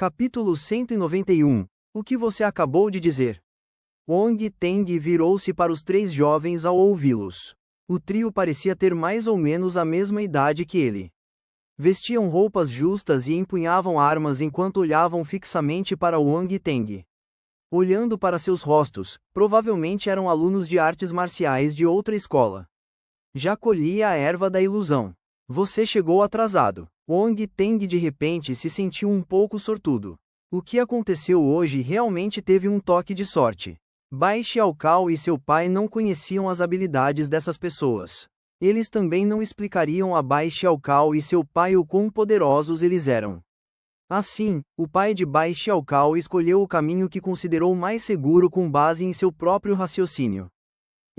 Capítulo 191. O que você acabou de dizer? Wong Teng virou-se para os três jovens ao ouvi-los. O trio parecia ter mais ou menos a mesma idade que ele. Vestiam roupas justas e empunhavam armas enquanto olhavam fixamente para Wong Teng. Olhando para seus rostos, provavelmente eram alunos de artes marciais de outra escola. Já colhia a erva da ilusão. Você chegou atrasado. Wong Teng de repente se sentiu um pouco sortudo. O que aconteceu hoje realmente teve um toque de sorte. Bai Xiaocao e seu pai não conheciam as habilidades dessas pessoas. Eles também não explicariam a Bai Xiaocao e seu pai o quão poderosos eles eram. Assim, o pai de Bai Xiaocao escolheu o caminho que considerou mais seguro com base em seu próprio raciocínio.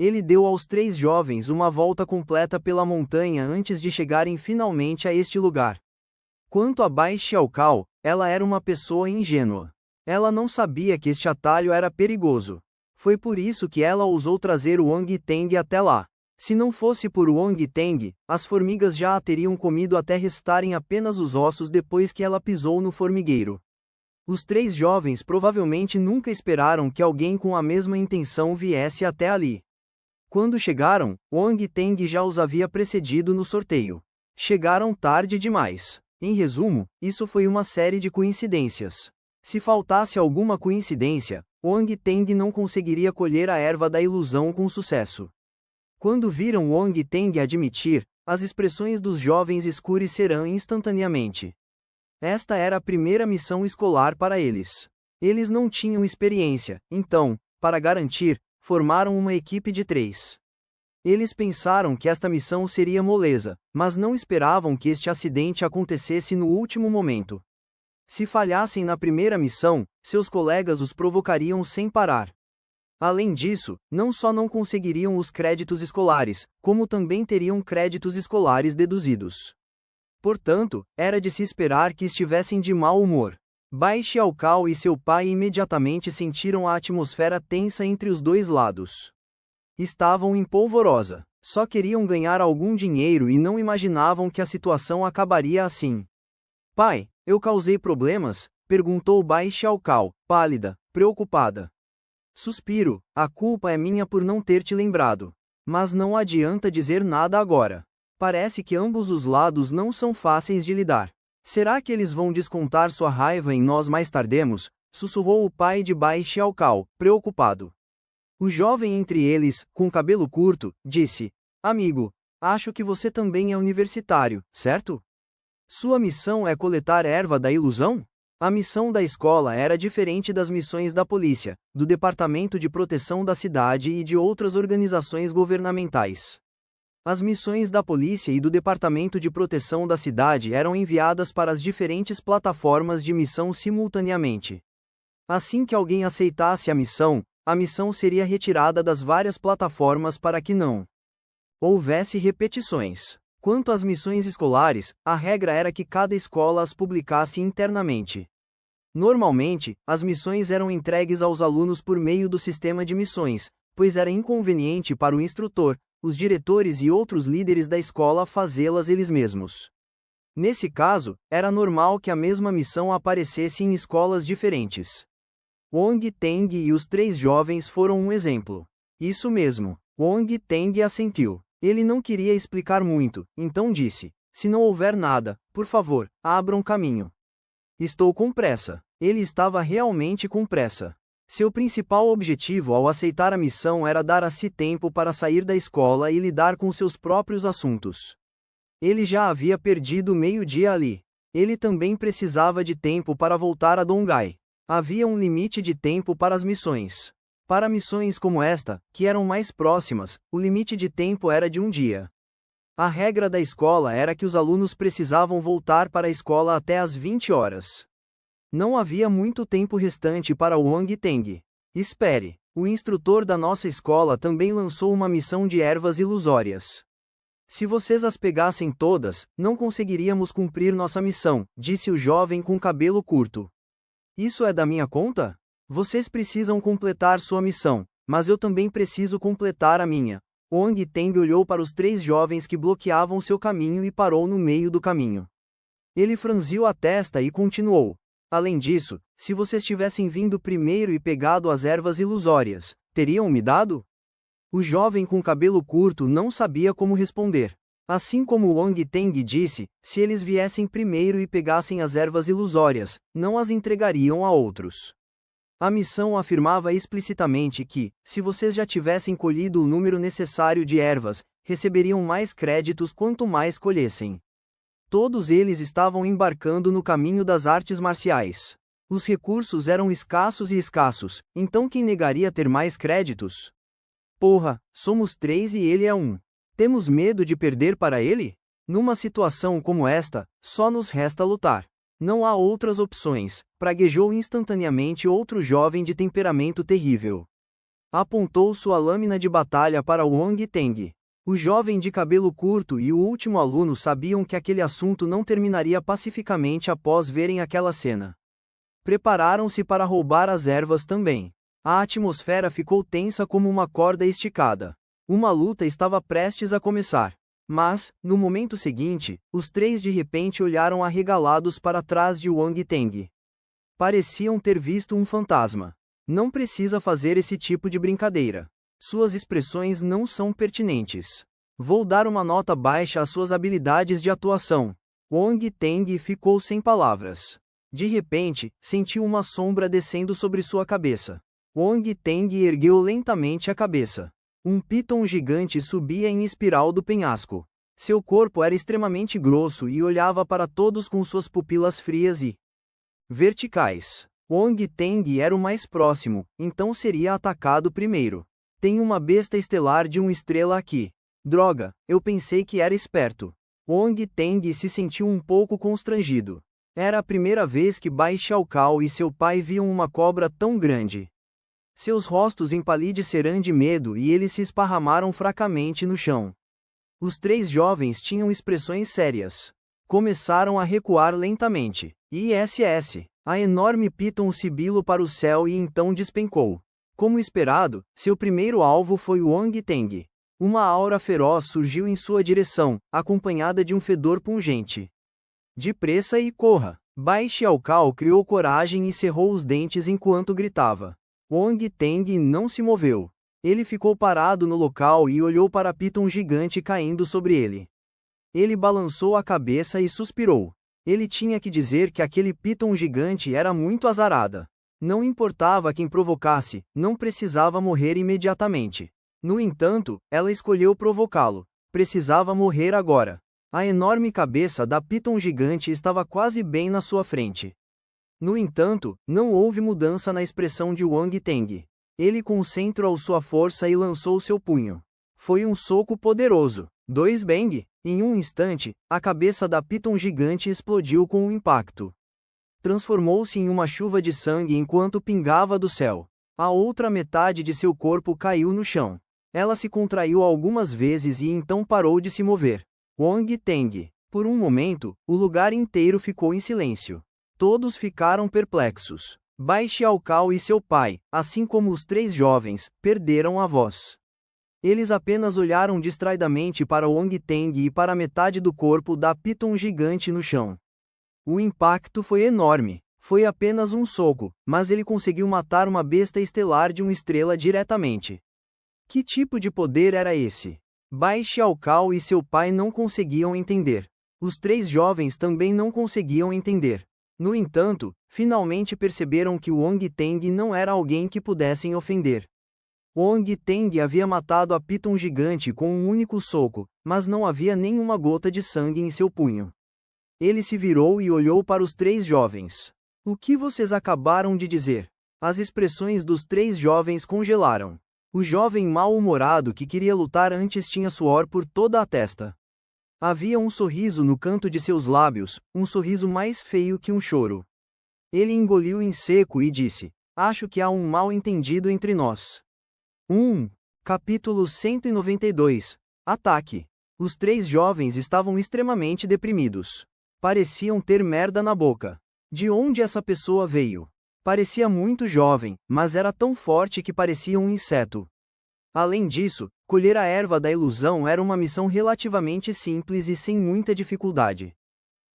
Ele deu aos três jovens uma volta completa pela montanha antes de chegarem finalmente a este lugar. Quanto a Bai Xiaocao, ela era uma pessoa ingênua. Ela não sabia que este atalho era perigoso. Foi por isso que ela ousou trazer o Wong Teng até lá. Se não fosse por Wong Teng, as formigas já a teriam comido até restarem apenas os ossos depois que ela pisou no formigueiro. Os três jovens provavelmente nunca esperaram que alguém com a mesma intenção viesse até ali. Quando chegaram, Wong Teng já os havia precedido no sorteio. Chegaram tarde demais. Em resumo, isso foi uma série de coincidências. Se faltasse alguma coincidência, Wong Teng não conseguiria colher a erva da ilusão com sucesso. Quando viram Wong Teng admitir, as expressões dos jovens escurecerão instantaneamente. Esta era a primeira missão escolar para eles. Eles não tinham experiência, então, para garantir, formaram uma equipe de 3. Eles pensaram que esta missão seria moleza, mas não esperavam que este acidente acontecesse no último momento. Se falhassem na primeira missão, seus colegas os provocariam sem parar. Além disso, não só não conseguiriam os créditos escolares, como também teriam créditos escolares deduzidos. Portanto, era de se esperar que estivessem de mau humor. Bai Xiaocao e seu pai imediatamente sentiram a atmosfera tensa entre os dois lados. Estavam em polvorosa. Só queriam ganhar algum dinheiro e não imaginavam que a situação acabaria assim. Pai, eu causei problemas? Perguntou Bai Xiaocao, pálida, preocupada. Suspiro, a culpa é minha por não ter te lembrado. Mas não adianta dizer nada agora. Parece que ambos os lados não são fáceis de lidar. Será que eles vão descontar sua raiva em nós mais tardemos? Sussurrou o pai de Bai Xiaocao, preocupado. O jovem entre eles, com cabelo curto, disse: Amigo, acho que você também é universitário, certo? Sua missão é coletar erva da ilusão? A missão da escola era diferente das missões da polícia, do Departamento de Proteção da Cidade e de outras organizações governamentais. As missões da polícia e do Departamento de Proteção da Cidade eram enviadas para as diferentes plataformas de missão simultaneamente. Assim que alguém aceitasse a missão seria retirada das várias plataformas para que não houvesse repetições. Quanto às missões escolares, a regra era que cada escola as publicasse internamente. Normalmente, as missões eram entregues aos alunos por meio do sistema de missões, pois era inconveniente para o instrutor, os diretores e outros líderes da escola fazê-las eles mesmos. Nesse caso, era normal que a mesma missão aparecesse em escolas diferentes. Wong Teng e os três jovens foram um exemplo. Isso mesmo, Wong Teng assentiu. Ele não queria explicar muito, então disse: se não houver nada, por favor, abram caminho. Estou com pressa. Ele estava realmente com pressa. Seu principal objetivo ao aceitar a missão era dar a si tempo para sair da escola e lidar com seus próprios assuntos. Ele já havia perdido meio-dia ali. Ele também precisava de tempo para voltar a Dongai. Havia um limite de tempo para as missões. Para missões como esta, que eram mais próximas, o limite de tempo era de um dia. A regra da escola era que os alunos precisavam voltar para a escola até às 20 horas. Não havia muito tempo restante para Wong Teng. Espere, o instrutor da nossa escola também lançou uma missão de ervas ilusórias. Se vocês as pegassem todas, não conseguiríamos cumprir nossa missão, disse o jovem com cabelo curto. Isso é da minha conta? Vocês precisam completar sua missão, mas eu também preciso completar a minha. Wong Teng olhou para os três jovens que bloqueavam seu caminho e parou no meio do caminho. Ele franziu a testa e continuou: Além disso, se vocês tivessem vindo primeiro e pegado as ervas ilusórias, teriam me dado? O jovem com cabelo curto não sabia como responder. Assim como Wang Teng disse, se eles viessem primeiro e pegassem as ervas ilusórias, não as entregariam a outros. A missão afirmava explicitamente que, se vocês já tivessem colhido o número necessário de ervas, receberiam mais créditos quanto mais colhessem. Todos eles estavam embarcando no caminho das artes marciais. Os recursos eram escassos, então quem negaria ter mais créditos? Porra, somos 3 e ele é 1. Temos medo de perder para ele? Numa situação como esta, só nos resta lutar. Não há outras opções, praguejou instantaneamente outro jovem de temperamento terrível. Apontou sua lâmina de batalha para Wang Teng. O jovem de cabelo curto e o último aluno sabiam que aquele assunto não terminaria pacificamente após verem aquela cena. Prepararam-se para roubar as ervas também. A atmosfera ficou tensa como uma corda esticada. Uma luta estava prestes a começar. Mas, no momento seguinte, os 3 de repente olharam arregalados para trás de Wang Teng. Pareciam ter visto um fantasma. Não precisa fazer esse tipo de brincadeira. Suas expressões não são pertinentes. Vou dar uma nota baixa às suas habilidades de atuação. Wang Teng ficou sem palavras. De repente, sentiu uma sombra descendo sobre sua cabeça. Wang Teng ergueu lentamente a cabeça. Um piton gigante subia em espiral do penhasco. Seu corpo era extremamente grosso e olhava para todos com suas pupilas frias e verticais. Wang Teng era o mais próximo, então seria atacado primeiro. Tem uma besta estelar de uma estrela aqui. Droga, eu pensei que era esperto. Wang Teng se sentiu um pouco constrangido. Era a primeira vez que Bai Xiaocao e seu pai viam uma cobra tão grande. Seus rostos empalidecerão de medo e eles se esparramaram fracamente no chão. Os 3 jovens tinham expressões sérias. Começaram a recuar lentamente. ISS. A enorme piton sibilo para o céu e então despencou. Como esperado, seu primeiro alvo foi Wang Teng. Uma aura feroz surgiu em sua direção, acompanhada de um fedor pungente. Depressa e corra! Bai Xiaocao criou coragem e cerrou os dentes enquanto gritava. Wang Teng não se moveu. Ele ficou parado no local e olhou para a piton gigante caindo sobre ele. Ele balançou a cabeça e suspirou. Ele tinha que dizer que aquele piton gigante era muito azarada. Não importava quem provocasse, não precisava morrer imediatamente. No entanto, ela escolheu provocá-lo. Precisava morrer agora. A enorme cabeça da piton gigante estava quase bem na sua frente. No entanto, não houve mudança na expressão de Wang Teng. Ele concentrou sua força e lançou seu punho. Foi um soco poderoso. 2 bang! Em um instante, a cabeça da piton gigante explodiu com um impacto. Transformou-se em uma chuva de sangue enquanto pingava do céu. A outra metade de seu corpo caiu no chão. Ela se contraiu algumas vezes e então parou de se mover. Wang Teng. Por um momento, o lugar inteiro ficou em silêncio. Todos ficaram perplexos. Bai Xiaocao e seu pai, assim como os 3 jovens, perderam a voz. Eles apenas olharam distraidamente para Wang Teng e para a metade do corpo da piton gigante no chão. O impacto foi enorme. Foi apenas um soco, mas ele conseguiu matar uma besta estelar de uma estrela diretamente. Que tipo de poder era esse? Bai Xiaocao e seu pai não conseguiam entender. Os 3 jovens também não conseguiam entender. No entanto, finalmente perceberam que Wang Teng não era alguém que pudessem ofender. Wang Teng havia matado a piton gigante com um único soco, mas não havia nenhuma gota de sangue em seu punho. Ele se virou e olhou para os 3 jovens. O que vocês acabaram de dizer? As expressões dos 3 jovens congelaram. O jovem mal-humorado que queria lutar antes tinha suor por toda a testa. Havia um sorriso no canto de seus lábios, um sorriso mais feio que um choro. Ele engoliu em seco e disse: Acho que há um mal-entendido entre nós. Capítulo 192. Ataque. Os 3 jovens estavam extremamente deprimidos. Pareciam ter merda na boca. De onde essa pessoa veio? Parecia muito jovem, mas era tão forte que parecia um inseto. Além disso, colher a erva da ilusão era uma missão relativamente simples e sem muita dificuldade.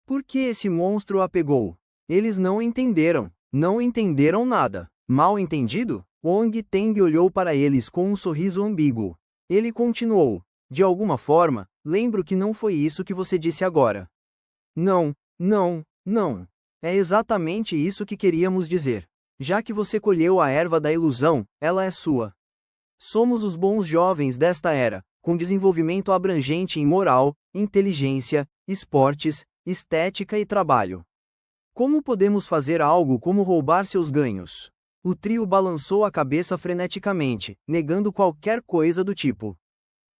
Por que esse monstro a pegou? Eles não entenderam nada. Mal entendido? Wong Teng olhou para eles com um sorriso ambíguo. Ele continuou. De alguma forma, lembro que não foi isso que você disse agora. Não. É exatamente isso que queríamos dizer. Já que você colheu a erva da ilusão, ela é sua. Somos os bons jovens desta era, com desenvolvimento abrangente em moral, inteligência, esportes, estética e trabalho. Como podemos fazer algo como roubar seus ganhos? O trio balançou a cabeça freneticamente, negando qualquer coisa do tipo.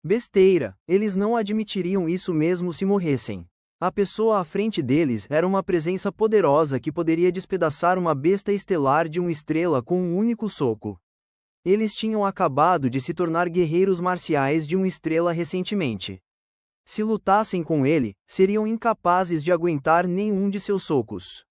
Besteira, eles não admitiriam isso mesmo se morressem. A pessoa à frente deles era uma presença poderosa que poderia despedaçar uma besta estelar de uma estrela com um único soco. Eles tinham acabado de se tornar guerreiros marciais de uma estrela recentemente. Se lutassem com ele, seriam incapazes de aguentar nenhum de seus socos.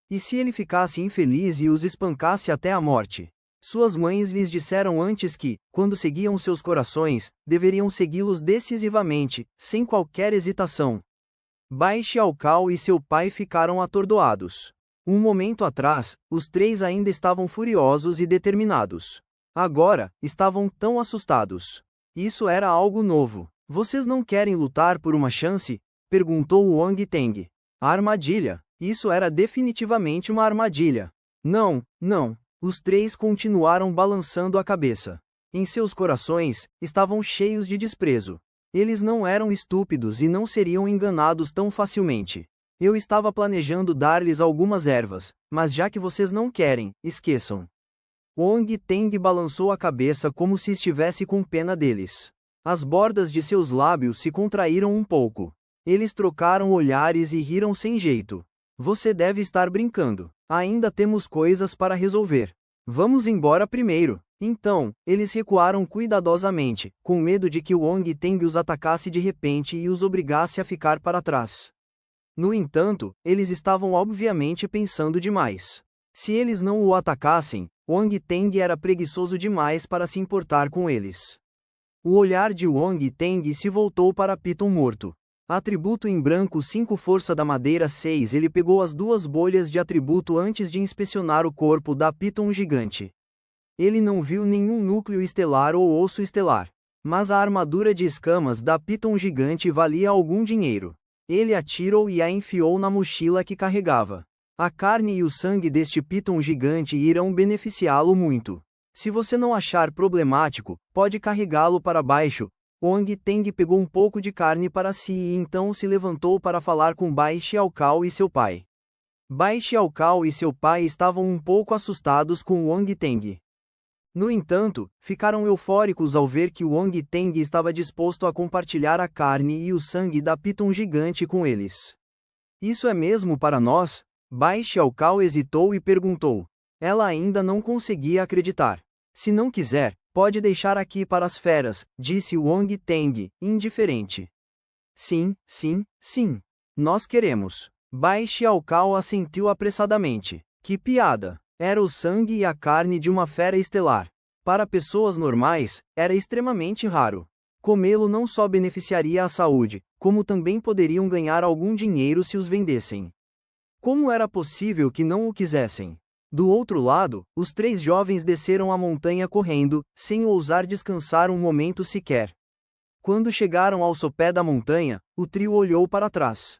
E se ele ficasse infeliz e os espancasse até a morte? Suas mães lhes disseram antes que, quando seguiam seus corações, deveriam segui-los decisivamente, sem qualquer hesitação. Bai Xiaocao e seu pai ficaram atordoados. Um momento atrás, os três ainda estavam furiosos e determinados. Agora, estavam tão assustados. Isso era algo novo. Vocês não querem lutar por uma chance? Perguntou Wang Teng. A armadilha. Isso era definitivamente uma armadilha. Não. Os três continuaram balançando a cabeça. Em seus corações, estavam cheios de desprezo. Eles não eram estúpidos e não seriam enganados tão facilmente. Eu estava planejando dar-lhes algumas ervas, mas já que vocês não querem, esqueçam. Wang Teng balançou a cabeça como se estivesse com pena deles. As bordas de seus lábios se contraíram um pouco. Eles trocaram olhares e riram sem jeito. Você deve estar brincando. Ainda temos coisas para resolver. Vamos embora primeiro. Então, eles recuaram cuidadosamente, com medo de que Wang Teng os atacasse de repente e os obrigasse a ficar para trás. No entanto, eles estavam obviamente pensando demais. Se eles não o atacassem, Wang Teng era preguiçoso demais para se importar com eles. O olhar de Wang Teng se voltou para Piton morto. Atributo em branco 5 força da madeira 6. Ele pegou as 2 bolhas de atributo antes de inspecionar o corpo da Piton gigante. Ele não viu nenhum núcleo estelar ou osso estelar. Mas a armadura de escamas da Piton gigante valia algum dinheiro. Ele a tirou e a enfiou na mochila que carregava. A carne e o sangue deste Piton gigante irão beneficiá-lo muito. Se você não achar problemático, pode carregá-lo para baixo. Wang Teng pegou um pouco de carne para si e então se levantou para falar com Bai Xiaocao e seu pai. Bai Xiaocao e seu pai estavam um pouco assustados com Wang Teng. No entanto, ficaram eufóricos ao ver que Wang Teng estava disposto a compartilhar a carne e o sangue da Piton gigante com eles. Isso é mesmo para nós? Bai Xiaocao hesitou e perguntou. Ela ainda não conseguia acreditar. Se não quiser, pode deixar aqui para as feras, disse Wang Teng, indiferente. Sim. Nós queremos. Bai Xiaocao assentiu apressadamente. Que piada! Era o sangue e a carne de uma fera estelar. Para pessoas normais, era extremamente raro. Comê-lo não só beneficiaria a saúde, como também poderiam ganhar algum dinheiro se os vendessem. Como era possível que não o quisessem? Do outro lado, os 3 jovens desceram a montanha correndo, sem ousar descansar um momento sequer. Quando chegaram ao sopé da montanha, o trio olhou para trás.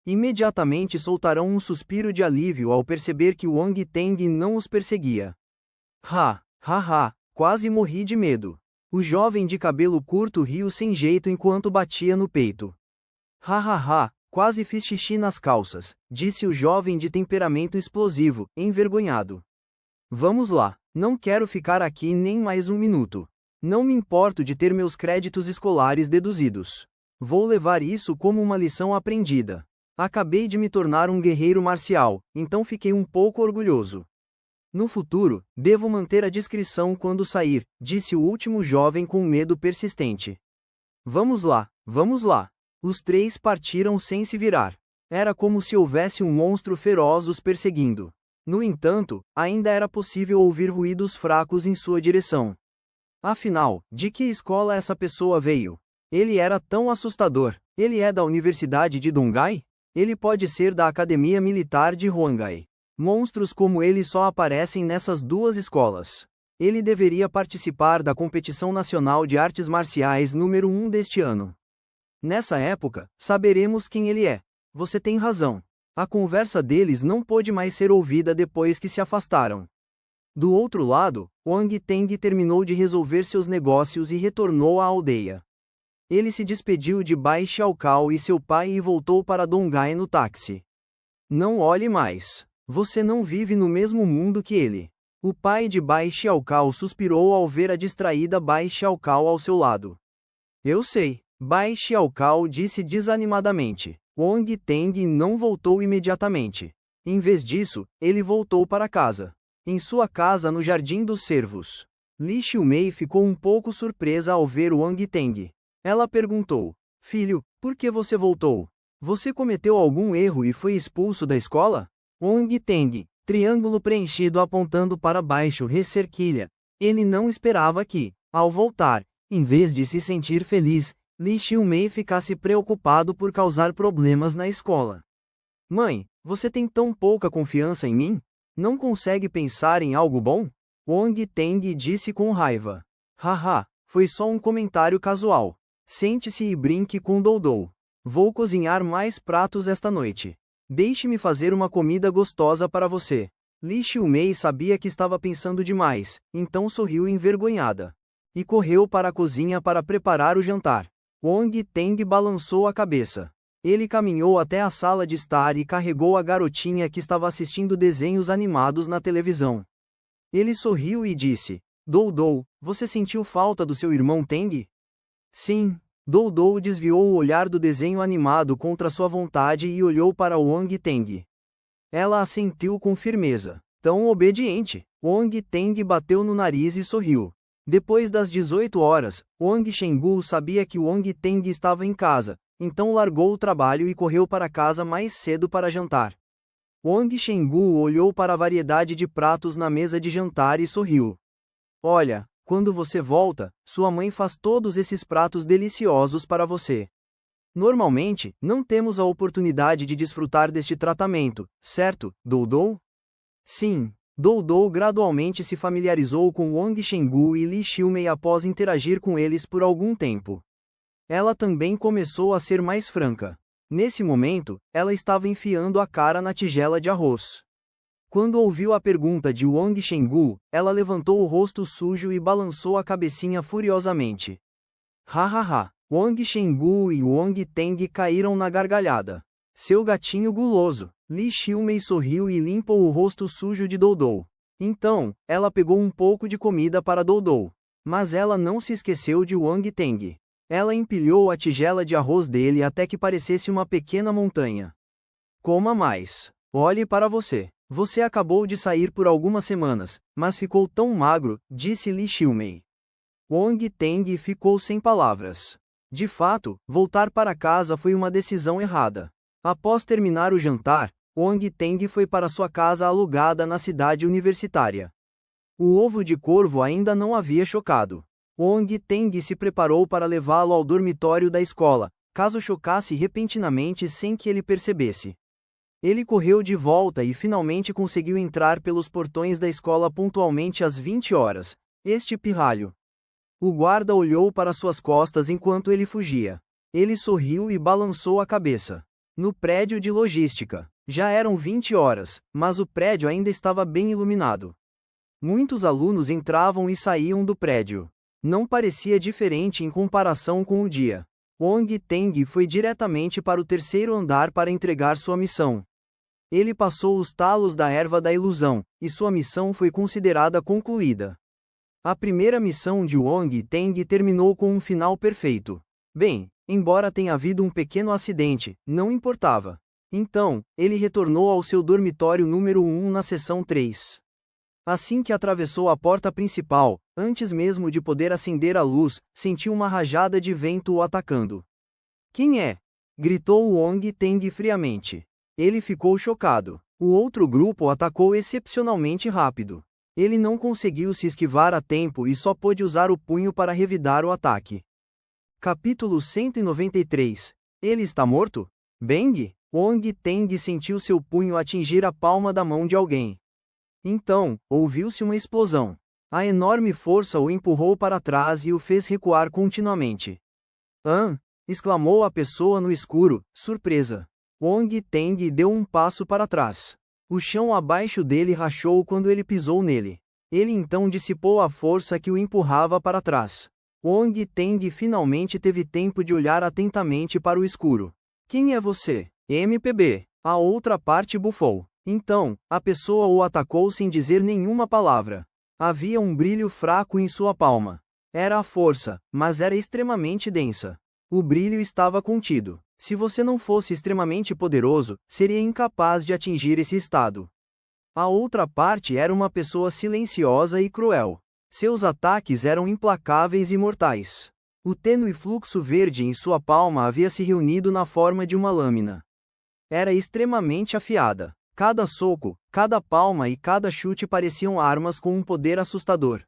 Imediatamente soltaram um suspiro de alívio ao perceber que Wang Teng não os perseguia. Quase morri de medo. O jovem de cabelo curto riu sem jeito enquanto batia no peito. Quase fiz xixi nas calças, disse o jovem de temperamento explosivo, envergonhado. Vamos lá, não quero ficar aqui nem mais um minuto. Não me importo de ter meus créditos escolares deduzidos. Vou levar isso como uma lição aprendida. Acabei de me tornar um guerreiro marcial, então fiquei um pouco orgulhoso. No futuro, devo manter a discrição quando sair, disse o último jovem com medo persistente. Vamos lá. Os 3 partiram sem se virar. Era como se houvesse um monstro feroz os perseguindo. No entanto, ainda era possível ouvir ruídos fracos em sua direção. Afinal, de que escola essa pessoa veio? Ele era tão assustador. Ele é da Universidade de Dongai? Ele pode ser da Academia Militar de Huangai. Monstros como ele só aparecem nessas duas escolas. Ele deveria participar da competição nacional de artes marciais número 1 deste ano. Nessa época, saberemos quem ele é. Você tem razão. A conversa deles não pôde mais ser ouvida depois que se afastaram. Do outro lado, Wang Teng terminou de resolver seus negócios e retornou à aldeia. Ele se despediu de Bai Xiaocao e seu pai e voltou para Dongai no táxi. Não olhe mais. Você não vive no mesmo mundo que ele. O pai de Bai Xiaocao suspirou ao ver a distraída Bai Xiaocao ao seu lado. Eu sei, Bai Xiaocao disse desanimadamente. Wang Teng não voltou imediatamente. Em vez disso, ele voltou para casa. Em sua casa no Jardim dos Cervos. Li Xiumei ficou um pouco surpresa ao ver Wang Teng. Ela perguntou: Filho, por que você voltou? Você cometeu algum erro e foi expulso da escola? Wang Teng, triângulo preenchido apontando para baixo recerquilha. Ele não esperava que, ao voltar, em vez de se sentir feliz, Li Xiumei ficasse preocupado por causar problemas na escola. Mãe, você tem tão pouca confiança em mim? Não consegue pensar em algo bom? Wang Teng disse com raiva. Haha, foi só um comentário casual. Sente-se e brinque com Doudou. Vou cozinhar mais pratos esta noite. Deixe-me fazer uma comida gostosa para você. Li Xiumei sabia que estava pensando demais, então sorriu envergonhada. E correu para a cozinha para preparar o jantar. Wang Teng balançou a cabeça. Ele caminhou até a sala de estar e carregou a garotinha que estava assistindo desenhos animados na televisão. Ele sorriu e disse: Doudou, você sentiu falta do seu irmão Teng? Sim. Doudou desviou o olhar do desenho animado contra sua vontade e olhou para Wang Teng. Ela assentiu com firmeza. Tão obediente. Wang Teng bateu no nariz e sorriu. Depois das 18 horas, Wang Shenggu sabia que Wang Teng estava em casa, então largou o trabalho e correu para casa mais cedo para jantar. Wang Shenggu olhou para a variedade de pratos na mesa de jantar e sorriu. Olha, quando você volta, sua mãe faz todos esses pratos deliciosos para você. Normalmente, não temos a oportunidade de desfrutar deste tratamento, certo, Doudou? Sim. Doudou gradualmente se familiarizou com Wang Shenggu e Li Xiumei após interagir com eles por algum tempo. Ela também começou a ser mais franca. Nesse momento, ela estava enfiando a cara na tigela de arroz. Quando ouviu a pergunta de Wang Shenggu, ela levantou o rosto sujo e balançou a cabecinha furiosamente. Hahaha, Wang Shenggu e Wang Teng caíram na gargalhada. Seu gatinho guloso. Li Xiumei sorriu e limpou o rosto sujo de Doudou. Então, ela pegou um pouco de comida para Doudou. Mas ela não se esqueceu de Wang Teng. Ela empilhou a tigela de arroz dele até que parecesse uma pequena montanha. Coma mais. Olhe para você. Você acabou de sair por algumas semanas, mas ficou tão magro, disse Li Xiumei. Wang Teng ficou sem palavras. De fato, voltar para casa foi uma decisão errada. Após terminar o jantar, Wang Teng foi para sua casa alugada na cidade universitária. O ovo de corvo ainda não havia chocado. Wang Teng se preparou para levá-lo ao dormitório da escola, caso chocasse repentinamente sem que ele percebesse. Ele correu de volta e finalmente conseguiu entrar pelos portões da escola pontualmente às 20 horas. Este pirralho. O guarda olhou para suas costas enquanto ele fugia. Ele sorriu e balançou a cabeça. No prédio de logística. Já eram 20 horas, mas o prédio ainda estava bem iluminado. Muitos alunos entravam e saíam do prédio. Não parecia diferente em comparação com o dia. Wang Teng foi diretamente para o terceiro andar para entregar sua missão. Ele passou os talos da erva da ilusão, e sua missão foi considerada concluída. A primeira missão de Wang Teng terminou com um final perfeito. Bem, embora tenha havido um pequeno acidente, não importava. Então, ele retornou ao seu dormitório número 1 na seção 3. Assim que atravessou a porta principal, antes mesmo de poder acender a luz, sentiu uma rajada de vento o atacando. Quem é? Gritou Wang Teng friamente. Ele ficou chocado. O outro grupo atacou excepcionalmente rápido. Ele não conseguiu se esquivar a tempo e só pôde usar o punho para revidar o ataque. Capítulo 193. Ele está morto? Bang! Wong Teng sentiu seu punho atingir a palma da mão de alguém. Então, ouviu-se uma explosão. A enorme força o empurrou para trás e o fez recuar continuamente. "Hã?", exclamou a pessoa no escuro, surpresa. Wong Teng deu um passo para trás. O chão abaixo dele rachou quando ele pisou nele. Ele então dissipou a força que o empurrava para trás. Wong Teng finalmente teve tempo de olhar atentamente para o escuro. "Quem é você, MPB?", a outra parte bufou. Então, a pessoa o atacou sem dizer nenhuma palavra. Havia um brilho fraco em sua palma. Era a força, mas era extremamente densa. O brilho estava contido. Se você não fosse extremamente poderoso, seria incapaz de atingir esse estado. A outra parte era uma pessoa silenciosa e cruel. Seus ataques eram implacáveis e mortais. O tênue fluxo verde em sua palma havia se reunido na forma de uma lâmina. Era extremamente afiada. Cada soco, cada palma e cada chute pareciam armas com um poder assustador.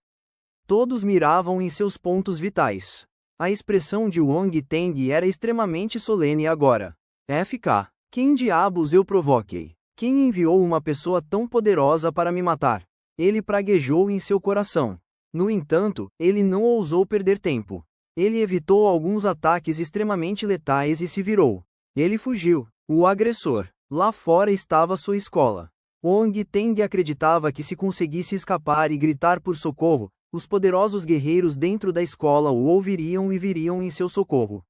Todos miravam em seus pontos vitais. A expressão de Wong Teng era extremamente solene agora. "FK, quem diabos eu provoquei? Quem enviou uma pessoa tão poderosa para me matar?", ele praguejou em seu coração. No entanto, ele não ousou perder tempo. Ele evitou alguns ataques extremamente letais e se virou. Ele fugiu. O agressor. Lá fora estava sua escola. Wong Teng acreditava que se conseguisse escapar e gritar por socorro, os poderosos guerreiros dentro da escola o ouviriam e viriam em seu socorro.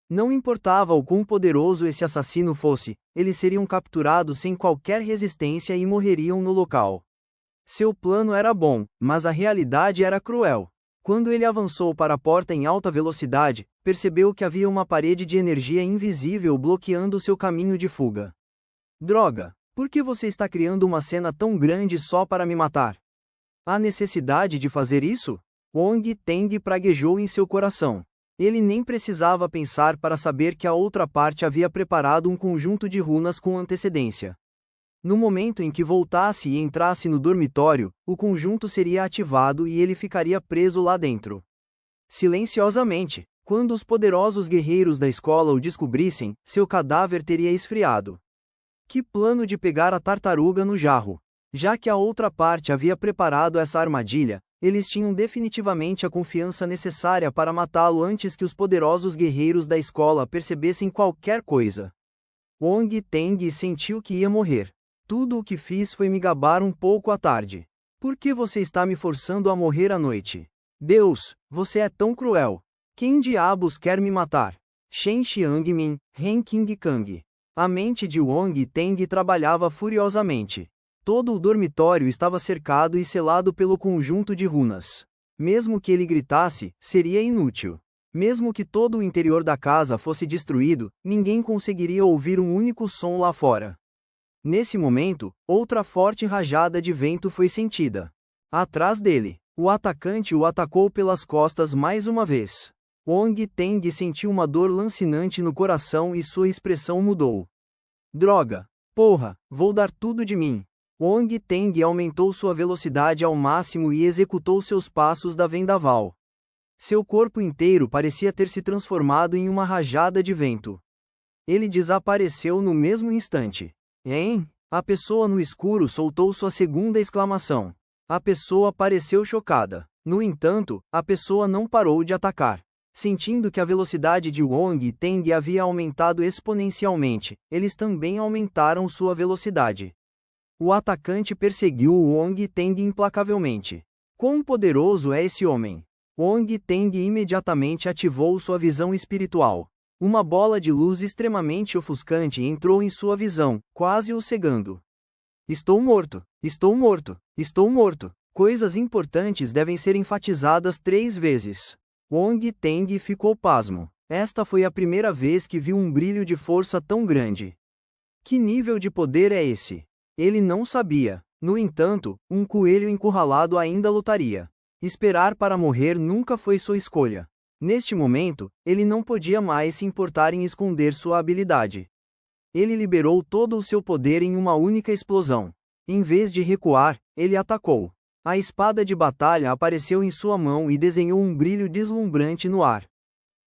Não importava o quão poderoso esse assassino fosse, eles seriam capturados sem qualquer resistência e morreriam no local. Seu plano era bom, mas a realidade era cruel. Quando ele avançou para a porta em alta velocidade, percebeu que havia uma parede de energia invisível bloqueando seu caminho de fuga. "Droga! Por que você está criando uma cena tão grande só para me matar? Há necessidade de fazer isso?", Wong Teng praguejou em seu coração. Ele nem precisava pensar para saber que a outra parte havia preparado um conjunto de runas com antecedência. No momento em que voltasse e entrasse no dormitório, o conjunto seria ativado e ele ficaria preso lá dentro. Silenciosamente, quando os poderosos guerreiros da escola o descobrissem, seu cadáver teria esfriado. Que plano de pegar a tartaruga no jarro! Já que a outra parte havia preparado essa armadilha, eles tinham definitivamente a confiança necessária para matá-lo antes que os poderosos guerreiros da escola percebessem qualquer coisa. Wong Teng sentiu que ia morrer. "Tudo o que fiz foi me gabar um pouco à tarde. Por que você está me forçando a morrer à noite? Deus, você é tão cruel. Quem diabos quer me matar?" Shen Xiangmin, Ren King Kang. A mente de Wong Teng trabalhava furiosamente. Todo o dormitório estava cercado e selado pelo conjunto de runas. Mesmo que ele gritasse, seria inútil. Mesmo que todo o interior da casa fosse destruído, ninguém conseguiria ouvir um único som lá fora. Nesse momento, outra forte rajada de vento foi sentida. Atrás dele, o atacante o atacou pelas costas mais uma vez. Wong Teng sentiu uma dor lancinante no coração e sua expressão mudou. "Droga! Porra, vou dar tudo de mim." Wong Teng aumentou sua velocidade ao máximo e executou seus passos da vendaval. Seu corpo inteiro parecia ter se transformado em uma rajada de vento. Ele desapareceu no mesmo instante. "Hein?" A pessoa no escuro soltou sua segunda exclamação. A pessoa pareceu chocada. No entanto, a pessoa não parou de atacar. Sentindo que a velocidade de Wong Teng havia aumentado exponencialmente, eles também aumentaram sua velocidade. O atacante perseguiu Wong Teng implacavelmente. Quão poderoso é esse homem? Wong Teng imediatamente ativou sua visão espiritual. Uma bola de luz extremamente ofuscante entrou em sua visão, quase o cegando. "Estou morto! Estou morto! Estou morto!" Coisas importantes devem ser enfatizadas 3 vezes. Wong Teng ficou pasmo. Esta foi a primeira vez que viu um brilho de força tão grande. Que nível de poder é esse? Ele não sabia. No entanto, um coelho encurralado ainda lutaria. Esperar para morrer nunca foi sua escolha. Neste momento, ele não podia mais se importar em esconder sua habilidade. Ele liberou todo o seu poder em uma única explosão. Em vez de recuar, ele atacou. A espada de batalha apareceu em sua mão e desenhou um brilho deslumbrante no ar.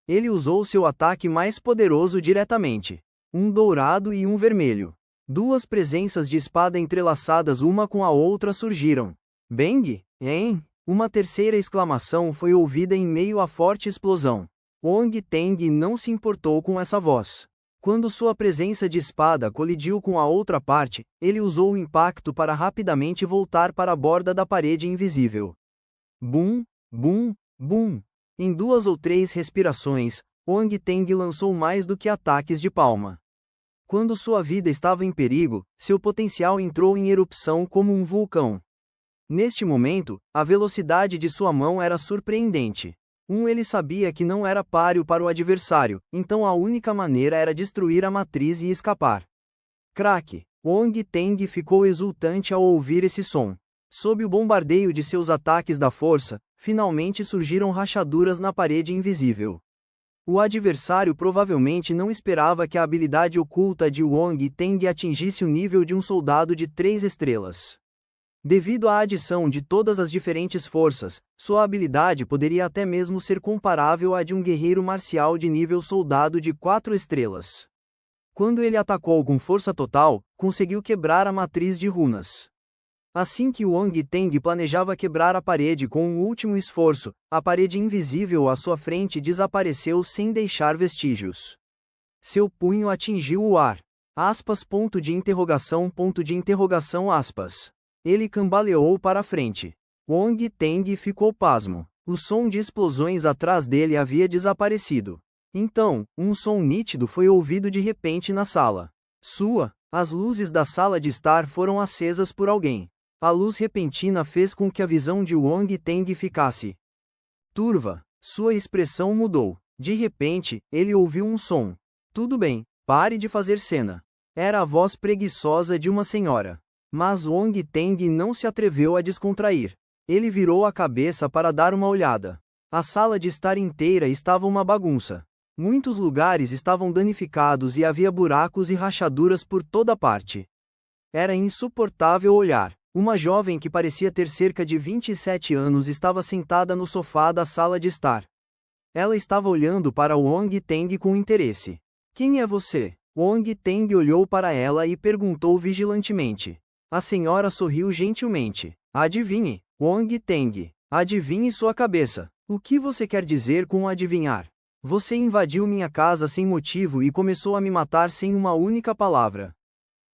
Ele usou seu ataque mais poderoso diretamente. um dourado e um vermelho. Duas presenças de espada entrelaçadas uma com a outra surgiram. Bang! Hein? Uma terceira exclamação foi ouvida em meio à forte explosão. Wong Teng não se importou com essa voz. Quando sua presença de espada colidiu com a outra parte, ele usou o impacto para rapidamente voltar para a borda da parede invisível. Bum, bum, bum. Em 2 ou 3 respirações, Wong Teng lançou mais do que ataques de palma. Quando sua vida estava em perigo, seu potencial entrou em erupção como um vulcão. Neste momento, a velocidade de sua mão era surpreendente. Ele sabia que não era páreo para o adversário, então a única maneira era destruir a matriz e escapar. Crack! Wong Teng ficou exultante ao ouvir esse som. Sob o bombardeio de seus ataques da força, finalmente surgiram rachaduras na parede invisível. O adversário provavelmente não esperava que a habilidade oculta de Wong Teng atingisse o nível de um soldado de 3 estrelas. Devido à adição de todas as diferentes forças, sua habilidade poderia até mesmo ser comparável à de um guerreiro marcial de nível soldado de 4 estrelas. Quando ele atacou com força total, conseguiu quebrar a matriz de runas. Assim que Wong Teng planejava quebrar a parede com um último esforço, a parede invisível à sua frente desapareceu sem deixar vestígios. Seu punho atingiu o ar. Ponto de interrogação, aspas. Ele cambaleou para a frente. Wong Teng ficou pasmo. O som de explosões atrás dele havia desaparecido. Então, um som nítido foi ouvido de repente na sala. As luzes da sala de estar foram acesas por alguém. A luz repentina fez com que a visão de Wong Teng ficasse turva. Sua expressão mudou. De repente, ele ouviu um som. Tudo bem, pare de fazer cena. Era a voz preguiçosa de uma senhora. Mas Wong Teng não se atreveu a descontrair. Ele virou a cabeça para dar uma olhada. A sala de estar inteira estava uma bagunça. Muitos lugares estavam danificados e havia buracos e rachaduras por toda parte. Era insuportável olhar. Uma jovem que parecia ter cerca de 27 anos estava sentada no sofá da sala de estar. Ela estava olhando para Wong Teng com interesse. Quem é você? Wong Teng olhou para ela e perguntou vigilantemente. A senhora sorriu gentilmente. Adivinhe, Wong Teng. Adivinhe sua cabeça. O que você quer dizer com adivinhar? Você invadiu minha casa sem motivo e começou a me matar sem uma única palavra.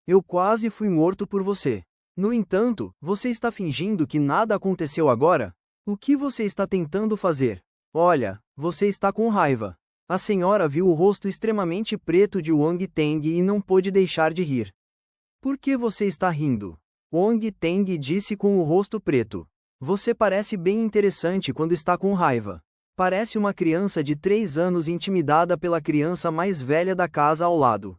Eu quase fui morto por você. No entanto, você está fingindo que nada aconteceu agora? O que você está tentando fazer? Olha, você está com raiva. A senhora viu o rosto extremamente preto de Wong Teng e não pôde deixar de rir. Por que você está rindo? Wong Teng disse com o rosto preto. Você parece bem interessante quando está com raiva. Parece uma criança de 3 anos intimidada pela criança mais velha da casa ao lado.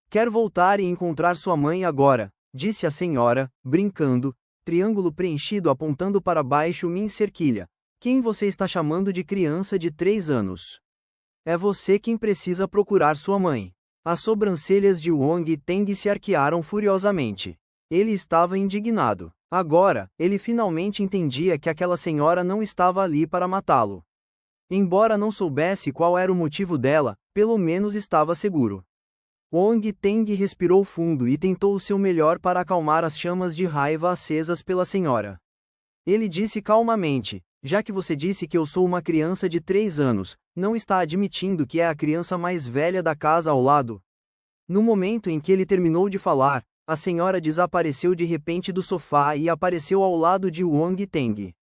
Quer voltar e encontrar sua mãe agora, disse a senhora, brincando, triângulo preenchido apontando para baixo me encerquilha. Quem você está chamando de criança de 3 anos? É você quem precisa procurar sua mãe. As sobrancelhas de Wong Teng se arquearam furiosamente. Ele estava indignado. Agora, ele finalmente entendia que aquela senhora não estava ali para matá-lo. Embora não soubesse qual era o motivo dela, pelo menos estava seguro. Wong Teng respirou fundo e tentou o seu melhor para acalmar as chamas de raiva acesas pela senhora. Ele disse calmamente, já que você disse que eu sou uma criança de 3 anos, não está admitindo que é a criança mais velha da casa ao lado? No momento em que ele terminou de falar, a senhora desapareceu de repente do sofá e apareceu ao lado de Wong Teng.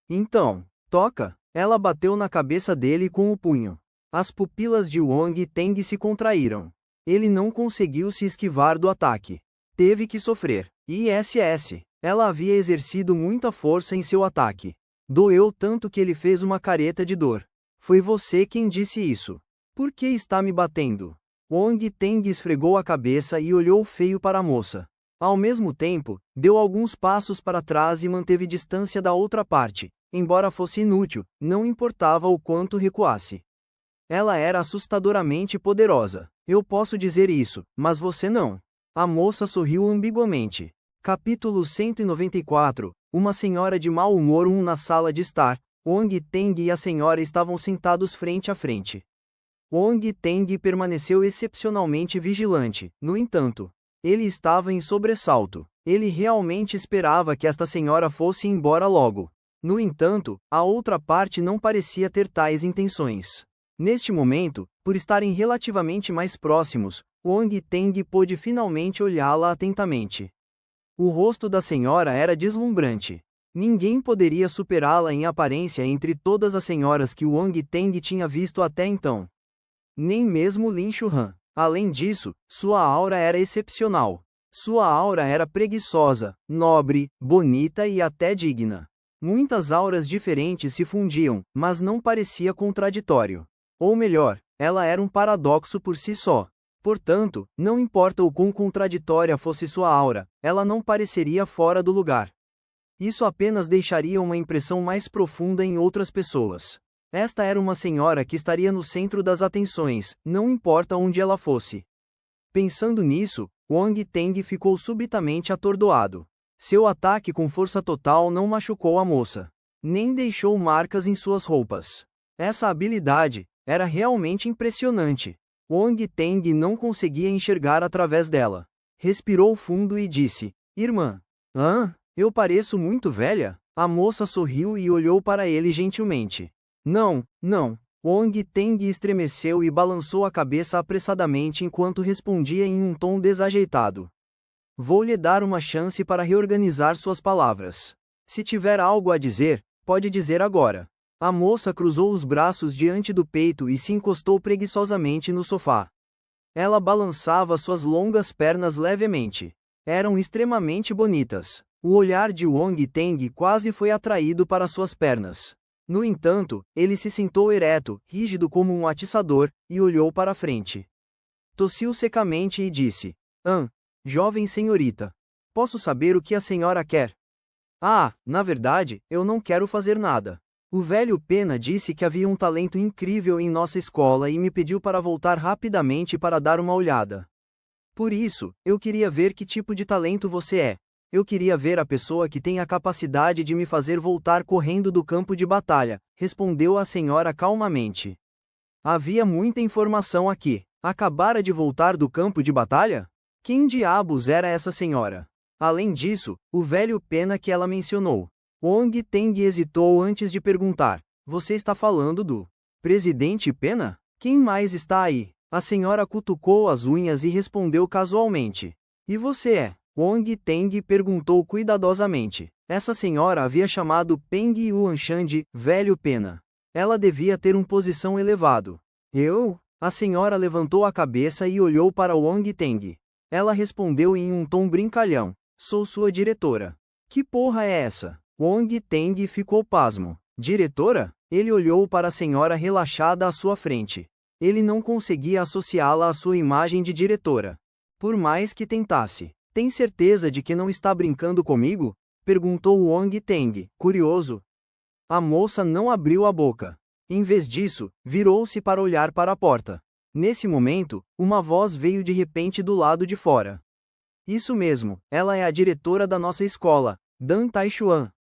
Então, toca! Ela bateu na cabeça dele com o punho. As pupilas de Wong Teng se contraíram. Ele não conseguiu se esquivar do ataque. Teve que sofrer. ISS. Ela havia exercido muita força em seu ataque. Doeu tanto que ele fez uma careta de dor. Foi você quem disse isso. Por que está me batendo? Wong Teng esfregou a cabeça e olhou feio para a moça. Ao mesmo tempo, deu alguns passos para trás e manteve distância da outra parte. Embora fosse inútil, não importava o quanto recuasse. Ela era assustadoramente poderosa. Eu posso dizer isso, mas você não. A moça sorriu ambiguamente. Capítulo 194. Uma senhora de mau humor na sala de estar. Wong Teng e a senhora estavam sentados frente a frente. Wong Teng permaneceu excepcionalmente vigilante, no entanto. Ele estava em sobressalto. Ele realmente esperava que esta senhora fosse embora logo. No entanto, a outra parte não parecia ter tais intenções. Neste momento, por estarem relativamente mais próximos, Wong Teng pôde finalmente olhá-la atentamente. O rosto da senhora era deslumbrante. Ninguém poderia superá-la em aparência entre todas as senhoras que Wong Teng tinha visto até então. Nem mesmo Lin Chuan. Além disso, sua aura era excepcional. Sua aura era preguiçosa, nobre, bonita e até digna. Muitas auras diferentes se fundiam, mas não parecia contraditório. Ou melhor, ela era um paradoxo por si só. Portanto, não importa o quão contraditória fosse sua aura, ela não pareceria fora do lugar. Isso apenas deixaria uma impressão mais profunda em outras pessoas. Esta era uma senhora que estaria no centro das atenções, não importa onde ela fosse. Pensando nisso, Wong Teng ficou subitamente atordoado. Seu ataque com força total não machucou a moça. Nem deixou marcas em suas roupas. Essa habilidade era realmente impressionante. Wong Teng não conseguia enxergar através dela. Respirou fundo e disse: Irmã. Eu pareço muito velha? A moça sorriu e olhou para ele gentilmente. Não. Wong Teng estremeceu e balançou a cabeça apressadamente enquanto respondia em um tom desajeitado. Vou lhe dar uma chance para reorganizar suas palavras. Se tiver algo a dizer, pode dizer agora. A moça cruzou os braços diante do peito e se encostou preguiçosamente no sofá. Ela balançava suas longas pernas levemente. Eram extremamente bonitas. O olhar de Wong Teng quase foi atraído para suas pernas. No entanto, ele se sentou ereto, rígido como um atiçador, e olhou para frente. Tossiu secamente e disse: Jovem senhorita. Posso saber o que a senhora quer? Na verdade, eu não quero fazer nada. O velho Pena disse que havia um talento incrível em nossa escola e me pediu para voltar rapidamente para dar uma olhada. Por isso, eu queria ver que tipo de talento você é. Eu queria ver a pessoa que tem a capacidade de me fazer voltar correndo do campo de batalha, respondeu a senhora calmamente. Havia muita informação aqui. Acabara de voltar do campo de batalha? Quem diabos era essa senhora? Além disso, o velho Pena que ela mencionou. Wong Teng hesitou antes de perguntar: Você está falando do presidente Pena? Quem mais está aí? A senhora cutucou as unhas e respondeu casualmente. E você é? Wong Teng perguntou cuidadosamente. Essa senhora havia chamado Peng Yuanshan de velho Pena. Ela devia ter uma posição elevado. Eu? A senhora levantou a cabeça e olhou para Wong Teng. Ela respondeu em um tom brincalhão: Sou sua diretora. Que porra é essa? Wong Teng ficou pasmo. Diretora? Ele olhou para a senhora relaxada à sua frente. Ele não conseguia associá-la à sua imagem de diretora. Por mais que tentasse. Tem certeza de que não está brincando comigo? Perguntou Wong Teng, curioso. A moça não abriu a boca. Em vez disso, virou-se para olhar para a porta. Nesse momento, uma voz veio de repente do lado de fora. Isso mesmo, ela é a diretora da nossa escola, Dan Taishuan.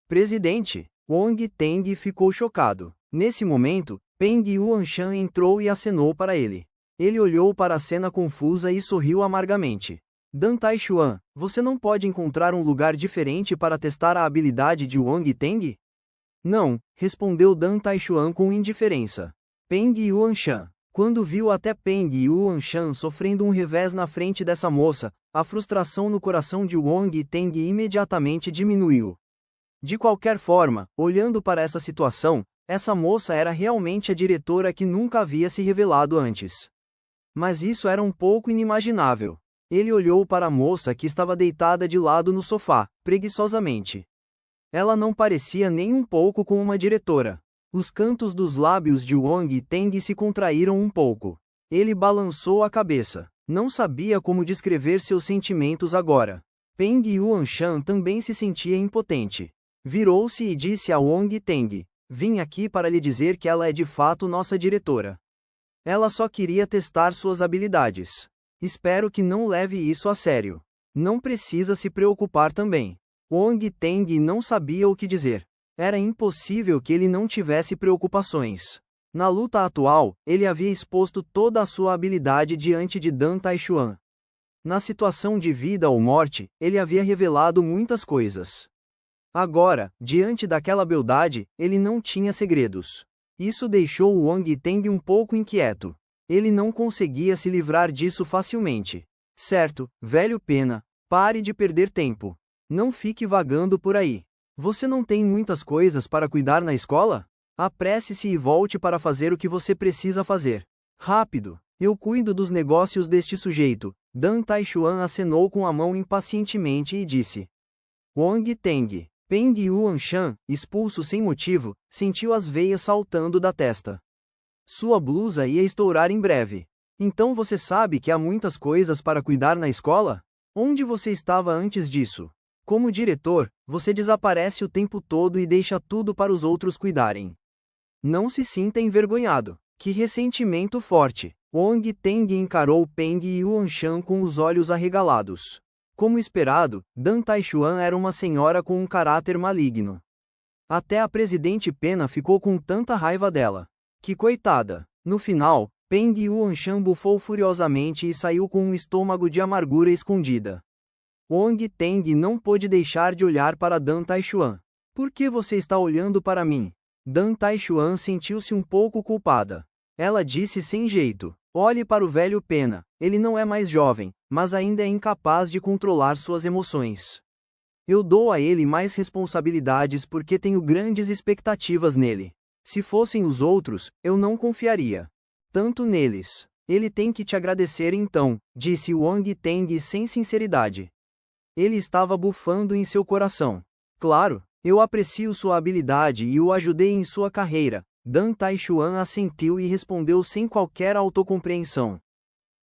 Presidente, Wong Teng ficou chocado. Nesse momento, Peng Yuanshan entrou e acenou para ele. Ele olhou para a cena confusa e sorriu amargamente. Dan Taishuan, você não pode encontrar um lugar diferente para testar a habilidade de Wong Teng? Não, respondeu Dan Taishuan com indiferença. Peng Yuanshan. Quando viu até Peng Yuanshan sofrendo um revés na frente dessa moça, a frustração no coração de Wong Teng imediatamente diminuiu. De qualquer forma, olhando para essa situação, essa moça era realmente a diretora que nunca havia se revelado antes. Mas isso era um pouco inimaginável. Ele olhou para a moça que estava deitada de lado no sofá, preguiçosamente. Ela não parecia nem um pouco com uma diretora. Os cantos dos lábios de Wong Teng se contraíram um pouco. Ele balançou a cabeça. Não sabia como descrever seus sentimentos agora. Peng Yuanshan também se sentia impotente. Virou-se e disse a Wong Teng: Vim aqui para lhe dizer que ela é de fato nossa diretora. Ela só queria testar suas habilidades. Espero que não leve isso a sério. Não precisa se preocupar também. Wong Teng não sabia o que dizer. Era impossível que ele não tivesse preocupações. Na luta atual, ele havia exposto toda a sua habilidade diante de Dan Taishuan. Na situação de vida ou morte, ele havia revelado muitas coisas. Agora, diante daquela beldade, ele não tinha segredos. Isso deixou Wang Teng um pouco inquieto. Ele não conseguia se livrar disso facilmente. Certo, velho Pena, pare de perder tempo. Não fique vagando por aí. Você não tem muitas coisas para cuidar na escola? Apresse-se e volte para fazer o que você precisa fazer. Rápido! Eu cuido dos negócios deste sujeito. Dan Taishuan acenou com a mão impacientemente e disse. Wang Teng. Peng Yuanshan, expulso sem motivo, sentiu as veias saltando da testa. Sua blusa ia estourar em breve. Então você sabe que há muitas coisas para cuidar na escola? Onde você estava antes disso? Como diretor, você desaparece o tempo todo e deixa tudo para os outros cuidarem. Não se sinta envergonhado. Que ressentimento forte. Wang Teng encarou Peng Yuanshan com os olhos arregalados. Como esperado, Dan Taishuan era uma senhora com um caráter maligno. Até a presidente Pena ficou com tanta raiva dela. Que coitada! No final, Peng Yuanshan bufou furiosamente e saiu com um estômago de amargura escondida. Wang Teng não pôde deixar de olhar para Dan Taishuan. Por que você está olhando para mim? Dan Taishuan sentiu-se um pouco culpada. Ela disse sem jeito. Olhe para o velho Pena, ele não é mais jovem, mas ainda é incapaz de controlar suas emoções. Eu dou a ele mais responsabilidades porque tenho grandes expectativas nele. Se fossem os outros, eu não confiaria tanto neles. Ele tem que te agradecer então, disse Wang Teng sem sinceridade. Ele estava bufando em seu coração. Claro, eu aprecio sua habilidade e o ajudei em sua carreira. Dan Taishuan assentiu e respondeu sem qualquer autocompreensão.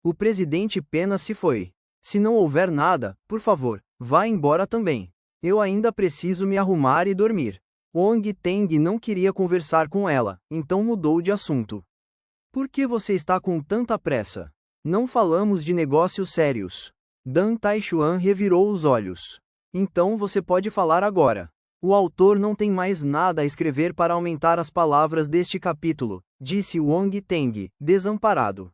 O presidente Pena se foi. Se não houver nada, por favor, vá embora também. Eu ainda preciso me arrumar e dormir. Wang Teng não queria conversar com ela, então mudou de assunto. Por que você está com tanta pressa? Não falamos de negócios sérios. Dan Taishuan revirou os olhos. Então você pode falar agora. O autor não tem mais nada a escrever para aumentar as palavras deste capítulo, disse Wang Teng, desamparado.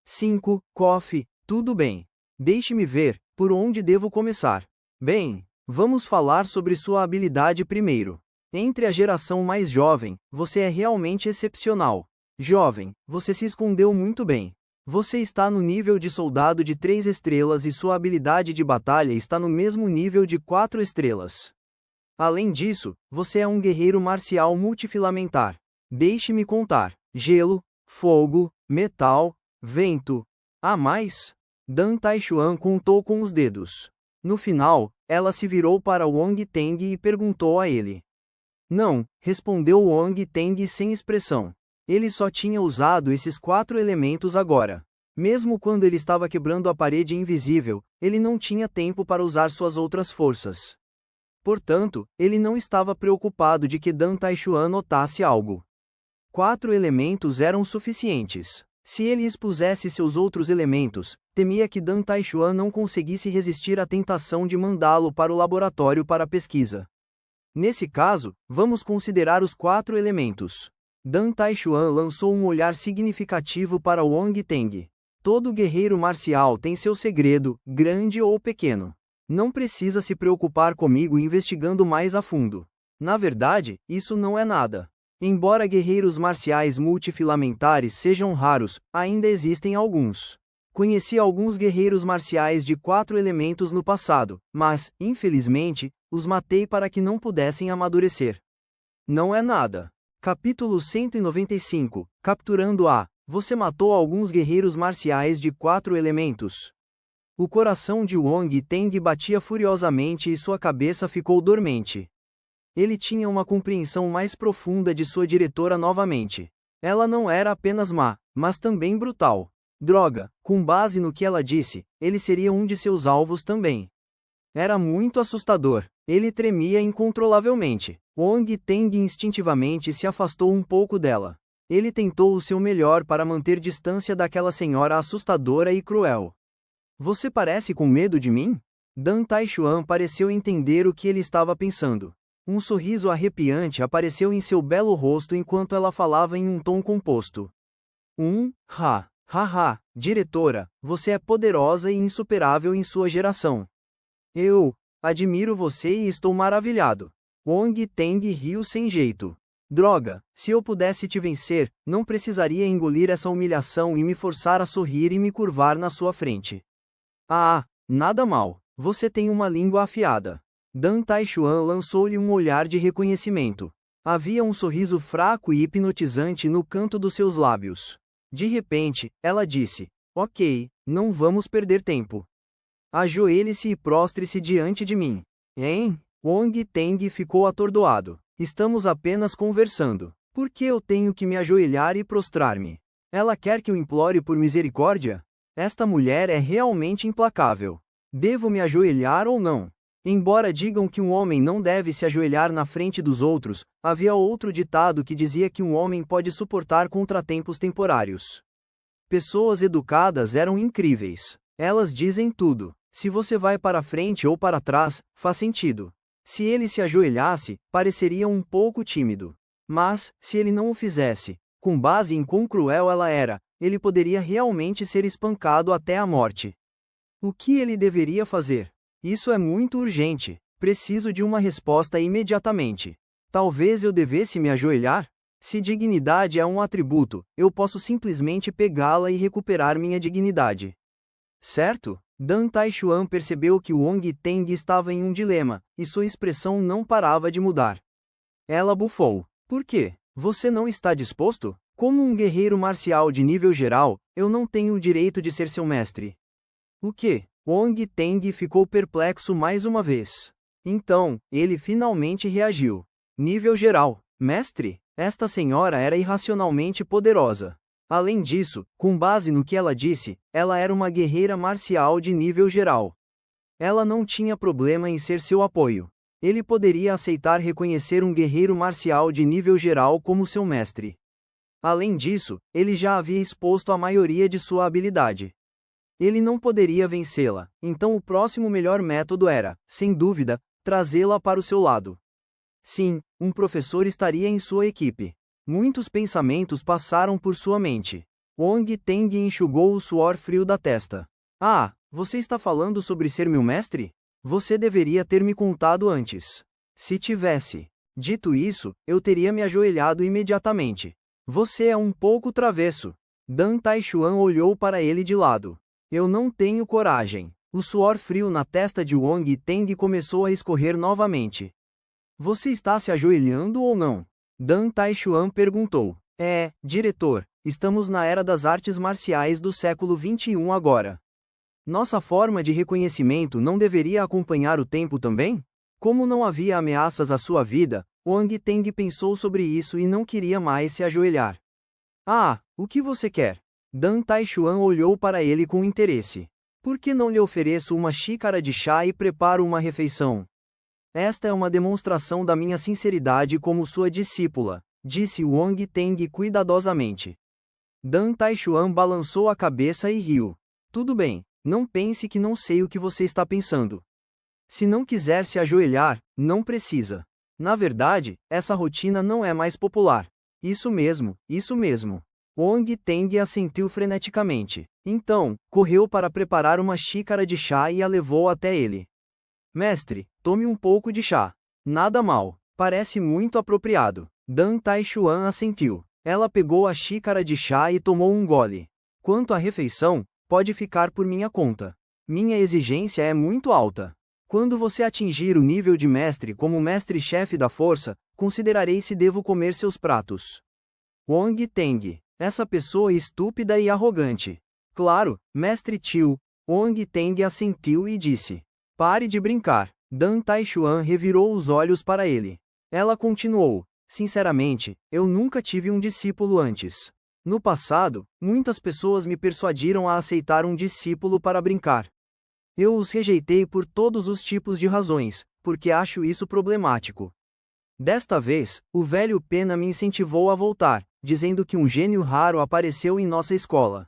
5. Coffee, tudo bem. Deixe-me ver, por onde devo começar. Bem, vamos falar sobre sua habilidade primeiro. Entre a geração mais jovem, você é realmente excepcional. Jovem, você se escondeu muito bem. Você está no nível de soldado de 3 estrelas e sua habilidade de batalha está no mesmo nível de 4 estrelas. Além disso, você é um guerreiro marcial multifilamentar. Deixe-me contar. Gelo, fogo, metal, vento. Há mais? Dan Taishuan contou com os dedos. No final, ela se virou para Wang Teng e perguntou a ele. Não, respondeu Wang Teng sem expressão. Ele só tinha usado esses 4 elementos agora. Mesmo quando ele estava quebrando a parede invisível, ele não tinha tempo para usar suas outras forças. Portanto, ele não estava preocupado de que Dan Taishuan notasse algo. 4 elementos eram suficientes. Se ele expusesse seus outros elementos, temia que Dan Taishuan não conseguisse resistir à tentação de mandá-lo para o laboratório para pesquisa. Nesse caso, vamos considerar os 4 elementos. Dan Taishuan lançou um olhar significativo para Wang Teng. Todo guerreiro marcial tem seu segredo, grande ou pequeno. Não precisa se preocupar comigo investigando mais a fundo. Na verdade, isso não é nada. Embora guerreiros marciais multifilamentares sejam raros, ainda existem alguns. Conheci alguns guerreiros marciais de 4 elementos no passado, mas, infelizmente, os matei para que não pudessem amadurecer. Não é nada. Capítulo 195, Capturando a... Você matou alguns guerreiros marciais de 4 elementos. O coração de Wang Teng batia furiosamente e sua cabeça ficou dormente. Ele tinha uma compreensão mais profunda de sua diretora novamente. Ela não era apenas má, mas também brutal. Droga, com base no que ela disse, ele seria um de seus alvos também. Era muito assustador. Ele tremia incontrolavelmente. Wang Teng instintivamente se afastou um pouco dela. Ele tentou o seu melhor para manter distância daquela senhora assustadora e cruel. Você parece com medo de mim? Dan Taishuan pareceu entender o que ele estava pensando. Um sorriso arrepiante apareceu em seu belo rosto enquanto ela falava em um tom composto. Diretora, você é poderosa e insuperável em sua geração. Eu admiro você e estou maravilhado. Wong Teng riu sem jeito. Droga, se eu pudesse te vencer, não precisaria engolir essa humilhação e me forçar a sorrir e me curvar na sua frente. Ah, nada mal, você tem uma língua afiada. Dan Taishuan lançou-lhe um olhar de reconhecimento. Havia um sorriso fraco e hipnotizante no canto dos seus lábios. De repente, ela disse: Ok, não vamos perder tempo. Ajoelhe-se e prostre-se diante de mim. Hein? Wong Teng ficou atordoado. Estamos apenas conversando. Por que eu tenho que me ajoelhar e prostrar-me? Ela quer que eu implore por misericórdia? Esta mulher é realmente implacável. Devo me ajoelhar ou não? Embora digam que um homem não deve se ajoelhar na frente dos outros, havia outro ditado que dizia que um homem pode suportar contratempos temporários. Pessoas educadas eram incríveis. Elas dizem tudo. Se você vai para frente ou para trás, faz sentido. Se ele se ajoelhasse, pareceria um pouco tímido. Mas, se ele não o fizesse, com base em quão cruel ela era, ele poderia realmente ser espancado até a morte. O que ele deveria fazer? Isso é muito urgente. Preciso de uma resposta imediatamente. Talvez eu devesse me ajoelhar? Se dignidade é um atributo, eu posso simplesmente pegá-la e recuperar minha dignidade. Certo? Dan Taishuan percebeu que Wong Teng estava em um dilema, e sua expressão não parava de mudar. Ela bufou. Por quê? Você não está disposto? Como um guerreiro marcial de nível geral, eu não tenho o direito de ser seu mestre. O quê? Wong Teng ficou perplexo mais uma vez. Então, ele finalmente reagiu. Nível geral. Mestre? Esta senhora era irracionalmente poderosa. Além disso, com base no que ela disse, ela era uma guerreira marcial de nível geral. Ela não tinha problema em ser seu apoio. Ele poderia aceitar reconhecer um guerreiro marcial de nível geral como seu mestre. Além disso, ele já havia exposto a maioria de sua habilidade. Ele não poderia vencê-la, então o próximo melhor método era, sem dúvida, trazê-la para o seu lado. Sim, um professor estaria em sua equipe. Muitos pensamentos passaram por sua mente. Wong Teng enxugou o suor frio da testa. Ah, você está falando sobre ser meu mestre? Você deveria ter me contado antes. Se tivesse dito isso, eu teria me ajoelhado imediatamente. Você é um pouco travesso. Dan Taishuan olhou para ele de lado. Eu não tenho coragem. O suor frio na testa de Wong Teng começou a escorrer novamente. Você está se ajoelhando ou não? Dan Taishuan perguntou. Diretor, estamos na era das artes marciais do século XXI agora. Nossa forma de reconhecimento não deveria acompanhar o tempo também? Como não havia ameaças à sua vida, Wang Teng pensou sobre isso e não queria mais se ajoelhar. Ah, o que você quer? Dan Taishuan olhou para ele com interesse. Por que não lhe ofereço uma xícara de chá e preparo uma refeição? Esta é uma demonstração da minha sinceridade como sua discípula, disse Wang Teng cuidadosamente. Dan Taishuan balançou a cabeça e riu. Tudo bem, não pense que não sei o que você está pensando. Se não quiser se ajoelhar, não precisa. Na verdade, essa rotina não é mais popular. Isso mesmo, isso mesmo. Wang Teng assentiu freneticamente. Então, correu para preparar uma xícara de chá e a levou até ele. Mestre, tome um pouco de chá. Nada mal, parece muito apropriado. Dan Taishuan assentiu. Ela pegou a xícara de chá e tomou um gole. Quanto à refeição, pode ficar por minha conta. Minha exigência é muito alta. Quando você atingir o nível de mestre como mestre-chefe da força, considerarei se devo comer seus pratos. Wang Teng, essa pessoa estúpida e arrogante. Claro, mestre Tio. Wang Teng assentiu e disse. Pare de brincar. Dan Taishuan revirou os olhos para ele. Ela continuou. Sinceramente, eu nunca tive um discípulo antes. No passado, muitas pessoas me persuadiram a aceitar um discípulo para brincar. Eu os rejeitei por todos os tipos de razões, porque acho isso problemático. Desta vez, o velho Pena me incentivou a voltar, dizendo que um gênio raro apareceu em nossa escola.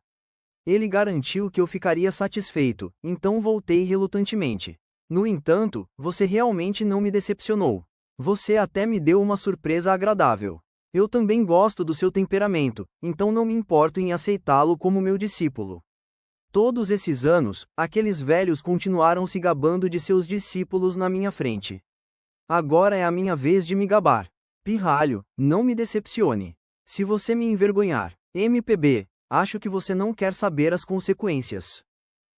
Ele garantiu que eu ficaria satisfeito, então voltei relutantemente. No entanto, você realmente não me decepcionou. Você até me deu uma surpresa agradável. Eu também gosto do seu temperamento, então não me importo em aceitá-lo como meu discípulo. Todos esses anos, aqueles velhos continuaram se gabando de seus discípulos na minha frente. Agora é a minha vez de me gabar. Pirralho, não me decepcione. Se você me envergonhar, MPB, acho que você não quer saber as consequências.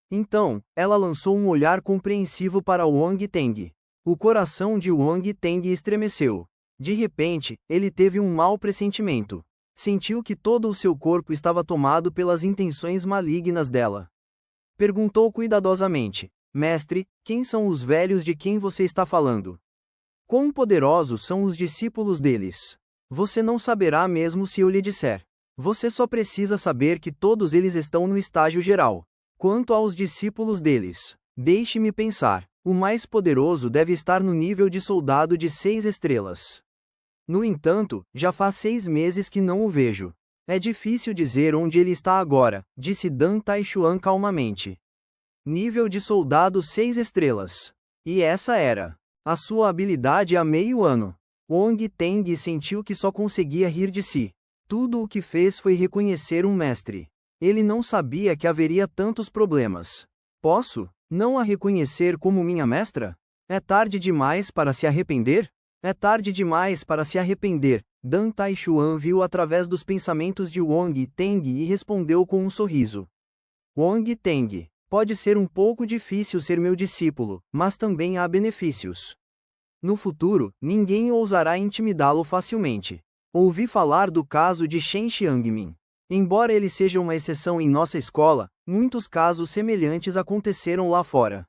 Então, ela lançou um olhar compreensivo para Wang Teng. O coração de Wang Teng estremeceu. De repente, ele teve um mau pressentimento. Sentiu que todo o seu corpo estava tomado pelas intenções malignas dela. Perguntou cuidadosamente: Mestre, quem são os velhos de quem você está falando? Quão poderosos são os discípulos deles? Você não saberá mesmo se eu lhe disser. Você só precisa saber que todos eles estão no estágio geral. Quanto aos discípulos deles, deixe-me pensar. O mais poderoso deve estar no nível de soldado de 6 estrelas. No entanto, já faz 6 meses que não o vejo. É difícil dizer onde ele está agora, disse Dan Taishuan calmamente. Nível de soldado 6 estrelas. E essa era a sua habilidade há meio ano. Wang Teng sentiu que só conseguia rir de si. Tudo o que fez foi reconhecer um mestre. Ele não sabia que haveria tantos problemas. Posso não a reconhecer como minha mestra? É tarde demais para se arrepender? É tarde demais para se arrepender. Dan Taishuan viu através dos pensamentos de Wang Teng e respondeu com um sorriso. Wang Teng, pode ser um pouco difícil ser meu discípulo, mas também há benefícios. No futuro, ninguém ousará intimidá-lo facilmente. Ouvi falar do caso de Shen Xiangmin. Embora ele seja uma exceção em nossa escola, muitos casos semelhantes aconteceram lá fora.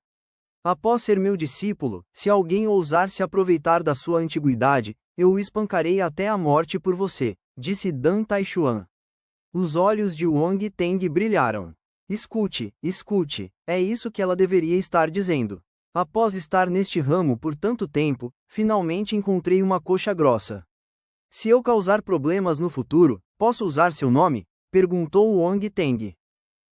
Após ser meu discípulo, se alguém ousar se aproveitar da sua antiguidade, eu o espancarei até a morte por você, disse Dan Taishuan. Os olhos de Wang Teng brilharam. Escute, escute, é isso que ela deveria estar dizendo. Após estar neste ramo por tanto tempo, finalmente encontrei uma coxa grossa. Se eu causar problemas no futuro, posso usar seu nome? Perguntou Wang Teng.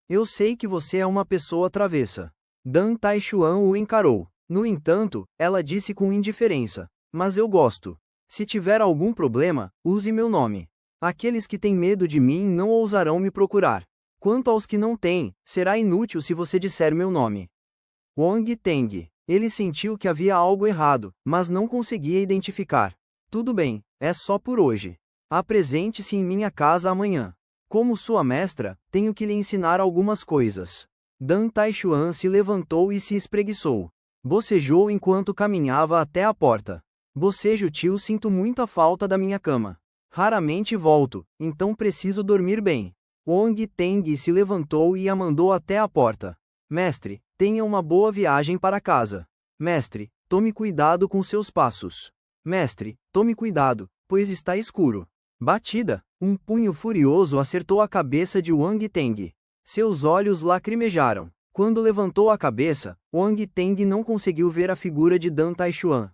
Eu sei que você é uma pessoa travessa. Dan Taishuan o encarou. No entanto, ela disse com indiferença. Mas eu gosto. Se tiver algum problema, use meu nome. Aqueles que têm medo de mim não ousarão me procurar. Quanto aos que não têm, será inútil se você disser meu nome. Wang Teng. Ele sentiu que havia algo errado, mas não conseguia identificar. Tudo bem, é só por hoje. Apresente-se em minha casa amanhã. Como sua mestra, tenho que lhe ensinar algumas coisas. Dan Taishuan se levantou e se espreguiçou. Bocejou enquanto caminhava até a porta. Bocejo tio, sinto muita falta da minha cama. Raramente volto, então preciso dormir bem. Wang Teng se levantou e a mandou até a porta. Mestre, tenha uma boa viagem para casa. Mestre, tome cuidado com seus passos. Mestre, tome cuidado, pois está escuro. Batida, um punho furioso acertou a cabeça de Wang Teng. Seus olhos lacrimejaram. Quando levantou a cabeça, Wang Teng não conseguiu ver a figura de Dan Taishuan.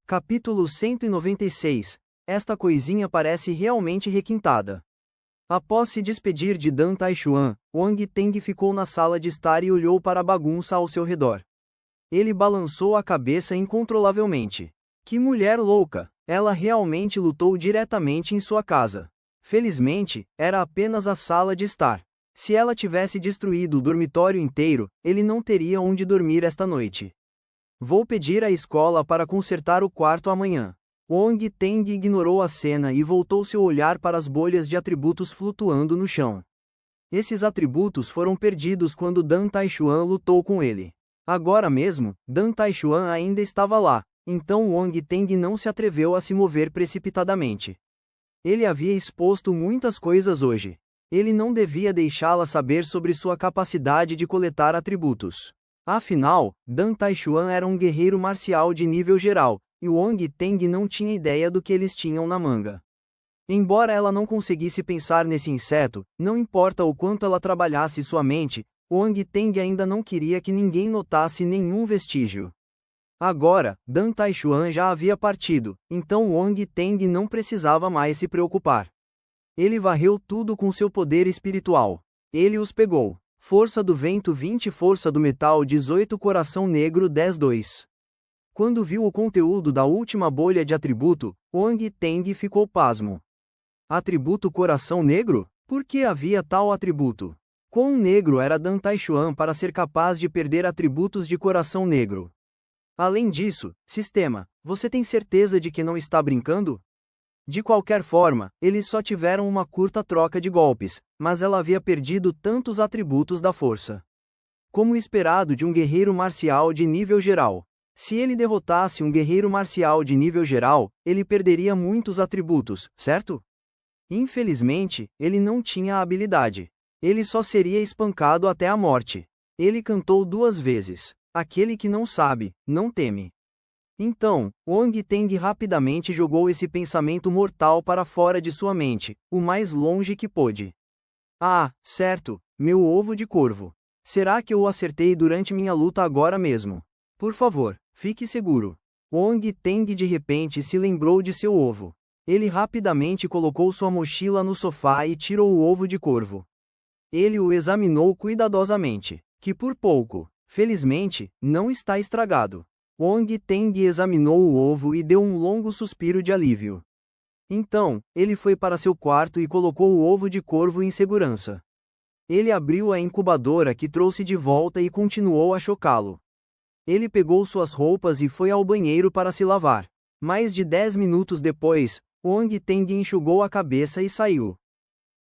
Capítulo 196. Esta coisinha parece realmente requintada. Após se despedir de Dan Taishuan, Wang Teng ficou na sala de estar e olhou para a bagunça ao seu redor. Ele balançou a cabeça incontrolavelmente. Que mulher louca! Ela realmente lutou diretamente em sua casa. Felizmente, era apenas a sala de estar. Se ela tivesse destruído o dormitório inteiro, ele não teria onde dormir esta noite. Vou pedir à escola para consertar o quarto amanhã. Wang Teng ignorou a cena e voltou seu olhar para as bolhas de atributos flutuando no chão. Esses atributos foram perdidos quando Dan Taishuan lutou com ele. Agora mesmo, Dan Taishuan ainda estava lá, então Wang Teng não se atreveu a se mover precipitadamente. Ele havia exposto muitas coisas hoje. Ele não devia deixá-la saber sobre sua capacidade de coletar atributos. Afinal, Dan Taishuan era um guerreiro marcial de nível geral, e Wang Teng não tinha ideia do que eles tinham na manga. Embora ela não conseguisse pensar nesse inseto, não importa o quanto ela trabalhasse sua mente, Wang Teng ainda não queria que ninguém notasse nenhum vestígio. Agora, Dan Taishuan já havia partido, então Wang Teng não precisava mais se preocupar. Ele varreu tudo com seu poder espiritual. Ele os pegou. Força do vento 20, força do metal 18, coração negro 10-2. Quando viu o conteúdo da última bolha de atributo, Wang Teng ficou pasmo. Atributo Coração Negro? Por que havia tal atributo? Quão negro era Dan Taishuan para ser capaz de perder atributos de Coração Negro? Além disso, sistema, você tem certeza de que não está brincando? De qualquer forma, eles só tiveram uma curta troca de golpes, mas ela havia perdido tantos atributos da força. Como esperado de um guerreiro marcial de nível geral. Se ele derrotasse um guerreiro marcial de nível geral, ele perderia muitos atributos, certo? Infelizmente, ele não tinha a habilidade. Ele só seria espancado até a morte. Ele cantou 2 vezes. Aquele que não sabe, não teme. Então, Wang Teng rapidamente jogou esse pensamento mortal para fora de sua mente, o mais longe que pôde. Ah, certo, meu ovo de corvo. Será que eu o acertei durante minha luta agora mesmo? Por favor, fique seguro. Wang Teng de repente se lembrou de seu ovo. Ele rapidamente colocou sua mochila no sofá e tirou o ovo de corvo. Ele o examinou cuidadosamente, que por pouco, felizmente, não está estragado. Wang Teng examinou o ovo e deu um longo suspiro de alívio. Então, ele foi para seu quarto e colocou o ovo de corvo em segurança. Ele abriu a incubadora que trouxe de volta e continuou a chocá-lo. Ele pegou suas roupas e foi ao banheiro para se lavar. Mais de 10 minutos depois, Wang Teng enxugou a cabeça e saiu.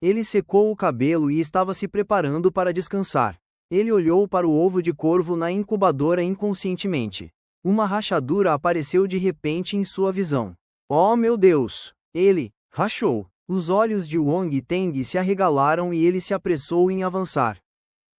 Ele secou o cabelo e estava se preparando para descansar. Ele olhou para o ovo de corvo na incubadora inconscientemente. Uma rachadura apareceu de repente em sua visão. Oh meu Deus! Ele rachou. Os olhos de Wang Teng se arregalaram e ele se apressou em avançar.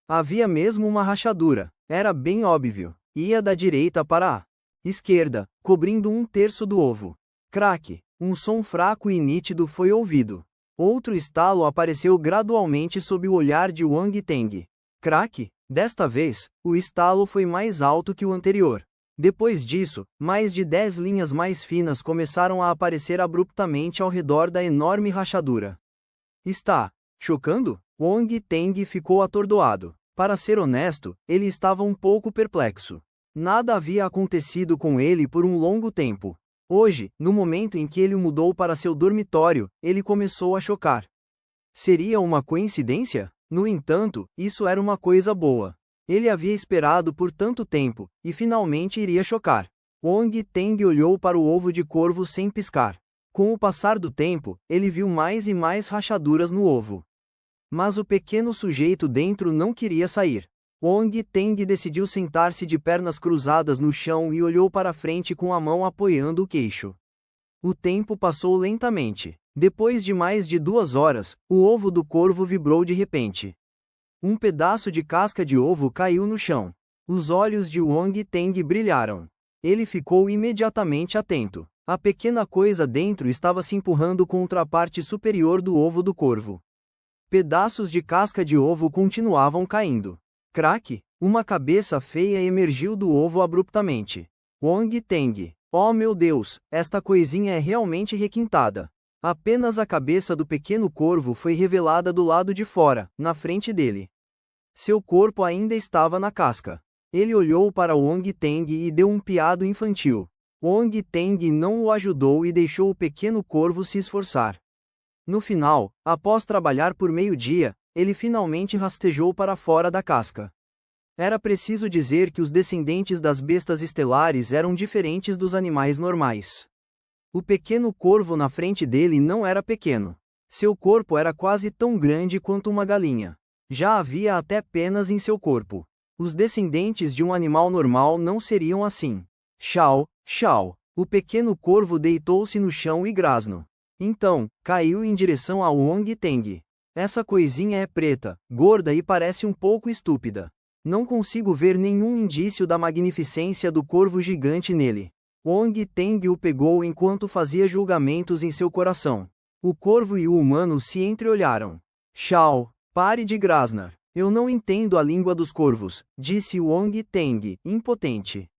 Havia mesmo uma rachadura. Era bem óbvio. Ia da direita para a esquerda, cobrindo 1/3 do ovo. Crack! Um som fraco e nítido foi ouvido. Outro estalo apareceu gradualmente sob o olhar de Wang Teng. Crack! Desta vez, o estalo foi mais alto que o anterior. Depois disso, mais de 10 linhas mais finas começaram a aparecer abruptamente ao redor da enorme rachadura. Está chocando? Wang Teng ficou atordoado. Para ser honesto, ele estava um pouco perplexo. Nada havia acontecido com ele por um longo tempo. Hoje, no momento em que ele mudou para seu dormitório, ele começou a chocar. Seria uma coincidência? No entanto, isso era uma coisa boa. Ele havia esperado por tanto tempo, e finalmente iria chocar. Wang Teng olhou para o ovo de corvo sem piscar. Com o passar do tempo, ele viu mais e mais rachaduras no ovo. Mas o pequeno sujeito dentro não queria sair. Wang Teng decidiu sentar-se de pernas cruzadas no chão e olhou para frente com a mão apoiando o queixo. O tempo passou lentamente. Depois de mais de 2 horas, o ovo do corvo vibrou de repente. Um pedaço de casca de ovo caiu no chão. Os olhos de Wang Teng brilharam. Ele ficou imediatamente atento. A pequena coisa dentro estava se empurrando contra a parte superior do ovo do corvo. Pedaços de casca de ovo continuavam caindo. Crack! Uma cabeça feia emergiu do ovo abruptamente. Wang Teng. Oh meu Deus, esta coisinha é realmente requintada. Apenas a cabeça do pequeno corvo foi revelada do lado de fora, na frente dele. Seu corpo ainda estava na casca. Ele olhou para Wang Teng e deu um piado infantil. Wang Teng não o ajudou e deixou o pequeno corvo se esforçar. No final, após trabalhar por meio-dia, ele finalmente rastejou para fora da casca. Era preciso dizer que os descendentes das bestas estelares eram diferentes dos animais normais. O pequeno corvo na frente dele não era pequeno. Seu corpo era quase tão grande quanto uma galinha. Já havia até penas em seu corpo. Os descendentes de um animal normal não seriam assim. Chau, chau. O pequeno corvo deitou-se no chão e grasno. Então, caiu em direção a Wang Teng. Essa coisinha é preta, gorda e parece um pouco estúpida. Não consigo ver nenhum indício da magnificência do corvo gigante nele. Wang Teng o pegou enquanto fazia julgamentos em seu coração. O corvo e o humano se entreolharam. Chau, pare de grasnar. Eu não entendo a língua dos corvos, disse Wang Teng, impotente.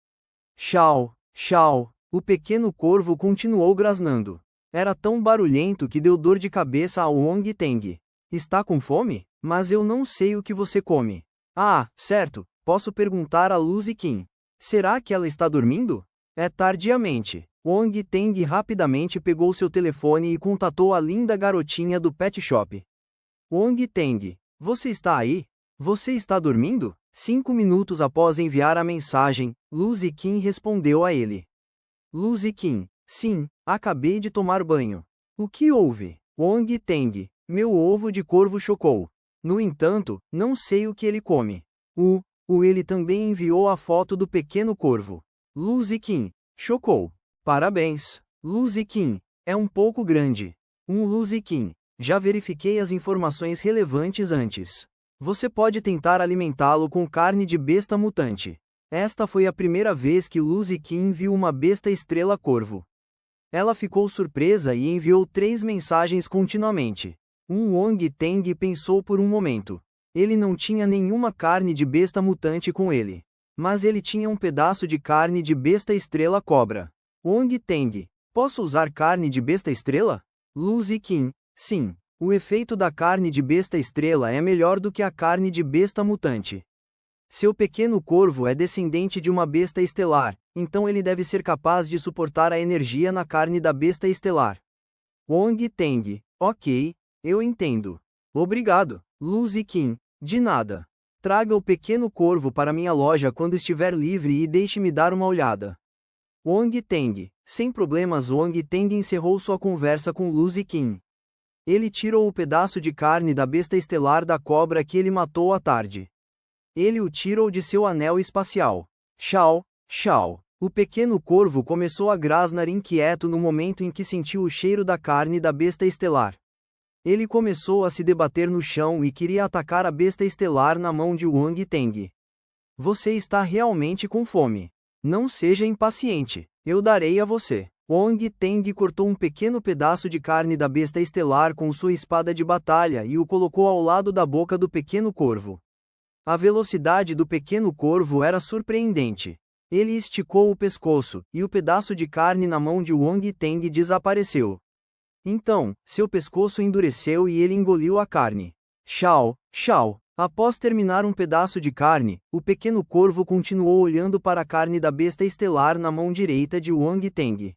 Chau, chau. O pequeno corvo continuou grasnando. Era tão barulhento que deu dor de cabeça a Wang Teng. Está com fome? Mas eu não sei o que você come. Ah, certo, posso perguntar a Lucy Kim. Será que ela está dormindo? É tardiamente. Wong Teng rapidamente pegou seu telefone e contatou a linda garotinha do pet shop. Wong Teng, você está aí? Você está dormindo? 5 minutos após enviar a mensagem, Lu Ziqin respondeu a ele. Lu Ziqin, sim, acabei de tomar banho. O que houve? Wong Teng, meu ovo de corvo chocou. No entanto, não sei o que ele come. Ele também enviou a foto do pequeno corvo. Lu Ziqin, chocou. Parabéns. Lu Ziqin, é um pouco grande. Lu Ziqin, já verifiquei as informações relevantes antes. Você pode tentar alimentá-lo com carne de besta mutante. Esta foi a primeira vez que Lu Ziqin viu uma besta estrela corvo. Ela ficou surpresa e enviou 3 mensagens continuamente. Wong Teng pensou por um momento. Ele não tinha nenhuma carne de besta mutante com ele. Mas ele tinha um pedaço de carne de besta estrela cobra. Wong Teng, posso usar carne de besta estrela? Lu Ziqin, sim. O efeito da carne de besta estrela é melhor do que a carne de besta mutante. Seu pequeno corvo é descendente de uma besta estelar, então ele deve ser capaz de suportar a energia na carne da besta estelar. Wong Teng, ok, eu entendo. Obrigado, Lu Ziqin, de nada. Traga o pequeno corvo para minha loja quando estiver livre e deixe-me dar uma olhada. Wong Teng, sem problemas. Wong Teng encerrou sua conversa com Lu Ziqin. Ele tirou o pedaço de carne da besta estelar da cobra que ele matou à tarde. Ele o tirou de seu anel espacial. Chau, chau. O pequeno corvo começou a grasnar inquieto no momento em que sentiu o cheiro da carne da besta estelar. Ele começou a se debater no chão e queria atacar a besta estelar na mão de Wong Teng. Você está realmente com fome. Não seja impaciente. Eu darei a você. Wong Teng cortou um pequeno pedaço de carne da besta estelar com sua espada de batalha e o colocou ao lado da boca do pequeno corvo. A velocidade do pequeno corvo era surpreendente. Ele esticou o pescoço, e o pedaço de carne na mão de Wong Teng desapareceu. Então, seu pescoço endureceu e ele engoliu a carne. Chau, chau. Após terminar um pedaço de carne, o pequeno corvo continuou olhando para a carne da besta estelar na mão direita de Wong Teng.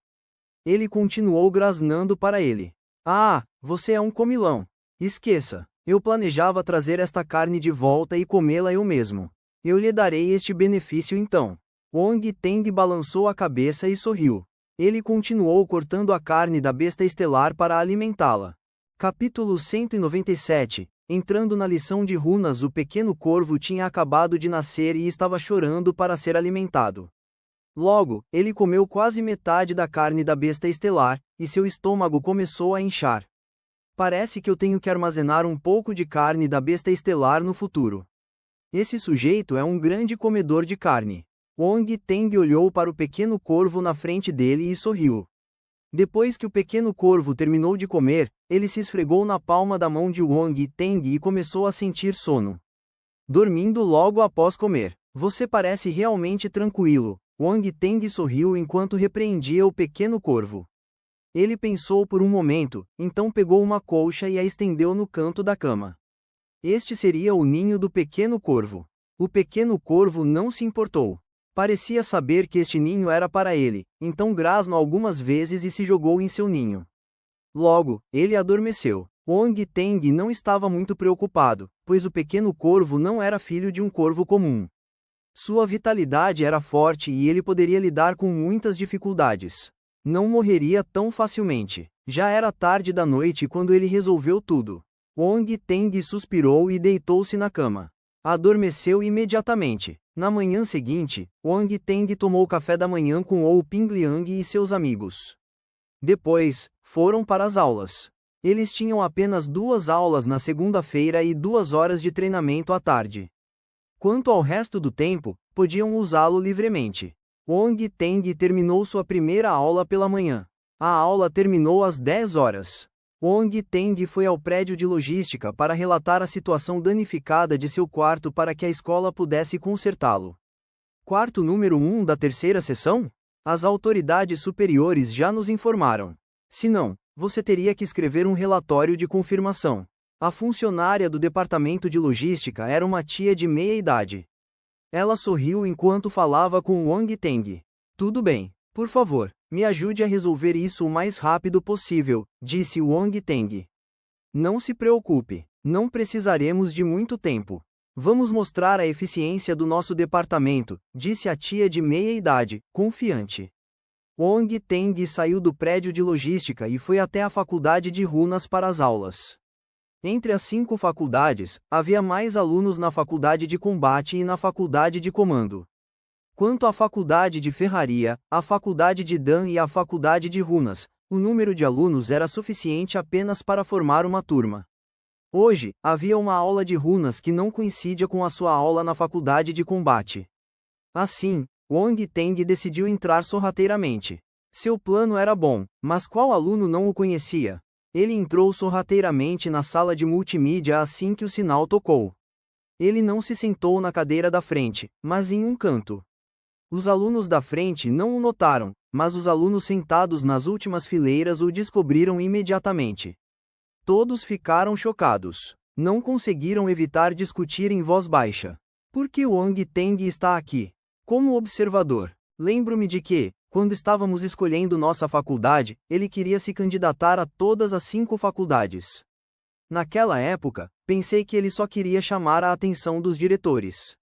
Ele continuou grasnando para ele. Ah, você é um comilão. Esqueça. Eu planejava trazer esta carne de volta e comê-la eu mesmo. Eu lhe darei este benefício então. Wong Teng balançou a cabeça e sorriu. Ele continuou cortando a carne da besta estelar para alimentá-la. Capítulo 197. Entrando na lição de runas. O pequeno corvo tinha acabado de nascer e estava chorando para ser alimentado. Logo, ele comeu quase metade da carne da besta estelar, e seu estômago começou a inchar. Parece que eu tenho que armazenar um pouco de carne da besta estelar no futuro. Esse sujeito é um grande comedor de carne. Wong Teng olhou para o pequeno corvo na frente dele e sorriu. Depois que o pequeno corvo terminou de comer, ele se esfregou na palma da mão de Wong Teng e começou a sentir sono. Dormindo logo após comer. Você parece realmente tranquilo. Wong Teng sorriu enquanto repreendia o pequeno corvo. Ele pensou por um momento, então pegou uma colcha e a estendeu no canto da cama. Este seria o ninho do pequeno corvo. O pequeno corvo não se importou. Parecia saber que este ninho era para ele, então grasnou algumas vezes e se jogou em seu ninho. Logo, ele adormeceu. Wong Teng não estava muito preocupado, pois o pequeno corvo não era filho de um corvo comum. Sua vitalidade era forte e ele poderia lidar com muitas dificuldades. Não morreria tão facilmente. Já era tarde da noite quando ele resolveu tudo. Wong Teng suspirou e deitou-se na cama. Adormeceu imediatamente. Na manhã seguinte, Wong Teng tomou café da manhã com Ou Pingliang e seus amigos. Depois, foram para as aulas. Eles tinham apenas 2 aulas na segunda-feira e 2 horas de treinamento à tarde. Quanto ao resto do tempo, podiam usá-lo livremente. Wong Teng terminou sua primeira aula pela manhã. A aula terminou às 10 horas. Wong Teng foi ao prédio de logística para relatar a situação danificada de seu quarto para que a escola pudesse consertá-lo. Quarto número 1 da terceira seção? As autoridades superiores já nos informaram. Se não, você teria que escrever um relatório de confirmação. A funcionária do departamento de logística era uma tia de meia idade. Ela sorriu enquanto falava com Wong Teng. Tudo bem, Por favor, me ajude a resolver isso o mais rápido possível, disse Wang Teng. Não se preocupe, não precisaremos de muito tempo. Vamos mostrar a eficiência do nosso departamento, disse a tia de meia-idade, confiante. Wang Teng saiu do prédio de logística e foi até a faculdade de runas para as aulas. Entre as 5 faculdades, havia mais alunos na faculdade de combate e na faculdade de comando. Quanto à faculdade de ferraria, a faculdade de Dan e a faculdade de runas, o número de alunos era suficiente apenas para formar uma turma. Hoje, havia uma aula de runas que não coincidia com a sua aula na faculdade de combate. Assim, Wang Teng decidiu entrar sorrateiramente. Seu plano era bom, mas qual aluno não o conhecia? Ele entrou sorrateiramente na sala de multimídia assim que o sinal tocou. Ele não se sentou na cadeira da frente, mas em um canto. Os alunos da frente não o notaram, mas os alunos sentados nas últimas fileiras o descobriram imediatamente. Todos ficaram chocados. Não conseguiram evitar discutir em voz baixa. Por que Wang Teng está aqui? Como observador. Lembro-me de que, quando estávamos escolhendo nossa faculdade, ele queria se candidatar a todas as 5 faculdades. Naquela época, pensei que ele só queria chamar a atenção dos diretores.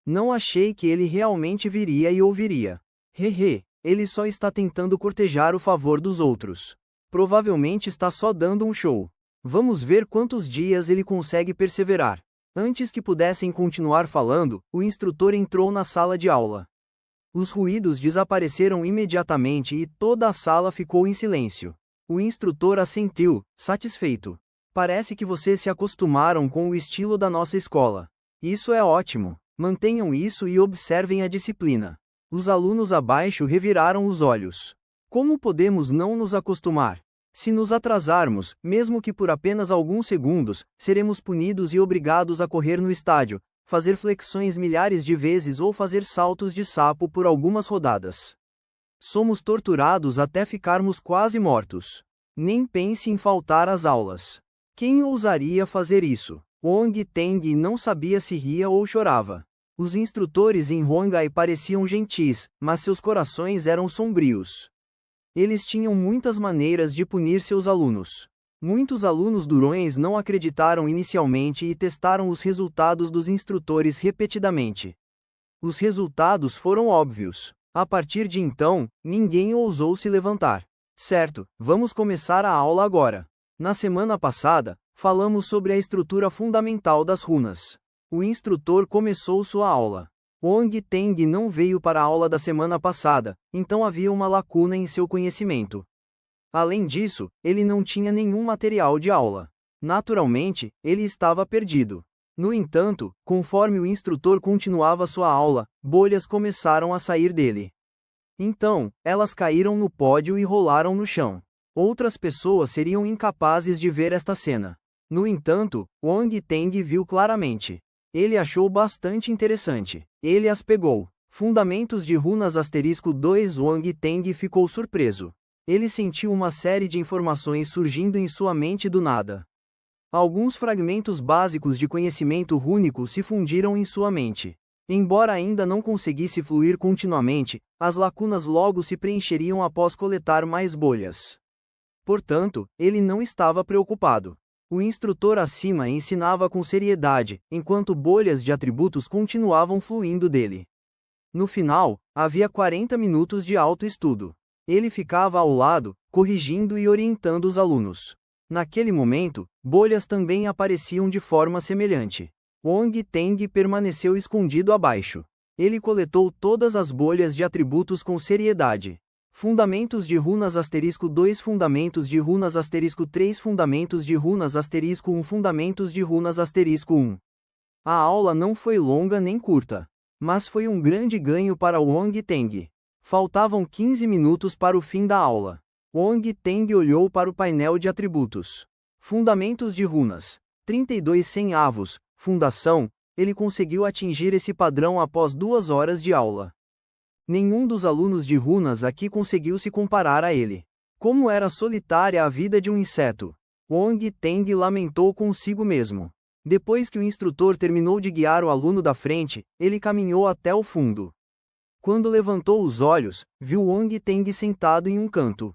Não achei que ele realmente viria e ouviria. Hehe, ele só está tentando cortejar o favor dos outros. Provavelmente está só dando um show. Vamos ver quantos dias ele consegue perseverar. Antes que pudessem continuar falando, o instrutor entrou na sala de aula. Os ruídos desapareceram imediatamente e toda a sala ficou em silêncio. O instrutor assentiu, satisfeito. Parece que vocês se acostumaram com o estilo da nossa escola. Isso é ótimo. Mantenham isso e observem a disciplina. Os alunos abaixo reviraram os olhos. Como podemos não nos acostumar? Se nos atrasarmos, mesmo que por apenas alguns segundos, seremos punidos e obrigados a correr no estádio, fazer flexões milhares de vezes ou fazer saltos de sapo por algumas rodadas. Somos torturados até ficarmos quase mortos. Nem pense em faltar às aulas. Quem ousaria fazer isso? Wang Teng não sabia se ria ou chorava. Os instrutores em Huangai pareciam gentis, mas seus corações eram sombrios. Eles tinham muitas maneiras de punir seus alunos. Muitos alunos durões não acreditaram inicialmente e testaram os resultados dos instrutores repetidamente. Os resultados foram óbvios. A partir de então, ninguém ousou se levantar. Certo, vamos começar a aula agora. Na semana passada, falamos sobre a estrutura fundamental das runas. O instrutor começou sua aula. Wang Teng não veio para a aula da semana passada, então havia uma lacuna em seu conhecimento. Além disso, ele não tinha nenhum material de aula. Naturalmente, ele estava perdido. No entanto, conforme o instrutor continuava sua aula, bolhas começaram a sair dele. Então, elas caíram no pódio e rolaram no chão. Outras pessoas seriam incapazes de ver esta cena. No entanto, Wang Teng viu claramente. Ele achou bastante interessante. Ele as pegou. Fundamentos de runas *2 Wang Teng ficou surpreso. Ele sentiu uma série de informações surgindo em sua mente do nada. Alguns fragmentos básicos de conhecimento rúnico se fundiram em sua mente. Embora ainda não conseguisse fluir continuamente, as lacunas logo se preencheriam após coletar mais bolhas. Portanto, ele não estava preocupado. O instrutor acima ensinava com seriedade, enquanto bolhas de atributos continuavam fluindo dele. No final, havia 40 minutos de autoestudo. Ele ficava ao lado, corrigindo e orientando os alunos. Naquele momento, bolhas também apareciam de forma semelhante. Wang Teng permaneceu escondido abaixo. Ele coletou todas as bolhas de atributos com seriedade. Fundamentos de runas *2 Fundamentos de runas *3 Fundamentos de runas *1 Fundamentos de runas *1. A aula não foi longa nem curta. Mas foi um grande ganho para Wang Teng. Faltavam 15 minutos para o fim da aula. Wang Teng olhou para o painel de atributos. Fundamentos de runas. 32 centavos. Fundação. Ele conseguiu atingir esse padrão após 2 horas de aula. Nenhum dos alunos de runas aqui conseguiu se comparar a ele. Como era solitária a vida de um inseto. Wang Teng lamentou consigo mesmo. Depois que o instrutor terminou de guiar o aluno da frente, ele caminhou até o fundo. Quando levantou os olhos, viu Wang Teng sentado em um canto.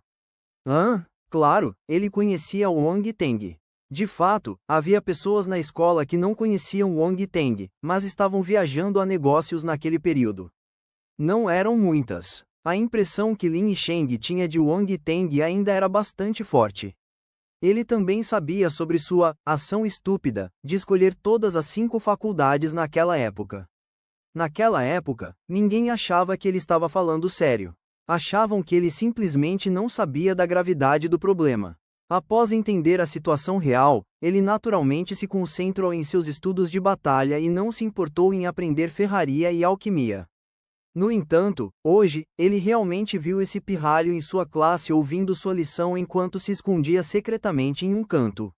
Claro, ele conhecia Wang Teng. De fato, havia pessoas na escola que não conheciam Wang Teng, mas estavam viajando a negócios naquele período. Não eram muitas. A impressão que Lin Sheng tinha de Wang Teng ainda era bastante forte. Ele também sabia sobre sua ação estúpida de escolher todas as 5 faculdades naquela época. Naquela época, ninguém achava que ele estava falando sério. Achavam que ele simplesmente não sabia da gravidade do problema. Após entender a situação real, ele naturalmente se concentrou em seus estudos de batalha e não se importou em aprender ferraria e alquimia. No entanto, hoje, ele realmente viu esse pirralho em sua classe ouvindo sua lição enquanto se escondia secretamente em um canto.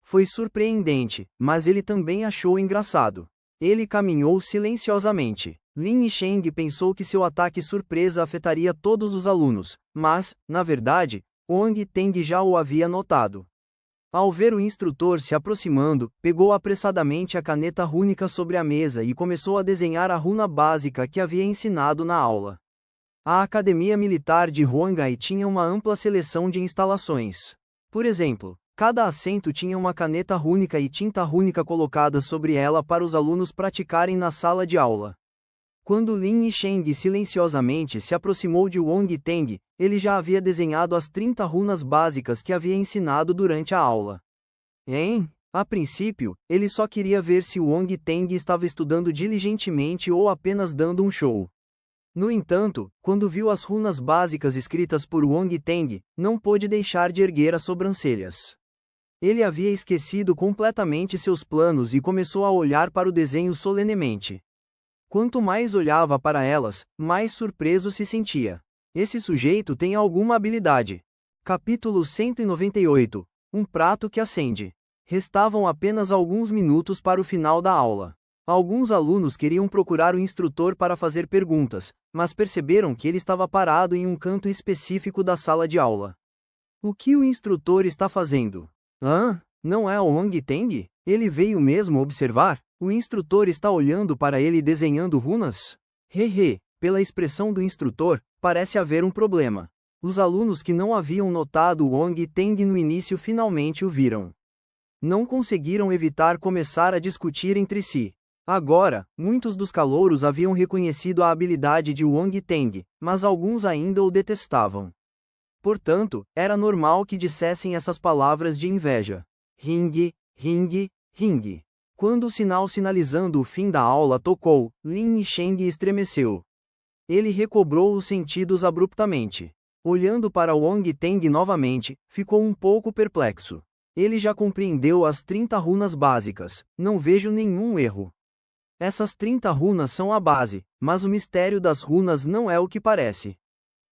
Foi surpreendente, mas ele também achou engraçado. Ele caminhou silenciosamente. Lin Sheng pensou que seu ataque surpresa afetaria todos os alunos, mas, na verdade, Wang Teng já o havia notado. Ao ver o instrutor se aproximando, pegou apressadamente a caneta rúnica sobre a mesa e começou a desenhar a runa básica que havia ensinado na aula. A Academia Militar de Huangai tinha uma ampla seleção de instalações. Por exemplo, cada assento tinha uma caneta rúnica e tinta rúnica colocada sobre ela para os alunos praticarem na sala de aula. Quando Lin Yisheng silenciosamente se aproximou de Wang Teng, ele já havia desenhado as 30 runas básicas que havia ensinado durante a aula. A princípio, ele só queria ver se Wang Teng estava estudando diligentemente ou apenas dando um show. No entanto, quando viu as runas básicas escritas por Wang Teng, não pôde deixar de erguer as sobrancelhas. Ele havia esquecido completamente seus planos e começou a olhar para o desenho solenemente. Quanto mais olhava para elas, mais surpreso se sentia. Esse sujeito tem alguma habilidade. Capítulo 198. Um prato que acende. Restavam apenas alguns minutos para o final da aula. Alguns alunos queriam procurar o instrutor para fazer perguntas, mas perceberam que ele estava parado em um canto específico da sala de aula. O que o instrutor está fazendo? Não é o Wang Teng? Ele veio mesmo observar? O instrutor está olhando para ele desenhando runas? Pela expressão do instrutor, parece haver um problema. Os alunos que não haviam notado o Wang Teng no início finalmente o viram. Não conseguiram evitar começar a discutir entre si. Agora, muitos dos calouros haviam reconhecido a habilidade de Wang Teng, mas alguns ainda o detestavam. Portanto, era normal que dissessem essas palavras de inveja. Ring. Quando o sinal sinalizando o fim da aula tocou, Lin Yisheng estremeceu. Ele recobrou os sentidos abruptamente. Olhando para Wang Teng novamente, ficou um pouco perplexo. Ele já compreendeu as 30 runas básicas, não vejo nenhum erro. Essas 30 runas são a base, mas o mistério das runas não é o que parece.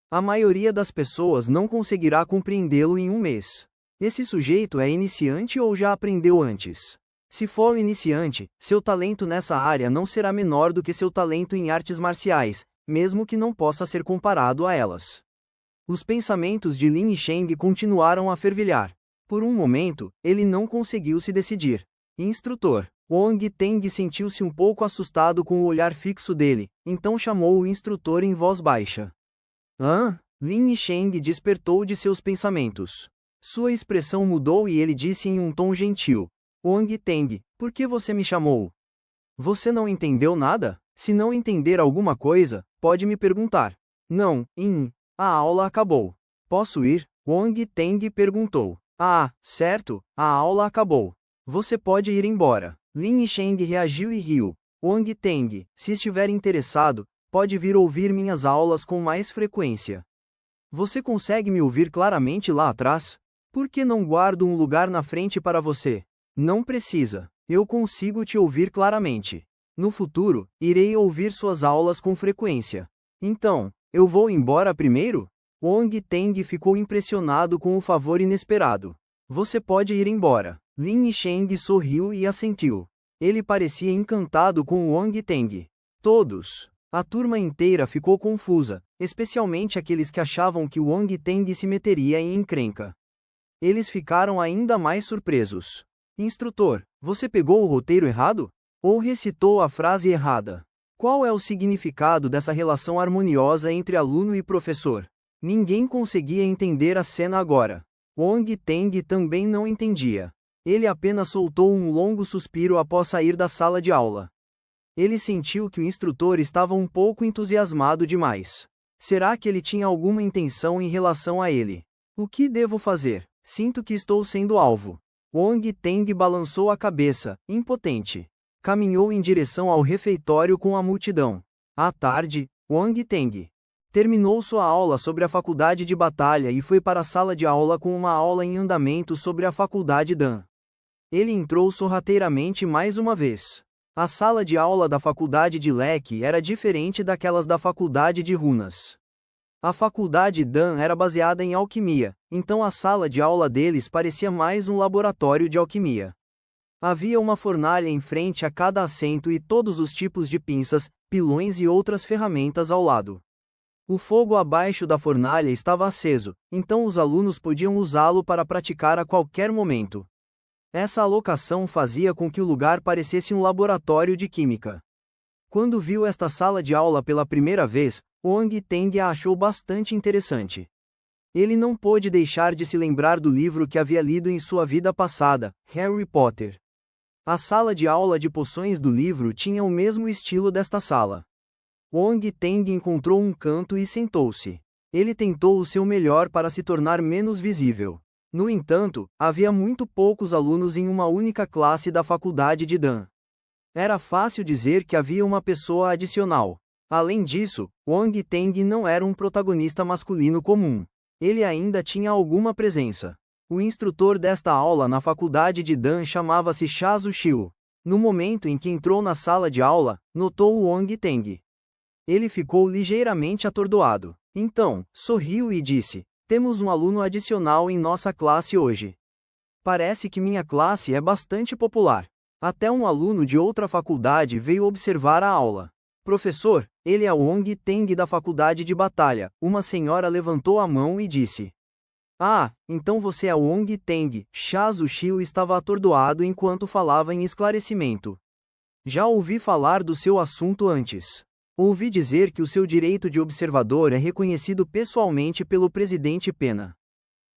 A maioria das pessoas não conseguirá compreendê-lo em um mês. Esse sujeito é iniciante ou já aprendeu antes? Se for iniciante, seu talento nessa área não será menor do que seu talento em artes marciais, mesmo que não possa ser comparado a elas. Os pensamentos de Lin Yisheng continuaram a fervilhar. Por um momento, ele não conseguiu se decidir. Instrutor. Wang Teng sentiu-se um pouco assustado com o olhar fixo dele, então chamou o instrutor em voz baixa. Lin Yisheng despertou de seus pensamentos. Sua expressão mudou e ele disse em um tom gentil. Wang Teng, por que você me chamou? Você não entendeu nada? Se não entender alguma coisa, pode me perguntar. Não, a aula acabou. Posso ir? Wang Teng perguntou. Certo, a aula acabou. Você pode ir embora. Lin Yisheng reagiu e riu. Wang Teng, se estiver interessado, pode vir ouvir minhas aulas com mais frequência. Você consegue me ouvir claramente lá atrás? Por que não guardo um lugar na frente para você? Não precisa. Eu consigo te ouvir claramente. No futuro, irei ouvir suas aulas com frequência. Então, eu vou embora primeiro? Wang Teng ficou impressionado com o favor inesperado. Você pode ir embora. Lin Yisheng sorriu e assentiu. Ele parecia encantado com Wang Teng. Todos. A turma inteira ficou confusa, especialmente aqueles que achavam que Wang Teng se meteria em encrenca. Eles ficaram ainda mais surpresos. Instrutor, você pegou o roteiro errado? Ou recitou a frase errada? Qual é o significado dessa relação harmoniosa entre aluno e professor? Ninguém conseguia entender a cena agora. Wong Teng também não entendia. Ele apenas soltou um longo suspiro após sair da sala de aula. Ele sentiu que o instrutor estava um pouco entusiasmado demais. Será que ele tinha alguma intenção em relação a ele? O que devo fazer? Sinto que estou sendo alvo. Wong Teng balançou a cabeça, impotente. Caminhou em direção ao refeitório com a multidão. À tarde, Wong Teng terminou sua aula sobre a faculdade de batalha e foi para a sala de aula com uma aula em andamento sobre a faculdade Dan. Ele entrou sorrateiramente mais uma vez. A sala de aula da faculdade de Leque era diferente daquelas da faculdade de Runas. A faculdade Dan era baseada em alquimia, então a sala de aula deles parecia mais um laboratório de alquimia. Havia uma fornalha em frente a cada assento e todos os tipos de pinças, pilões e outras ferramentas ao lado. O fogo abaixo da fornalha estava aceso, então os alunos podiam usá-lo para praticar a qualquer momento. Essa alocação fazia com que o lugar parecesse um laboratório de química. Quando viu esta sala de aula pela primeira vez, Wong Teng a achou bastante interessante. Ele não pôde deixar de se lembrar do livro que havia lido em sua vida passada, Harry Potter. A sala de aula de poções do livro tinha o mesmo estilo desta sala. Wong Teng encontrou um canto e sentou-se. Ele tentou o seu melhor para se tornar menos visível. No entanto, havia muito poucos alunos em uma única classe da faculdade de Dan. Era fácil dizer que havia uma pessoa adicional. Além disso, Wong Teng não era um protagonista masculino comum. Ele ainda tinha alguma presença. O instrutor desta aula na faculdade de Dan chamava-se Shazu Xiu. No momento em que entrou na sala de aula, notou Wong Teng. Ele ficou ligeiramente atordoado. Então, sorriu e disse: "Temos um aluno adicional em nossa classe hoje. Parece que minha classe é bastante popular. Até um aluno de outra faculdade veio observar a aula." "Professor, ele é Wong Teng da faculdade de batalha." Uma senhora levantou a mão e disse. "Ah, então você é Wong Teng." Shazu Xiu estava atordoado enquanto falava em esclarecimento. "Já ouvi falar do seu assunto antes. Ouvi dizer que o seu direito de observador é reconhecido pessoalmente pelo presidente Pena.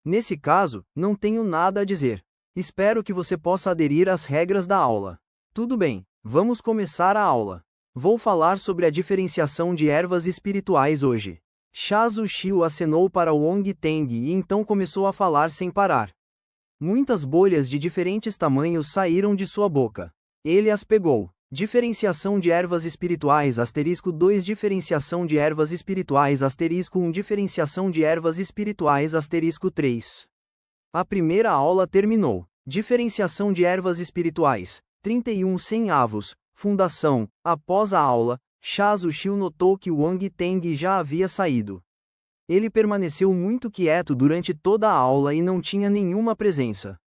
Nesse caso, não tenho nada a dizer. Espero que você possa aderir às regras da aula." "Tudo bem, vamos começar a aula. Vou falar sobre a diferenciação de ervas espirituais hoje." Shazu Xiu acenou para Wong Teng e então começou a falar sem parar. Muitas bolhas de diferentes tamanhos saíram de sua boca. Ele as pegou. Diferenciação de ervas espirituais *2 Diferenciação de ervas espirituais *1 Diferenciação de ervas espirituais *3. A primeira aula terminou. Diferenciação de ervas espirituais, 31 centavos. Fundação. Após a aula, Shazu Xiu notou que Wong Teng já havia saído. Ele permaneceu muito quieto durante toda a aula e não tinha nenhuma presença.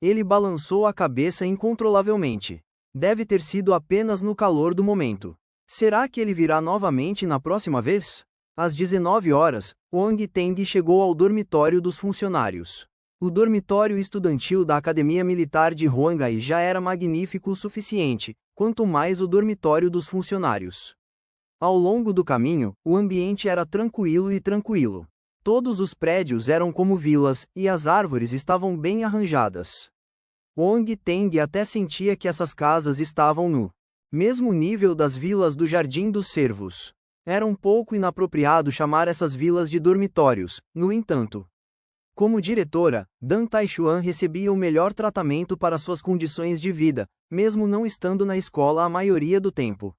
Ele balançou a cabeça incontrolavelmente. Deve ter sido apenas no calor do momento. Será que ele virá novamente na próxima vez? Às 19 horas, Wong Teng chegou ao dormitório dos funcionários. O dormitório estudantil da Academia Militar de Huangai já era magnífico o suficiente, quanto mais o dormitório dos funcionários. Ao longo do caminho, o ambiente era tranquilo e tranquilo. Todos os prédios eram como vilas, e as árvores estavam bem arranjadas. Wong Teng até sentia que essas casas estavam no mesmo nível das vilas do Jardim dos Cervos. Era um pouco inapropriado chamar essas vilas de dormitórios, no entanto. Como diretora, Dan Taixuan recebia o melhor tratamento para suas condições de vida, mesmo não estando na escola a maioria do tempo.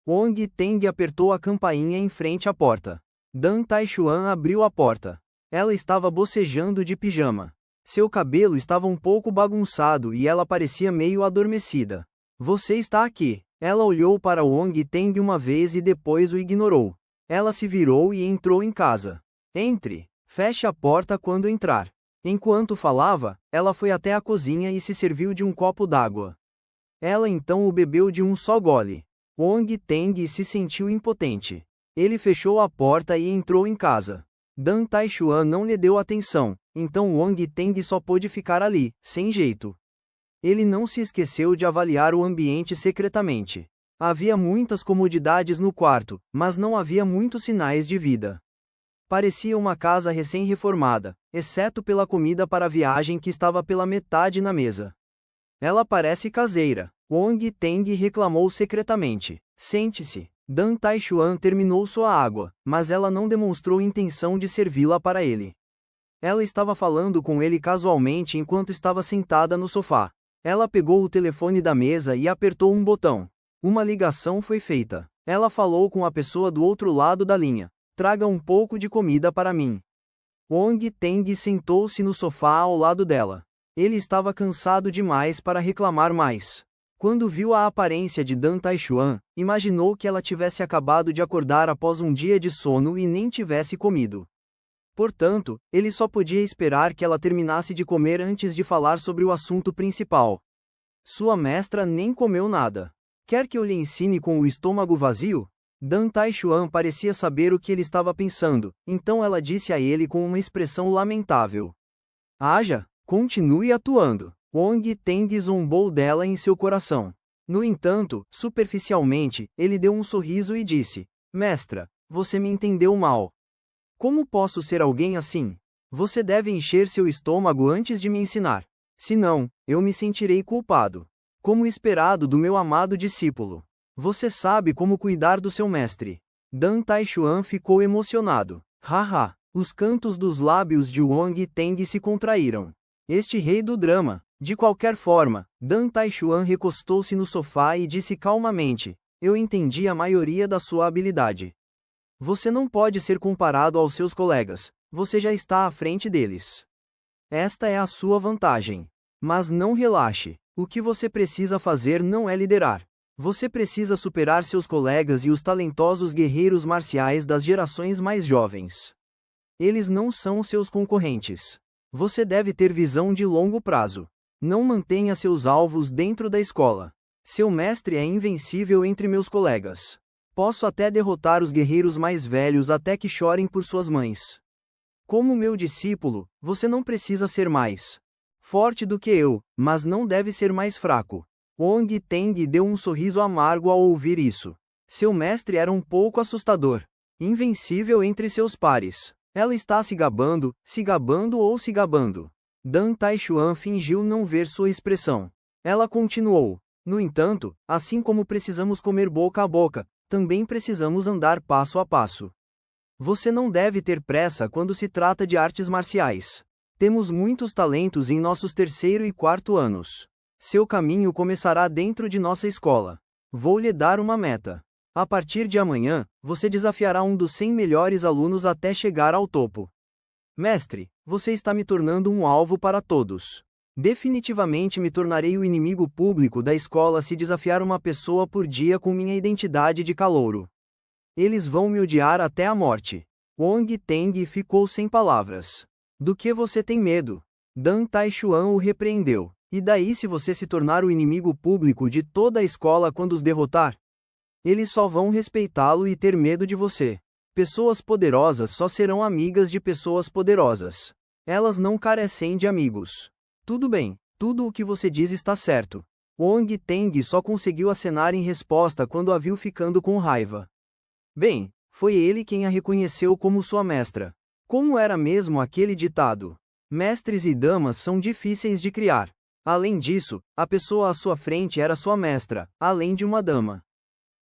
Wong Teng apertou a campainha em frente à porta. Dan Taixuan abriu a porta. Ela estava bocejando de pijama. Seu cabelo estava um pouco bagunçado e ela parecia meio adormecida. "Você está aqui." Ela olhou para Wong Teng uma vez e depois o ignorou. Ela se virou e entrou em casa. "Entre. Feche a porta quando entrar." Enquanto falava, ela foi até a cozinha e se serviu de um copo d'água. Ela então o bebeu de um só gole. Wong Teng se sentiu impotente. Ele fechou a porta e entrou em casa. Dan Taixuan não lhe deu atenção, então Wong Teng só pôde ficar ali, sem jeito. Ele não se esqueceu de avaliar o ambiente secretamente. Havia muitas comodidades no quarto, mas não havia muitos sinais de vida. Parecia uma casa recém-reformada, exceto pela comida para a viagem que estava pela metade na mesa. Ela parece caseira, Wong Teng reclamou secretamente. Sente-se. Dan Taishuan terminou sua água, mas ela não demonstrou intenção de servi-la para ele. Ela estava falando com ele casualmente enquanto estava sentada no sofá. Ela pegou o telefone da mesa e apertou um botão. Uma ligação foi feita. Ela falou com a pessoa do outro lado da linha. Traga um pouco de comida para mim. Wong Teng sentou-se no sofá ao lado dela. Ele estava cansado demais para reclamar mais. Quando viu a aparência de Dan Taishuan, imaginou que ela tivesse acabado de acordar após um dia de sono e nem tivesse comido. Portanto, ele só podia esperar que ela terminasse de comer antes de falar sobre o assunto principal. Sua mestra nem comeu nada. Quer que eu lhe ensine com o estômago vazio? Dan Taishuan parecia saber o que ele estava pensando, então ela disse a ele com uma expressão lamentável. Haja, continue atuando. Wong Teng zombou dela em seu coração. No entanto, superficialmente, ele deu um sorriso e disse: Mestra, você me entendeu mal. Como posso ser alguém assim? Você deve encher seu estômago antes de me ensinar. Senão, eu me sentirei culpado. Como esperado do meu amado discípulo. Você sabe como cuidar do seu mestre. Dan Taishuan ficou emocionado. Haha, os cantos dos lábios de Wong Teng se contraíram. Este rei do drama. De qualquer forma, Dan Taishuan recostou-se no sofá e disse calmamente: Eu entendi a maioria da sua habilidade. Você não pode ser comparado aos seus colegas, você já está à frente deles. Esta é a sua vantagem. Mas não relaxe, o que você precisa fazer não é liderar. Você precisa superar seus colegas e os talentosos guerreiros marciais das gerações mais jovens. Eles não são seus concorrentes. Você deve ter visão de longo prazo. Não mantenha seus alvos dentro da escola. Seu mestre é invencível entre meus colegas. Posso até derrotar os guerreiros mais velhos até que chorem por suas mães. Como meu discípulo, você não precisa ser mais forte do que eu, mas não deve ser mais fraco. Wong Teng deu um sorriso amargo ao ouvir isso. Seu mestre era um pouco assustador. Invencível entre seus pares. Ela está se gabando ou se gabando. Dan Taishuan fingiu não ver sua expressão. Ela continuou. No entanto, assim como precisamos comer boca a boca, também precisamos andar passo a passo. Você não deve ter pressa quando se trata de artes marciais. Temos muitos talentos em nossos terceiro e quarto anos. Seu caminho começará dentro de nossa escola. Vou lhe dar uma meta. A partir de amanhã, você desafiará um dos 100 melhores alunos até chegar ao topo. Mestre, você está me tornando um alvo para todos. Definitivamente me tornarei o inimigo público da escola se desafiar uma pessoa por dia com minha identidade de calouro. Eles vão me odiar até a morte. Wong Teng ficou sem palavras. Do que você tem medo? Dan Taishuan o repreendeu. E daí se você se tornar o inimigo público de toda a escola quando os derrotar? Eles só vão respeitá-lo e ter medo de você. Pessoas poderosas só serão amigas de pessoas poderosas. Elas não carecem de amigos. Tudo bem, tudo o que você diz está certo. Wong Teng só conseguiu acenar em resposta quando a viu ficando com raiva. Bem, foi ele quem a reconheceu como sua mestra. Como era mesmo aquele ditado? Mestres e damas são difíceis de criar. Além disso, a pessoa à sua frente era sua mestra, além de uma dama.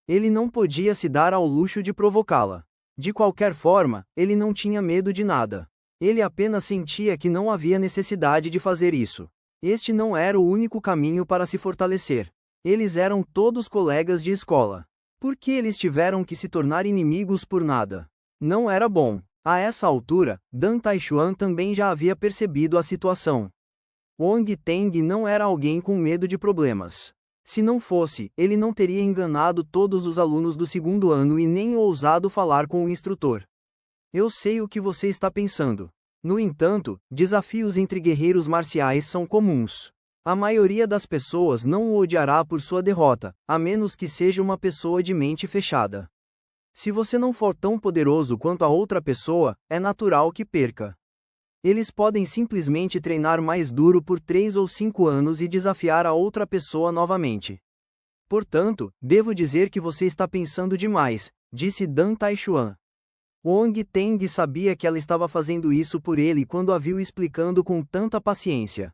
Ele não podia se dar ao luxo de provocá-la. De qualquer forma, ele não tinha medo de nada. Ele apenas sentia que não havia necessidade de fazer isso. Este não era o único caminho para se fortalecer. Eles eram todos colegas de escola. Por que eles tiveram que se tornar inimigos por nada? Não era bom. A essa altura, Dan Taishuan também já havia percebido a situação. Wong Teng não era alguém com medo de problemas. Se não fosse, ele não teria enganado todos os alunos do segundo ano e nem ousado falar com o instrutor. Eu sei o que você está pensando. No entanto, desafios entre guerreiros marciais são comuns. A maioria das pessoas não o odiará por sua derrota, a menos que seja uma pessoa de mente fechada. Se você não for tão poderoso quanto a outra pessoa, é natural que perca. Eles podem simplesmente treinar mais duro por 3 ou 5 anos e desafiar a outra pessoa novamente. Portanto, devo dizer que você está pensando demais, disse Dan Taishuan. Wang Teng sabia que ela estava fazendo isso por ele quando a viu explicando com tanta paciência.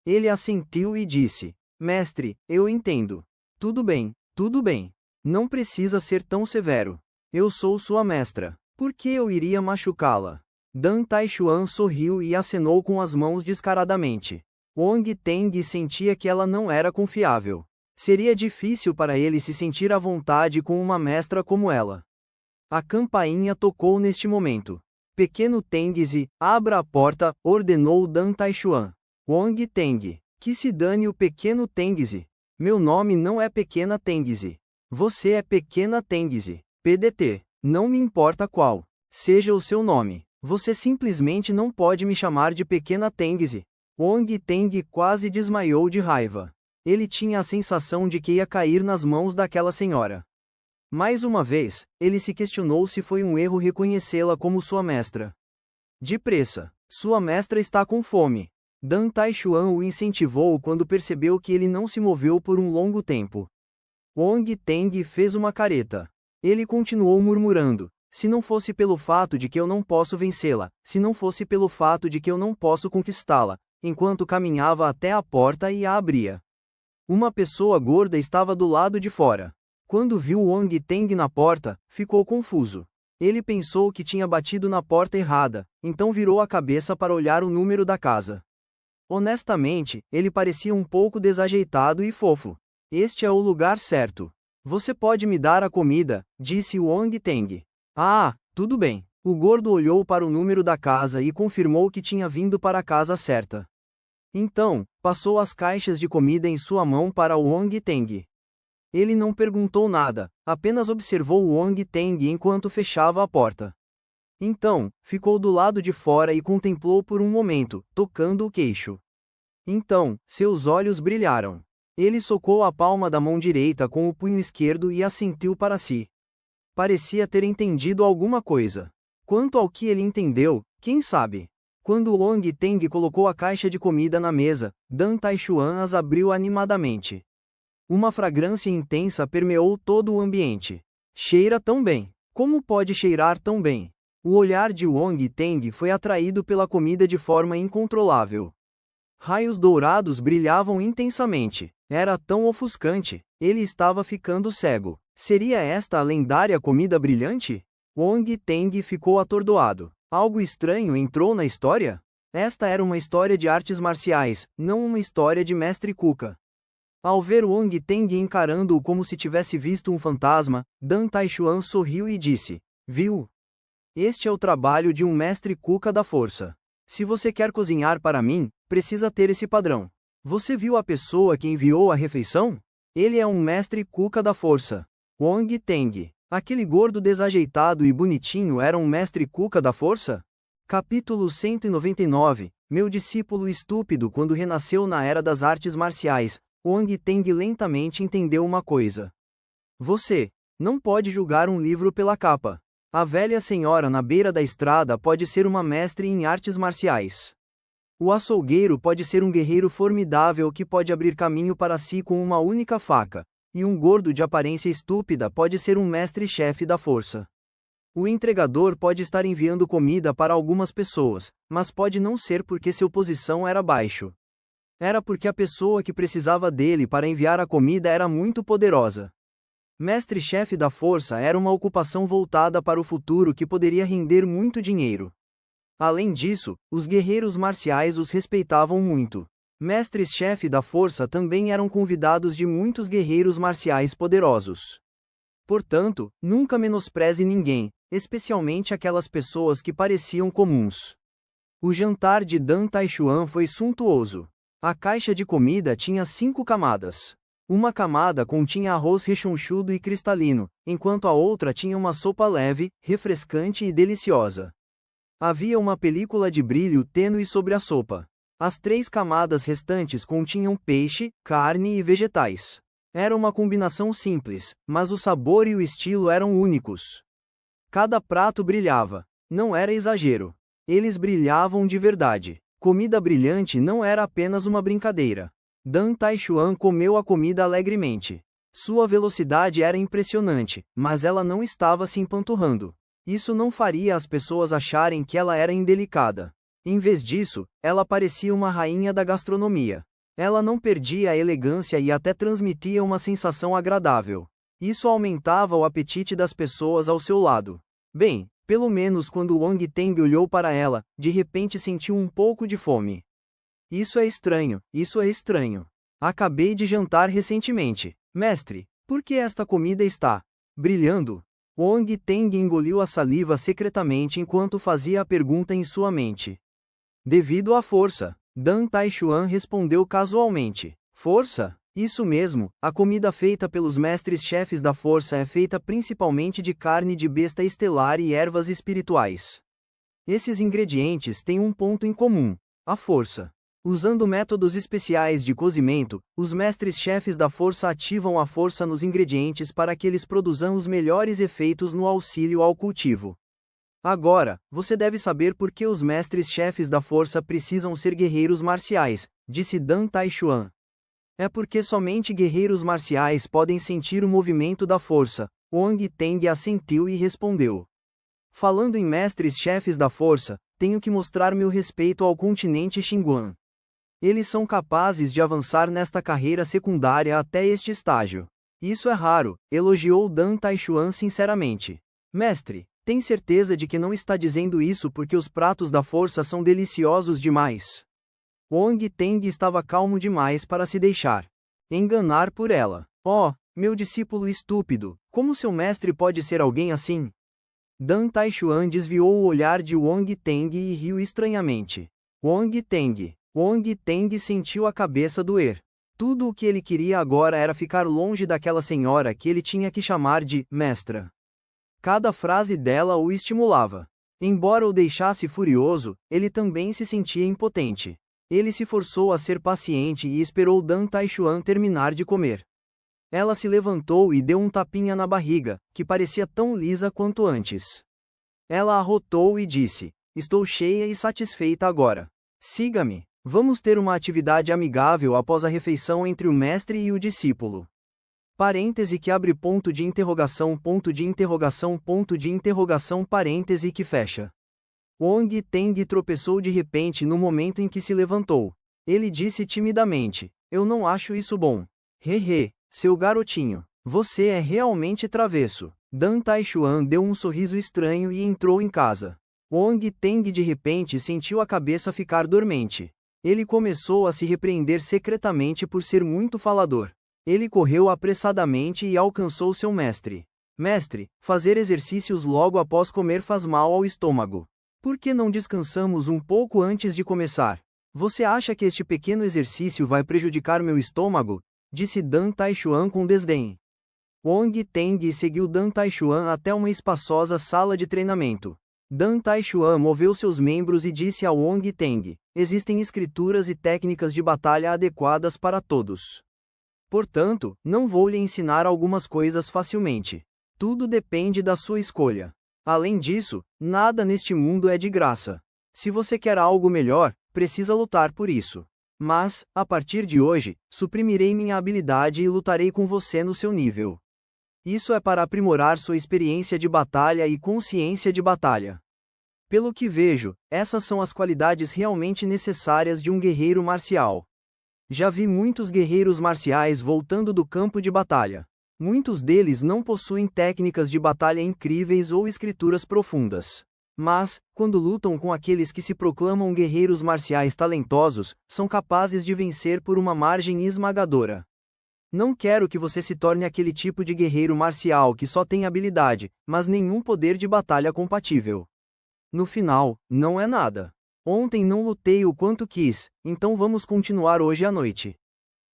Ele assentiu e disse: Mestre, eu entendo. Tudo bem, tudo bem. Não precisa ser tão severo. Eu sou sua mestra. Por que eu iria machucá-la? Dan Taishuan sorriu e acenou com as mãos descaradamente. Wang Teng sentia que ela não era confiável. Seria difícil para ele se sentir à vontade com uma mestra como ela. A campainha tocou neste momento. Pequeno Tengzi, abra a porta, ordenou Dan Taishuan. Wang Teng, que se dane o pequeno Tengzi. Meu nome não é Pequena Tengzi. Você é Pequena Tengzi. PDT. Não me importa qual seja o seu nome. Você simplesmente não pode me chamar de Pequena Tengzi. Wang Teng quase desmaiou de raiva. Ele tinha a sensação de que ia cair nas mãos daquela senhora. Mais uma vez, ele se questionou se foi um erro reconhecê-la como sua mestra. Depressa, sua mestra está com fome. Dan Taishuan o incentivou quando percebeu que ele não se moveu por um longo tempo. Wang Teng fez uma careta. Ele continuou murmurando: se não fosse pelo fato de que eu não posso vencê-la, se não fosse pelo fato de que eu não posso conquistá-la, enquanto caminhava até a porta e a abria. Uma pessoa gorda estava do lado de fora. Quando viu Wang Teng na porta, ficou confuso. Ele pensou que tinha batido na porta errada, então virou a cabeça para olhar o número da casa. Honestamente, ele parecia um pouco desajeitado e fofo. Este é o lugar certo. Você pode me dar a comida, disse Wang Teng. Ah, tudo bem. O gordo olhou para o número da casa e confirmou que tinha vindo para a casa certa. Então, passou as caixas de comida em sua mão para Wang Teng. Ele não perguntou nada, apenas observou Wang Teng enquanto fechava a porta. Então, ficou do lado de fora e contemplou por um momento, tocando o queixo. Então, seus olhos brilharam. Ele socou a palma da mão direita com o punho esquerdo e assentiu para si. Parecia ter entendido alguma coisa. Quanto ao que ele entendeu, quem sabe? Quando Wang Teng colocou a caixa de comida na mesa, Dan Taishuan as abriu animadamente. Uma fragrância intensa permeou todo o ambiente. Cheira tão bem. Como pode cheirar tão bem? O olhar de Wang Teng foi atraído pela comida de forma incontrolável. Raios dourados brilhavam intensamente. Era tão ofuscante. Ele estava ficando cego. Seria esta a lendária comida brilhante? Wang Teng ficou atordoado. Algo estranho entrou na história? Esta era uma história de artes marciais, não uma história de mestre Kuka. Ao ver Wang Teng encarando-o como se tivesse visto um fantasma, Dan Taishuan sorriu e disse: Viu? Este é o trabalho de um mestre Kuka da força. Se você quer cozinhar para mim, precisa ter esse padrão. Você viu a pessoa que enviou a refeição? Ele é um mestre Kuka da força. Wang Teng. Aquele gordo desajeitado e bonitinho era um mestre Kuka da força? Capítulo 199. Meu discípulo estúpido quando renasceu na era das artes marciais. Wang Teng lentamente entendeu uma coisa. Você não pode julgar um livro pela capa. A velha senhora na beira da estrada pode ser uma mestre em artes marciais. O açougueiro pode ser um guerreiro formidável que pode abrir caminho para si com uma única faca, e um gordo de aparência estúpida pode ser um mestre-chefe da força. O entregador pode estar enviando comida para algumas pessoas, mas pode não ser porque sua posição era baixo. Era porque a pessoa que precisava dele para enviar a comida era muito poderosa. Mestre-chefe da força era uma ocupação voltada para o futuro que poderia render muito dinheiro. Além disso, os guerreiros marciais os respeitavam muito. Mestres-chefe da força também eram convidados de muitos guerreiros marciais poderosos. Portanto, nunca menospreze ninguém, especialmente aquelas pessoas que pareciam comuns. O jantar de Dan Taishuan foi suntuoso. A caixa de comida tinha 5 camadas. Uma camada continha arroz rechonchudo e cristalino, enquanto a outra tinha uma sopa leve, refrescante e deliciosa. Havia uma película de brilho tênue sobre a sopa. As 3 camadas restantes continham peixe, carne e vegetais. Era uma combinação simples, mas o sabor e o estilo eram únicos. Cada prato brilhava. Não era exagero. Eles brilhavam de verdade. Comida brilhante não era apenas uma brincadeira. Dan Taishuan comeu a comida alegremente. Sua velocidade era impressionante, mas ela não estava se empanturrando. Isso não faria as pessoas acharem que ela era indelicada. Em vez disso, ela parecia uma rainha da gastronomia. Ela não perdia a elegância e até transmitia uma sensação agradável. Isso aumentava o apetite das pessoas ao seu lado. Bem, pelo menos quando Wang Teng olhou para ela, de repente sentiu um pouco de fome. Isso é estranho, isso é estranho. Acabei de jantar recentemente. Mestre, por que esta comida está brilhando? Wang Teng engoliu a saliva secretamente enquanto fazia a pergunta em sua mente. Devido à força, Dan Taishuan respondeu casualmente. Força? Isso mesmo, a comida feita pelos mestres-chefes da força é feita principalmente de carne de besta estelar e ervas espirituais. Esses ingredientes têm um ponto em comum: a força. Usando métodos especiais de cozimento, os mestres-chefes da força ativam a força nos ingredientes para que eles produzam os melhores efeitos no auxílio ao cultivo. Agora, você deve saber por que os mestres-chefes da força precisam ser guerreiros marciais, disse Dan Taishuan. É porque somente guerreiros marciais podem sentir o movimento da força. Wang Teng assentiu e respondeu. Falando em mestres-chefes da força, tenho que mostrar meu respeito ao continente Xinguan. Eles são capazes de avançar nesta carreira secundária até este estágio. Isso é raro, elogiou Dan Taishuan sinceramente. Mestre, tem certeza de que não está dizendo isso porque os pratos da força são deliciosos demais? Wang Teng estava calmo demais para se deixar enganar por ela. Oh, meu discípulo estúpido, como seu mestre pode ser alguém assim? Dan Taishuan desviou o olhar de Wang Teng e riu estranhamente. Wang Teng sentiu a cabeça doer. Tudo o que ele queria agora era ficar longe daquela senhora que ele tinha que chamar de mestra. Cada frase dela o estimulava. Embora o deixasse furioso, ele também se sentia impotente. Ele se forçou a ser paciente e esperou Dan Taishuan terminar de comer. Ela se levantou e deu um tapinha na barriga, que parecia tão lisa quanto antes. Ela arrotou e disse: estou cheia e satisfeita agora. Siga-me. Vamos ter uma atividade amigável após a refeição entre o mestre e o discípulo. Parêntese que abre ponto de interrogação, parêntese que fecha. Wang Teng tropeçou de repente no momento em que se levantou. Ele disse timidamente: eu não acho isso bom. Hehe, seu garotinho, você é realmente travesso. Dan Taishuan deu um sorriso estranho e entrou em casa. Wang Teng de repente sentiu a cabeça ficar dormente. Ele começou a se repreender secretamente por ser muito falador. Ele correu apressadamente e alcançou seu mestre. Mestre, fazer exercícios logo após comer faz mal ao estômago. Por que não descansamos um pouco antes de começar? Você acha que este pequeno exercício vai prejudicar meu estômago? Disse Dan Taishuan com desdém. Wang Teng seguiu Dan Taishuan até uma espaçosa sala de treinamento. Dan Taishuan moveu seus membros e disse a Wang Teng: existem escrituras e técnicas de batalha adequadas para todos. Portanto, não vou lhe ensinar algumas coisas facilmente. Tudo depende da sua escolha. Além disso, nada neste mundo é de graça. Se você quer algo melhor, precisa lutar por isso. Mas, a partir de hoje, suprimirei minha habilidade e lutarei com você no seu nível. Isso é para aprimorar sua experiência de batalha e consciência de batalha. Pelo que vejo, essas são as qualidades realmente necessárias de um guerreiro marcial. Já vi muitos guerreiros marciais voltando do campo de batalha. Muitos deles não possuem técnicas de batalha incríveis ou escrituras profundas. Mas, quando lutam com aqueles que se proclamam guerreiros marciais talentosos, são capazes de vencer por uma margem esmagadora. Não quero que você se torne aquele tipo de guerreiro marcial que só tem habilidade, mas nenhum poder de batalha compatível. No final, não é nada. Ontem não lutei o quanto quis, então vamos continuar hoje à noite.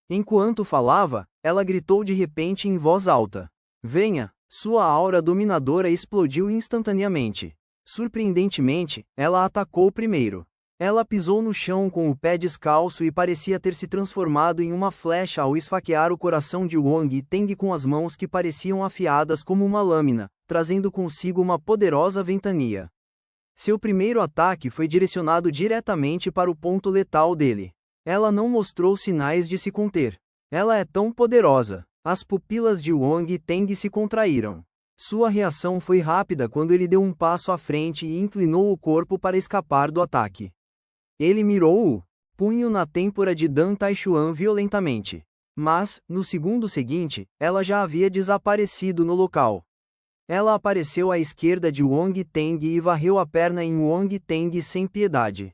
Enquanto falava, ela gritou de repente em voz alta. Venha! Sua aura dominadora explodiu instantaneamente. Surpreendentemente, ela atacou primeiro. Ela pisou no chão com o pé descalço e parecia ter se transformado em uma flecha ao esfaquear o coração de Wang Teng com as mãos que pareciam afiadas como uma lâmina, trazendo consigo uma poderosa ventania. Seu primeiro ataque foi direcionado diretamente para o ponto letal dele. Ela não mostrou sinais de se conter. Ela é tão poderosa. As pupilas de Wong Teng se contraíram. Sua reação foi rápida quando ele deu um passo à frente e inclinou o corpo para escapar do ataque. Ele mirou o punho na têmpora de Dan Taishuan violentamente. Mas, no segundo seguinte, ela já havia desaparecido no local. Ela apareceu à esquerda de Wong Teng e varreu a perna em Wong Teng sem piedade.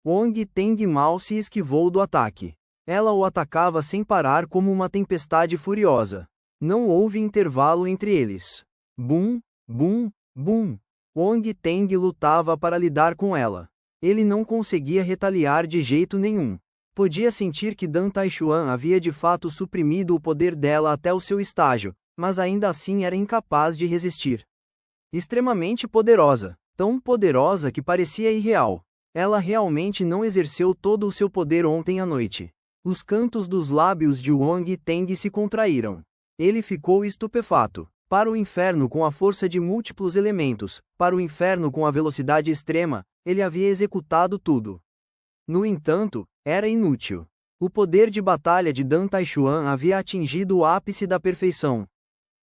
Wong Teng mal se esquivou do ataque. Ela o atacava sem parar como uma tempestade furiosa. Não houve intervalo entre eles. Bum, bum, bum. Wong Teng lutava para lidar com ela. Ele não conseguia retaliar de jeito nenhum. Podia sentir que Dan Taishuan havia de fato suprimido o poder dela até o seu estágio, mas ainda assim era incapaz de resistir. Extremamente poderosa, tão poderosa que parecia irreal. Ela realmente não exerceu todo o seu poder ontem à noite. Os cantos dos lábios de Wong Teng se contraíram. Ele ficou estupefato. Para o inferno com a força de múltiplos elementos, para o inferno com a velocidade extrema, ele havia executado tudo. No entanto, era inútil. O poder de batalha de Dan Taishuan havia atingido o ápice da perfeição.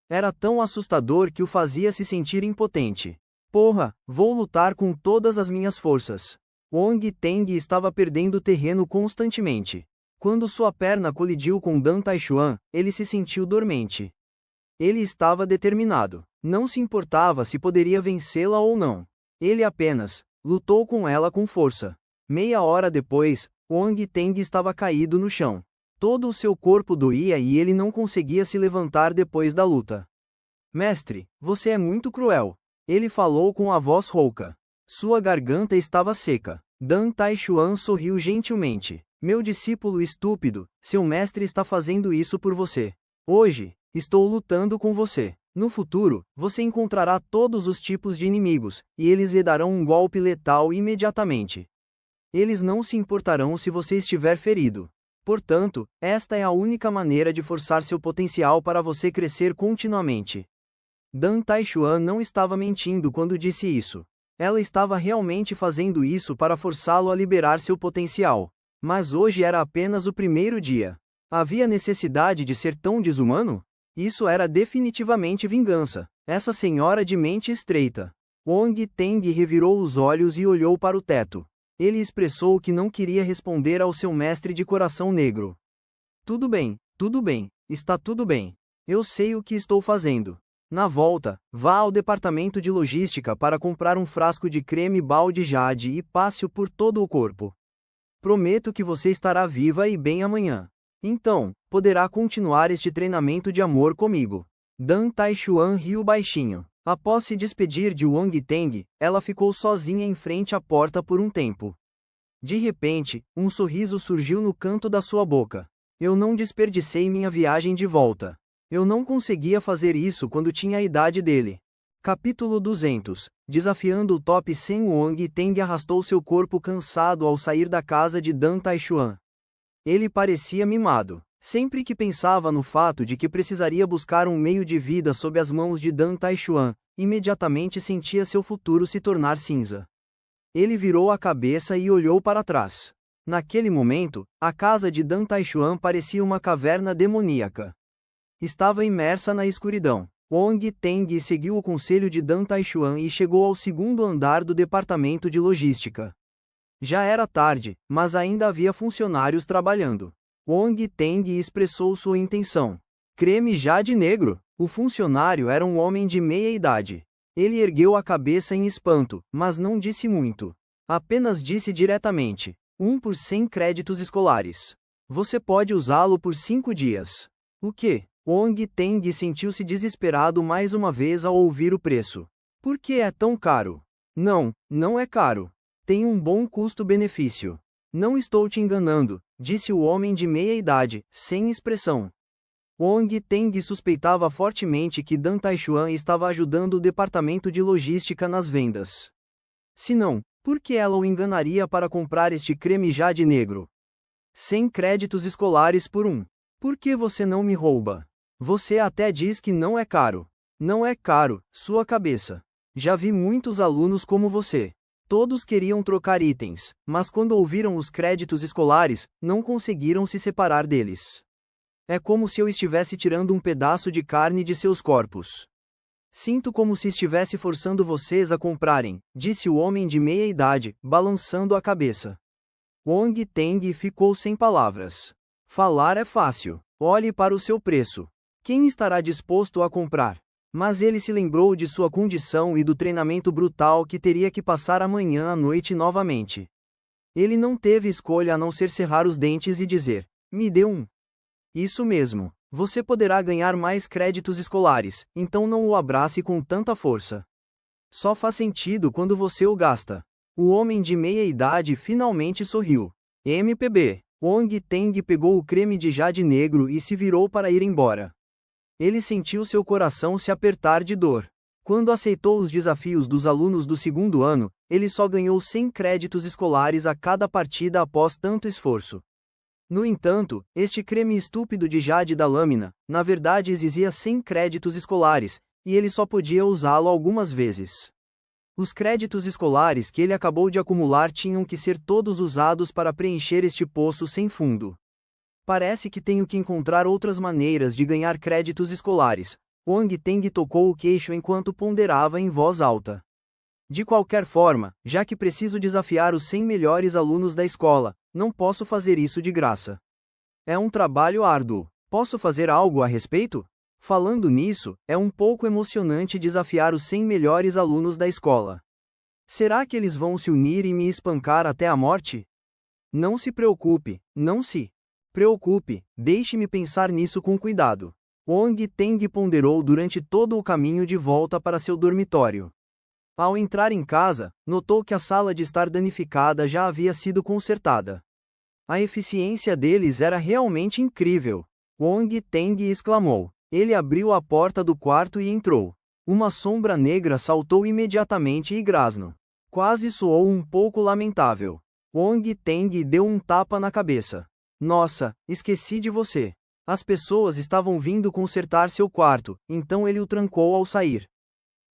Era tão assustador que o fazia se sentir impotente. Porra, vou lutar com todas as minhas forças. Wong Teng estava perdendo terreno constantemente. Quando sua perna colidiu com Dan Taishuan, ele se sentiu dormente. Ele estava determinado. Não se importava se poderia vencê-la ou não. Ele apenas lutou com ela com força. Meia hora depois, Wong Teng estava caído no chão. Todo o seu corpo doía e ele não conseguia se levantar depois da luta. Mestre, você é muito cruel. Ele falou com a voz rouca. Sua garganta estava seca. Dan Taishuan sorriu gentilmente. Meu discípulo estúpido, seu mestre está fazendo isso por você. Hoje, estou lutando com você. No futuro, você encontrará todos os tipos de inimigos, e eles lhe darão um golpe letal imediatamente. Eles não se importarão se você estiver ferido. Portanto, esta é a única maneira de forçar seu potencial para você crescer continuamente. Dan Taishuan não estava mentindo quando disse isso. Ela estava realmente fazendo isso para forçá-lo a liberar seu potencial. Mas hoje era apenas o primeiro dia. Havia necessidade de ser tão desumano? Isso era definitivamente vingança. Essa senhora de mente estreita. Wong Teng revirou os olhos e olhou para o teto. Ele expressou que não queria responder ao seu mestre de coração negro. Tudo bem, está tudo bem. Eu sei o que estou fazendo. Na volta, vá ao departamento de logística para comprar um frasco de creme balde jade e passe-o por todo o corpo. Prometo que você estará viva e bem amanhã. Então, poderá continuar este treinamento de amor comigo. Dan Taishuan riu baixinho. Após se despedir de Wong Teng, ela ficou sozinha em frente à porta por um tempo. De repente, um sorriso surgiu no canto da sua boca. Eu não desperdicei minha viagem de volta. Eu não conseguia fazer isso quando tinha a idade dele. Capítulo 200. Desafiando o top 100. Wong Teng arrastou seu corpo cansado ao sair da casa de Dan Taishuan. Ele parecia mimado. Sempre que pensava no fato de que precisaria buscar um meio de vida sob as mãos de Dan Taishuan, imediatamente sentia seu futuro se tornar cinza. Ele virou a cabeça e olhou para trás. Naquele momento, a casa de Dan Taishuan parecia uma caverna demoníaca. Estava imersa na escuridão. Wong Teng seguiu o conselho de Dan Taishuan e chegou ao segundo andar do departamento de logística. Já era tarde, mas ainda havia funcionários trabalhando. Wong Teng expressou sua intenção. Creme jade negro? O funcionário era um homem de meia idade. Ele ergueu a cabeça em espanto, mas não disse muito. Apenas disse diretamente: 1 por 100 créditos escolares. Você pode usá-lo por 5 dias. O quê? Wong Teng sentiu-se desesperado mais uma vez ao ouvir o preço. Por que é tão caro? Não, não é caro. Tem um bom custo-benefício. Não estou te enganando, disse o homem de meia idade, sem expressão. Wong Teng suspeitava fortemente que Dan Taishuan estava ajudando o departamento de logística nas vendas. Se não, por que ela o enganaria para comprar este creme jade negro? 100 créditos escolares por 1. Por que você não me rouba? Você até diz que não é caro. Não é caro, sua cabeça. Já vi muitos alunos como você. Todos queriam trocar itens, mas quando ouviram os créditos escolares, não conseguiram se separar deles. É como se eu estivesse tirando um pedaço de carne de seus corpos. Sinto como se estivesse forçando vocês a comprarem, disse o homem de meia idade, balançando a cabeça. Wong Teng ficou sem palavras. Falar é fácil. Olhe para o seu preço. Quem estará disposto a comprar? Mas ele se lembrou de sua condição e do treinamento brutal que teria que passar amanhã à noite novamente. Ele não teve escolha a não ser cerrar os dentes e dizer: me dê um. Isso mesmo. Você poderá ganhar mais créditos escolares, então não o abrace com tanta força. Só faz sentido quando você o gasta. O homem de meia idade finalmente sorriu. MPB. Wong Teng pegou o creme de jade negro e se virou para ir embora. Ele sentiu seu coração se apertar de dor. Quando aceitou os desafios dos alunos do segundo ano, ele só ganhou 100 créditos escolares a cada partida após tanto esforço. No entanto, este creme estúpido de jade da lâmina, na verdade exigia 100 créditos escolares, e ele só podia usá-lo algumas vezes. Os créditos escolares que ele acabou de acumular tinham que ser todos usados para preencher este poço sem fundo. Parece que tenho que encontrar outras maneiras de ganhar créditos escolares. Wong Teng tocou o queixo enquanto ponderava em voz alta. De qualquer forma, já que preciso desafiar os 100 melhores alunos da escola, não posso fazer isso de graça. É um trabalho árduo. Posso fazer algo a respeito? Falando nisso, é um pouco emocionante desafiar os 100 melhores alunos da escola. Será que eles vão se unir e me espancar até a morte? Não se preocupe, não se preocupe, deixe-me pensar nisso com cuidado. Wong Teng ponderou durante todo o caminho de volta para seu dormitório. Ao entrar em casa, notou que a sala de estar danificada já havia sido consertada. A eficiência deles era realmente incrível. Wong Teng exclamou. Ele abriu a porta do quarto e entrou. Uma sombra negra saltou imediatamente e grasno. Quase soou um pouco lamentável. Wong Teng deu um tapa na cabeça. Nossa, esqueci de você. As pessoas estavam vindo consertar seu quarto, então ele o trancou ao sair.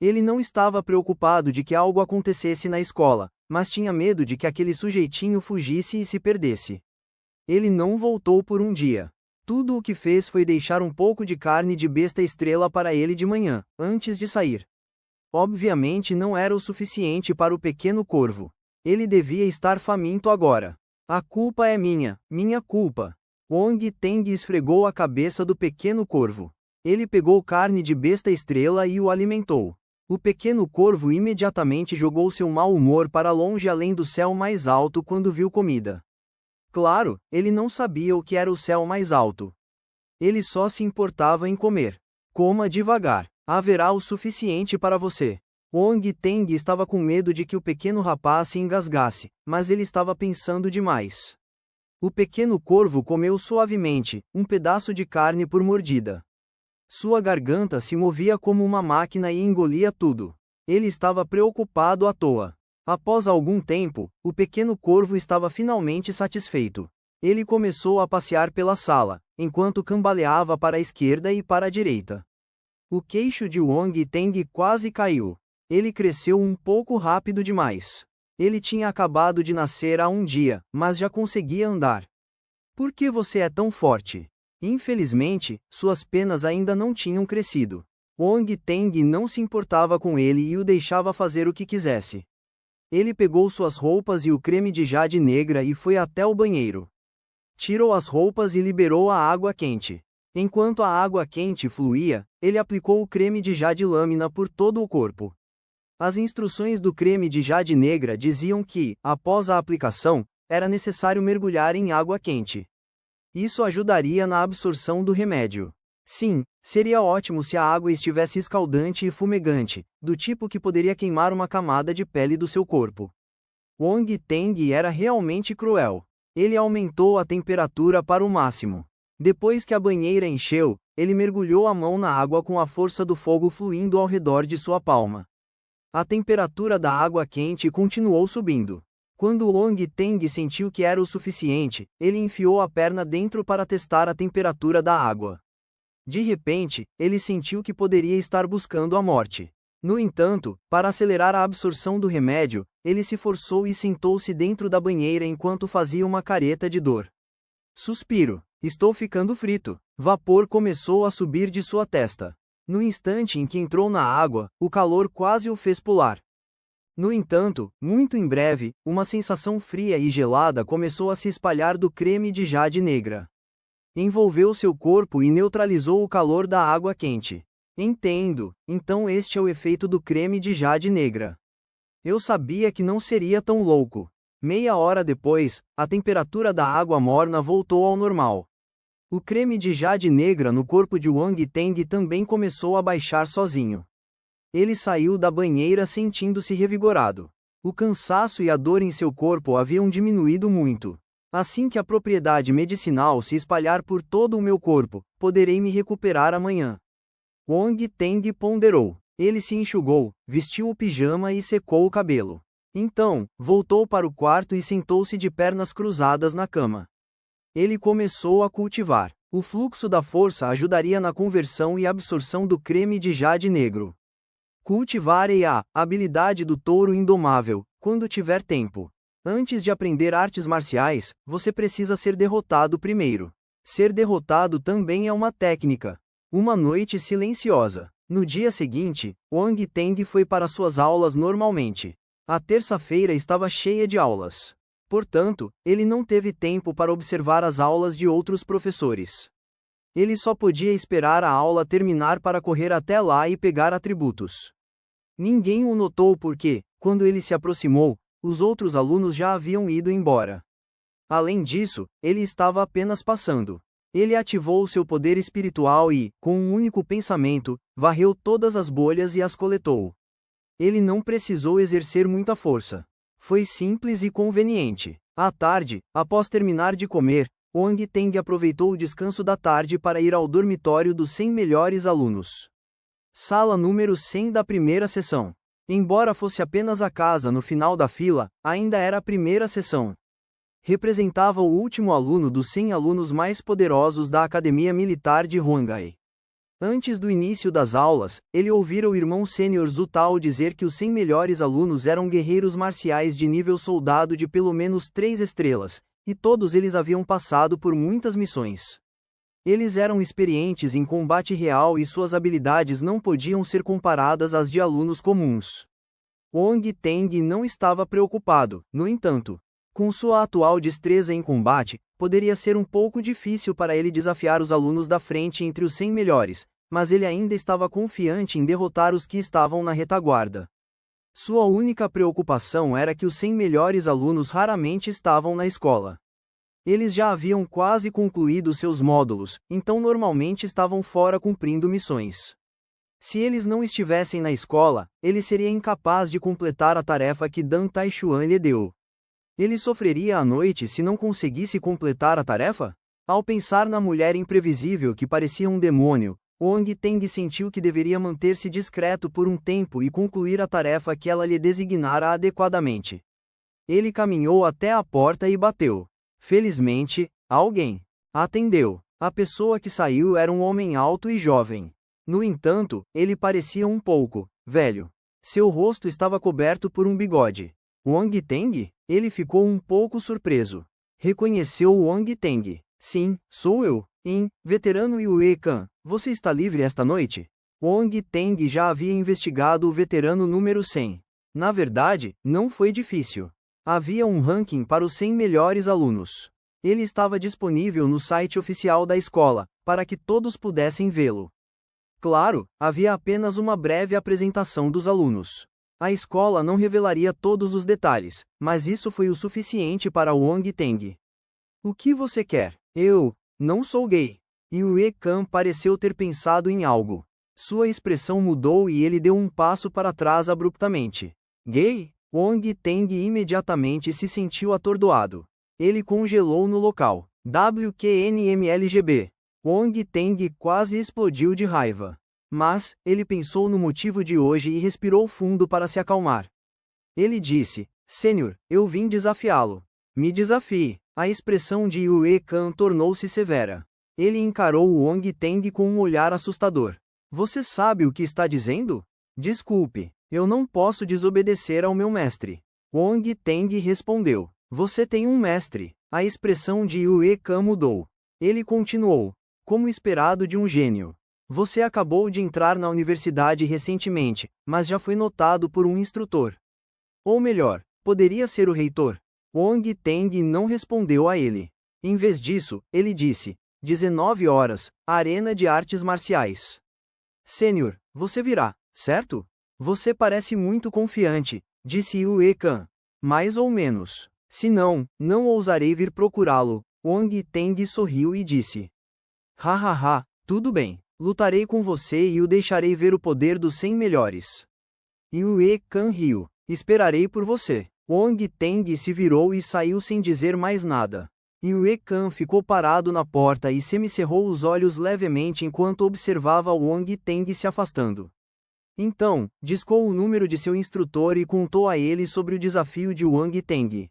Ele não estava preocupado de que algo acontecesse na escola, mas tinha medo de que aquele sujeitinho fugisse e se perdesse. Ele não voltou por um dia. Tudo o que fez foi deixar um pouco de carne de besta estrela para ele de manhã, antes de sair. Obviamente não era o suficiente para o pequeno corvo. Ele devia estar faminto agora. A culpa é minha culpa. Wong Teng esfregou a cabeça do pequeno corvo. Ele pegou carne de besta estrela e o alimentou. O pequeno corvo imediatamente jogou seu mau humor para longe além do céu mais alto quando viu comida. Claro, ele não sabia o que era o céu mais alto. Ele só se importava em comer. Coma devagar. Haverá o suficiente para você. Wong Teng estava com medo de que o pequeno rapaz se engasgasse, mas ele estava pensando demais. O pequeno corvo comeu suavemente, um pedaço de carne por mordida. Sua garganta se movia como uma máquina e engolia tudo. Ele estava preocupado à toa. Após algum tempo, o pequeno corvo estava finalmente satisfeito. Ele começou a passear pela sala, enquanto cambaleava para a esquerda e para a direita. O queixo de Wong Teng quase caiu. Ele cresceu um pouco rápido demais. Ele tinha acabado de nascer há um dia, mas já conseguia andar. Por que você é tão forte? Infelizmente, suas penas ainda não tinham crescido. Wong Teng não se importava com ele e o deixava fazer o que quisesse. Ele pegou suas roupas e o creme de jade negra e foi até o banheiro. Tirou as roupas e liberou a água quente. Enquanto a água quente fluía, ele aplicou o creme de jade lâmina por todo o corpo. As instruções do creme de jade negra diziam que, após a aplicação, era necessário mergulhar em água quente. Isso ajudaria na absorção do remédio. Sim, seria ótimo se a água estivesse escaldante e fumegante, do tipo que poderia queimar uma camada de pele do seu corpo. Wong Teng era realmente cruel. Ele aumentou a temperatura para o máximo. Depois que a banheira encheu, ele mergulhou a mão na água com a força do fogo fluindo ao redor de sua palma. A temperatura da água quente continuou subindo. Quando Wong Teng sentiu que era o suficiente, ele enfiou a perna dentro para testar a temperatura da água. De repente, ele sentiu que poderia estar buscando a morte. No entanto, para acelerar a absorção do remédio, ele se forçou e sentou-se dentro da banheira enquanto fazia uma careta de dor. Suspiro. Estou ficando frito. Vapor começou a subir de sua testa. No instante em que entrou na água, o calor quase o fez pular. No entanto, muito em breve, uma sensação fria e gelada começou a se espalhar do creme de jade negra. Envolveu seu corpo e neutralizou o calor da água quente. Entendo, então este é o efeito do creme de jade negra. Eu sabia que não seria tão louco. Meia hora depois, a temperatura da água morna voltou ao normal. O creme de jade negra no corpo de Wang Teng também começou a baixar sozinho. Ele saiu da banheira sentindo-se revigorado. O cansaço e a dor em seu corpo haviam diminuído muito. Assim que a propriedade medicinal se espalhar por todo o meu corpo, poderei me recuperar amanhã. Wang Teng ponderou. Ele se enxugou, vestiu o pijama e secou o cabelo. Então, voltou para o quarto e sentou-se de pernas cruzadas na cama. Ele começou a cultivar. O fluxo da força ajudaria na conversão e absorção do creme de jade negro. Cultivarei a habilidade do touro indomável, quando tiver tempo. Antes de aprender artes marciais, você precisa ser derrotado primeiro. Ser derrotado também é uma técnica. Uma noite silenciosa. No dia seguinte, Wang Teng foi para suas aulas normalmente. A terça-feira estava cheia de aulas. Portanto, ele não teve tempo para observar as aulas de outros professores. Ele só podia esperar a aula terminar para correr até lá e pegar atributos. Ninguém o notou porque, quando ele se aproximou, os outros alunos já haviam ido embora. Além disso, ele estava apenas passando. Ele ativou seu poder espiritual e, com um único pensamento, varreu todas as bolhas e as coletou. Ele não precisou exercer muita força. Foi simples e conveniente. À tarde, após terminar de comer, Wang Teng aproveitou o descanso da tarde para ir ao dormitório dos 100 melhores alunos. Sala número 100 da primeira sessão. Embora fosse apenas a casa no final da fila, ainda era a primeira sessão. Representava o último aluno dos 100 alunos mais poderosos da Academia Militar de Huangai. Antes do início das aulas, ele ouvira o irmão sênior Zhu Tao dizer que os 100 melhores alunos eram guerreiros marciais de nível soldado de pelo menos 3 estrelas, e todos eles haviam passado por muitas missões. Eles eram experientes em combate real e suas habilidades não podiam ser comparadas às de alunos comuns. Wang Teng não estava preocupado, no entanto. Com sua atual destreza em combate, poderia ser um pouco difícil para ele desafiar os alunos da frente entre os 100 melhores, mas ele ainda estava confiante em derrotar os que estavam na retaguarda. Sua única preocupação era que os 100 melhores alunos raramente estavam na escola. Eles já haviam quase concluído seus módulos, então normalmente estavam fora cumprindo missões. Se eles não estivessem na escola, ele seria incapaz de completar a tarefa que Dan Taishuan lhe deu. Ele sofreria à noite se não conseguisse completar a tarefa? Ao pensar na mulher imprevisível que parecia um demônio, Wang Teng sentiu que deveria manter-se discreto por um tempo e concluir a tarefa que ela lhe designara adequadamente. Ele caminhou até a porta e bateu. Felizmente, alguém atendeu. A pessoa que saiu era um homem alto e jovem. No entanto, ele parecia um pouco velho. Seu rosto estava coberto por um bigode. Wang Teng? Ele ficou um pouco surpreso. Reconheceu Wang Teng. Sim, sou eu. Veterano Yue Kan, você está livre esta noite? Wang Teng já havia investigado o veterano número 100. Na verdade, não foi difícil. Havia um ranking para os 100 melhores alunos. Ele estava disponível no site oficial da escola, para que todos pudessem vê-lo. Claro, havia apenas uma breve apresentação dos alunos. A escola não revelaria todos os detalhes, mas isso foi o suficiente para Wang Teng. O que você quer? Eu não sou gay. Yue Kan pareceu ter pensado em algo. Sua expressão mudou e ele deu um passo para trás abruptamente. Gay? Wang Teng imediatamente se sentiu atordoado. Ele congelou no local. WQNMLGB. Wang Teng quase explodiu de raiva. Mas, ele pensou no motivo de hoje e respirou fundo para se acalmar. Ele disse: Sênior, eu vim desafiá-lo. Me desafie. A expressão de Yue Kan tornou-se severa. Ele encarou Wang Teng com um olhar assustador. Você sabe o que está dizendo? Desculpe, eu não posso desobedecer ao meu mestre. Wang Teng respondeu. Você tem um mestre. A expressão de Yue Kan mudou. Ele continuou. Como esperado de um gênio. Você acabou de entrar na universidade recentemente, mas já foi notado por um instrutor. Ou melhor, poderia ser o reitor. Wong Teng não respondeu a ele. Em vez disso, ele disse: 19 horas, Arena de Artes Marciais. Sênior, você virá, certo? Você parece muito confiante, disse Yue Kan. Mais ou menos. Se não, não ousarei vir procurá-lo. Wong Teng sorriu e disse: hahaha, tudo bem. Lutarei com você e o deixarei ver o poder dos 100 melhores. Yue Kan riu. Esperarei por você. Wong Teng se virou e saiu sem dizer mais nada. Yue Kan ficou parado na porta e semicerrou os olhos levemente enquanto observava Wong Teng se afastando. Então, discou o número de seu instrutor e contou a ele sobre o desafio de Wong Teng.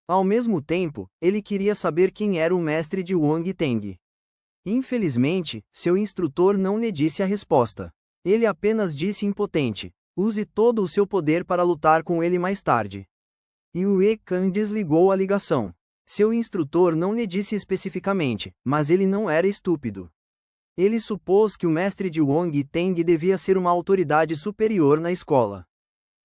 Ao mesmo tempo, ele queria saber quem era o mestre de Wong Teng. Infelizmente, seu instrutor não lhe disse a resposta. Ele apenas disse impotente: use todo o seu poder para lutar com ele mais tarde. Yue Kan desligou a ligação. Seu instrutor não lhe disse especificamente, mas ele não era estúpido. Ele supôs que o mestre de Wong Teng devia ser uma autoridade superior na escola.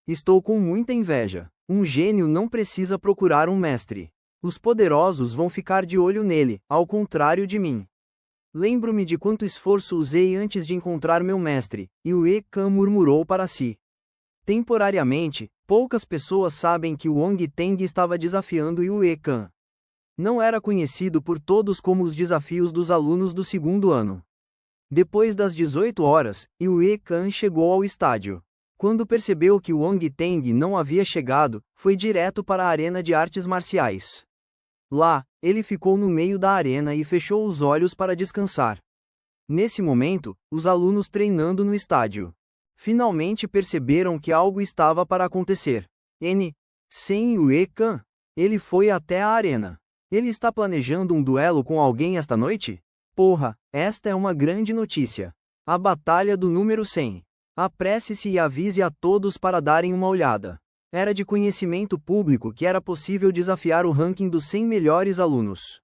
Estou com muita inveja. Um gênio não precisa procurar um mestre. Os poderosos vão ficar de olho nele, ao contrário de mim. Lembro-me de quanto esforço usei antes de encontrar meu mestre, Yue Kan murmurou para si. Temporariamente, poucas pessoas sabem que Wong Teng estava desafiando Yue Kan. Não era conhecido por todos como os desafios dos alunos do segundo ano. Depois das 18 horas, Yue Kan chegou ao estádio. Quando percebeu que Wong Teng não havia chegado, foi direto para a arena de artes marciais. Lá, ele ficou no meio da arena e fechou os olhos para descansar. Nesse momento, os alunos treinando no estádio finalmente perceberam que algo estava para acontecer. Sem Yue Kan. Ele foi até a arena. Ele está planejando um duelo com alguém esta noite? Porra, esta é uma grande notícia. A batalha do número 100. Apresse-se e avise a todos para darem uma olhada. Era de conhecimento público que era possível desafiar o ranking dos 100 melhores alunos.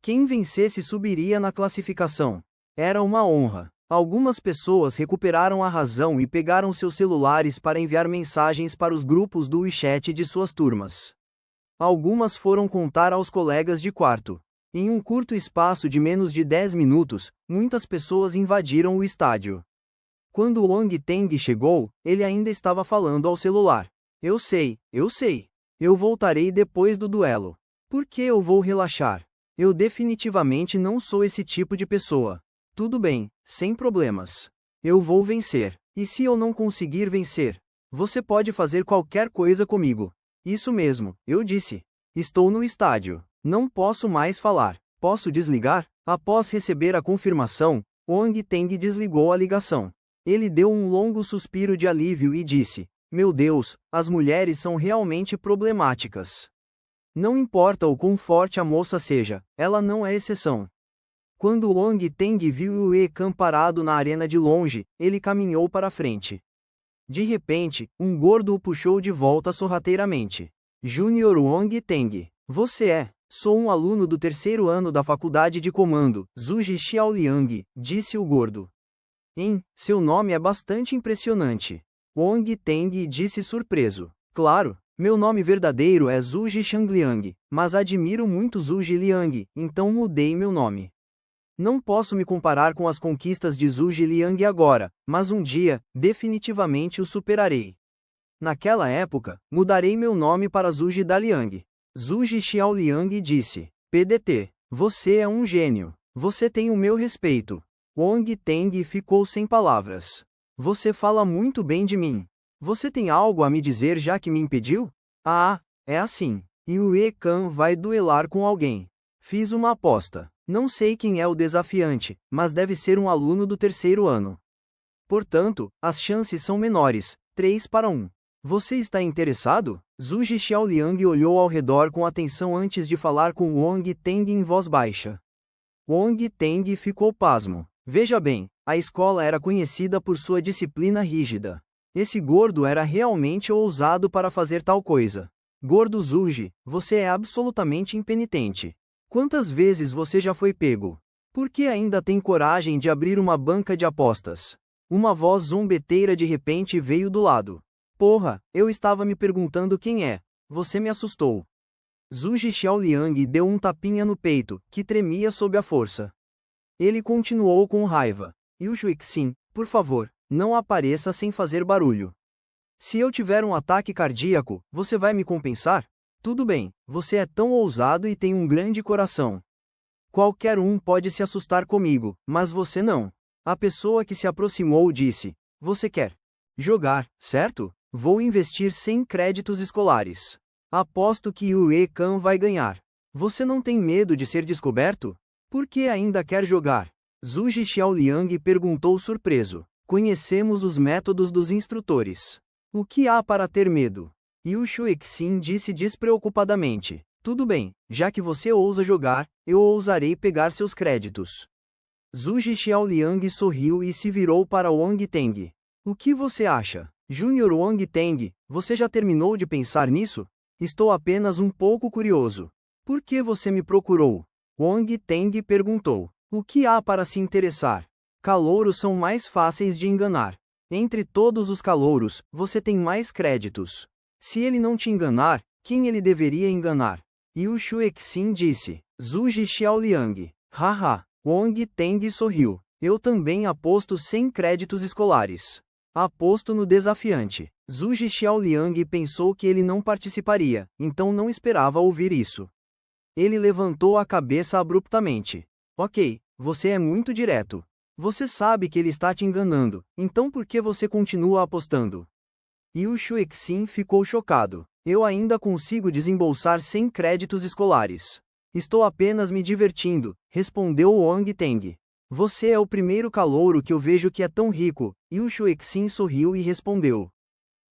Quem vencesse subiria na classificação. Era uma honra. Algumas pessoas recuperaram a razão e pegaram seus celulares para enviar mensagens para os grupos do WeChat de suas turmas. Algumas foram contar aos colegas de quarto. Em um curto espaço de menos de 10 minutos, muitas pessoas invadiram o estádio. Quando Wong Teng chegou, ele ainda estava falando ao celular. Eu sei. Eu voltarei depois do duelo. Por que eu vou relaxar? Eu definitivamente não sou esse tipo de pessoa. Tudo bem, sem problemas. Eu vou vencer. E se eu não conseguir vencer? Você pode fazer qualquer coisa comigo. Isso mesmo, eu disse. Estou no estádio. Não posso mais falar. Posso desligar? Após receber a confirmação, Wong Teng desligou a ligação. Ele deu um longo suspiro de alívio e disse: meu Deus, as mulheres são realmente problemáticas. Não importa o quão forte a moça seja, ela não é exceção. Quando Wong Teng viu Yue Kan parado na arena de longe, ele caminhou para a frente. De repente, um gordo o puxou de volta sorrateiramente. Júnior Wong Teng. Você é? Sou um aluno do terceiro ano da faculdade de comando, Zuji Xiaoliang, disse o gordo. Seu nome é bastante impressionante. Wong Teng disse surpreso. Claro, meu nome verdadeiro é Zuji Xiangliang, mas admiro muito Zuji Liang, então mudei meu nome. Não posso me comparar com as conquistas de Zuji Liang agora, mas um dia, definitivamente o superarei. Naquela época, mudarei meu nome para Zuji Daliang. Zuji Xiaoliang disse: PDT, você é um gênio. Você tem o meu respeito. Wong Teng ficou sem palavras. Você fala muito bem de mim. Você tem algo a me dizer já que me impediu? Ah, é assim. Yue Kan vai duelar com alguém. Fiz uma aposta. Não sei quem é o desafiante, mas deve ser um aluno do terceiro ano. Portanto, as chances são menores, 3-1. Você está interessado? Zuji Xiaoliang olhou ao redor com atenção antes de falar com Wong Teng em voz baixa. Wong Teng ficou pasmo. Veja bem, a escola era conhecida por sua disciplina rígida. Esse gordo era realmente ousado para fazer tal coisa. Gordo Zuji, você é absolutamente impenitente. Quantas vezes você já foi pego? Por que ainda tem coragem de abrir uma banca de apostas? Uma voz zombeteira de repente veio do lado. Porra, eu estava me perguntando quem é. Você me assustou. Zhuge Xiaoliang deu um tapinha no peito, que tremia sob a força. Ele continuou com raiva. Yu Shuixin, por favor, não apareça sem fazer barulho. Se eu tiver um ataque cardíaco, você vai me compensar? Tudo bem, você é tão ousado e tem um grande coração. Qualquer um pode se assustar comigo, mas você não. A pessoa que se aproximou disse: Você quer jogar, certo? Vou investir 100 créditos escolares. Aposto que o Khan vai ganhar. Você não tem medo de ser descoberto? Por que ainda quer jogar? Zhuge Xiaoliang perguntou surpreso. Conhecemos os métodos dos instrutores. O que há para ter medo? Yu Shuixin disse despreocupadamente. Tudo bem, já que você ousa jogar, eu ousarei pegar seus créditos. Zhuge Xiaoliang sorriu e se virou para Wang Teng. O que você acha? Júnior Wang Teng, você já terminou de pensar nisso? Estou apenas um pouco curioso. Por que você me procurou? Wang Teng perguntou. O que há para se interessar? Calouros são mais fáceis de enganar. Entre todos os calouros, você tem mais créditos. Se ele não te enganar, quem ele deveria enganar? Yu Shuixin disse. Zhuge Xiaoliang. Haha. Wang Teng sorriu. Eu também aposto 100 créditos escolares. Aposto no desafiante. Zhuge Xiaoliang pensou que ele não participaria, então não esperava ouvir isso. Ele levantou a cabeça abruptamente. Ok, você é muito direto. Você sabe que ele está te enganando, então por que você continua apostando? Yu Shuixin ficou chocado. Eu ainda consigo desembolsar 100 créditos escolares. Estou apenas me divertindo, respondeu Wang Teng. Você é o primeiro calouro que eu vejo que é tão rico. Yu Shuixin sorriu e respondeu.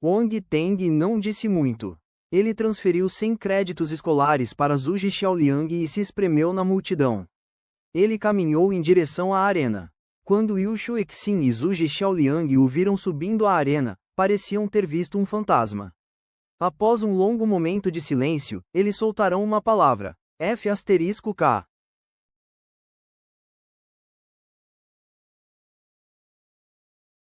Wang Teng não disse muito. Ele transferiu 100 créditos escolares para Zhuge Xiaoliang e se espremeu na multidão. Ele caminhou em direção à arena. Quando Yu Shuixin e Zhuge Xiaoliang o viram subindo à arena, pareciam ter visto um fantasma. Após um longo momento de silêncio, eles soltaram uma palavra. F*K.